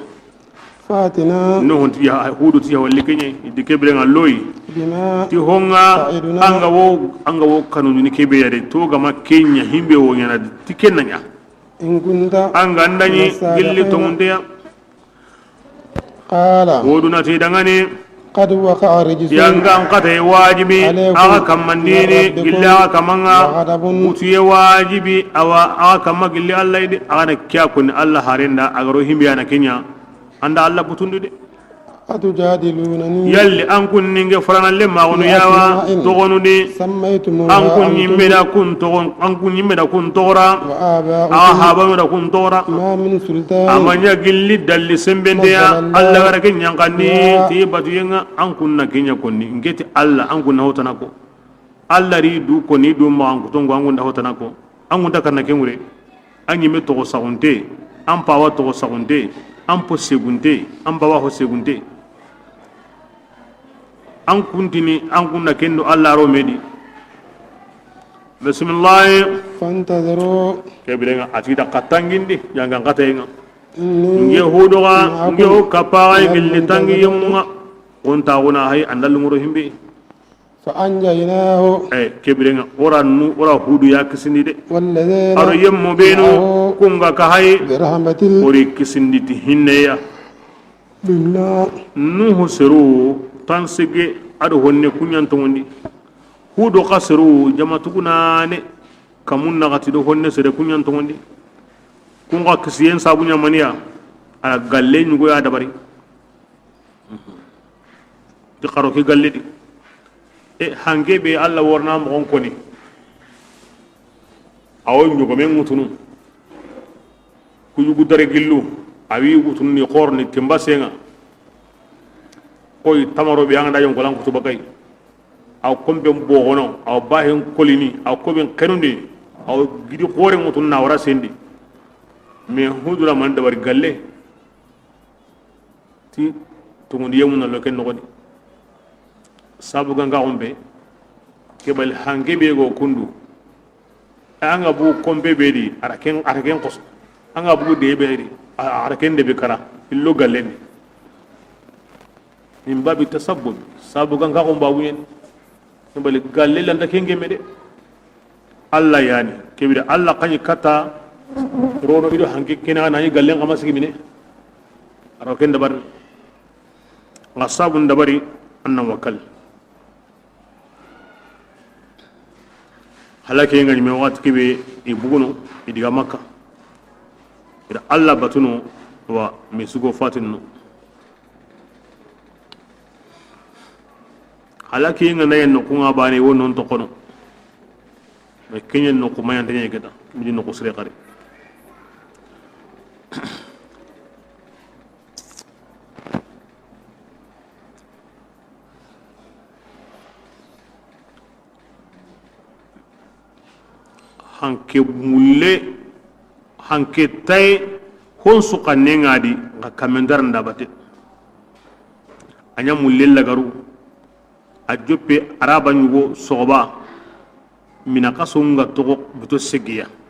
فاتنا no honti ya hudu ti walli kenye di kebirenga loyi بما ti honga anga wo kanunu ni kebe yade to gama kenya himbe wo nyana ti kennanya إن كنت anga ndani gilli to mundeya قال woduna ti dangane قد وقع رجس yanga an kata wajibi aga kamandini gilli aga kamanga mutuye wajibi awa aga kamma gilli Allah idi aga na kya kun Allah harenda agaro himbe yana kenya anda Allah butundu de أتجادلونني yalli an kun ninge farana le magunu yawa togonu de سميتموها an kun أنتم nyimme da kun togon an kun nyimme da kun tora وآباؤكم aga habanu da kun tora ما من سلطان amanya gilli dalli sembende ya Allah gara kenya kanni ti batu yenga an kunna kenya konni ngeti Allah an kunna hotana ko Allah ri du ko ni du ma an kutongo an kunna hotana ko an kunna kanna kengure an yime to sagunte an pawa to sagunte an po segunte an bawa ho segunte an kuntini an kunna kendo Allah ro medi bismillah فانتظروا kebirenga atida katangindi yanga katayenga إني nge hodoga nge o kapaga ngilli tangi yemunga onta wona hay andal ngoro himbe فأنجيناه kebirenga ora hudu ya kisindi de والذين aro yemmo beno kunga ka hay برحمة ori kisindi ti hinneya الله nuhu seru tansige ado honne kunyanto ngondi hudo qasru jamatuguna ne kamun nagati do honne sere kunyanto ngondi kunga kisiyen sabunya maniya ala galle nyugo ya dabari ti qaro ki galle di e hange be alla worna mo on koni awo nyugo men mutunu ku yugu dare gillu awi utunu ni qorni timbasenga koy tamaro be anga yon kolan kutuba kay aw kombe mbogono aw bahen kolini aw koben kenundi aw gidi qore mutun na wara sendi me hudura man dabar galle ti tumundi yemuna lo ken nogodi sabu ganga ombe kebal hange be go kundu anga bu kombe be di araken kos anga bu de be di araken de be kara illo galle ni min babi tasabbub sabu ganga omba wuyen bal galle landa kenge mede Allah yani kebida Allah kanyi kata rono ido hanki kina na yi gallen kama sigi mine aro ken dabar ngasabun dabari annan wakal halake ngani me wat kibe ibuguno idiga makka ida Allah batuno wa mesugo fatinu halake ngana yen no kunga bane wonon to kono ma kenyen no kuma yan tanya gada mi no kusre qari hanke mulle hanke tay hon su kanne ngadi ga kamendar ndabate anya mulle lagaru a joppe araba nyugo soba mina kasunga togo buto segiya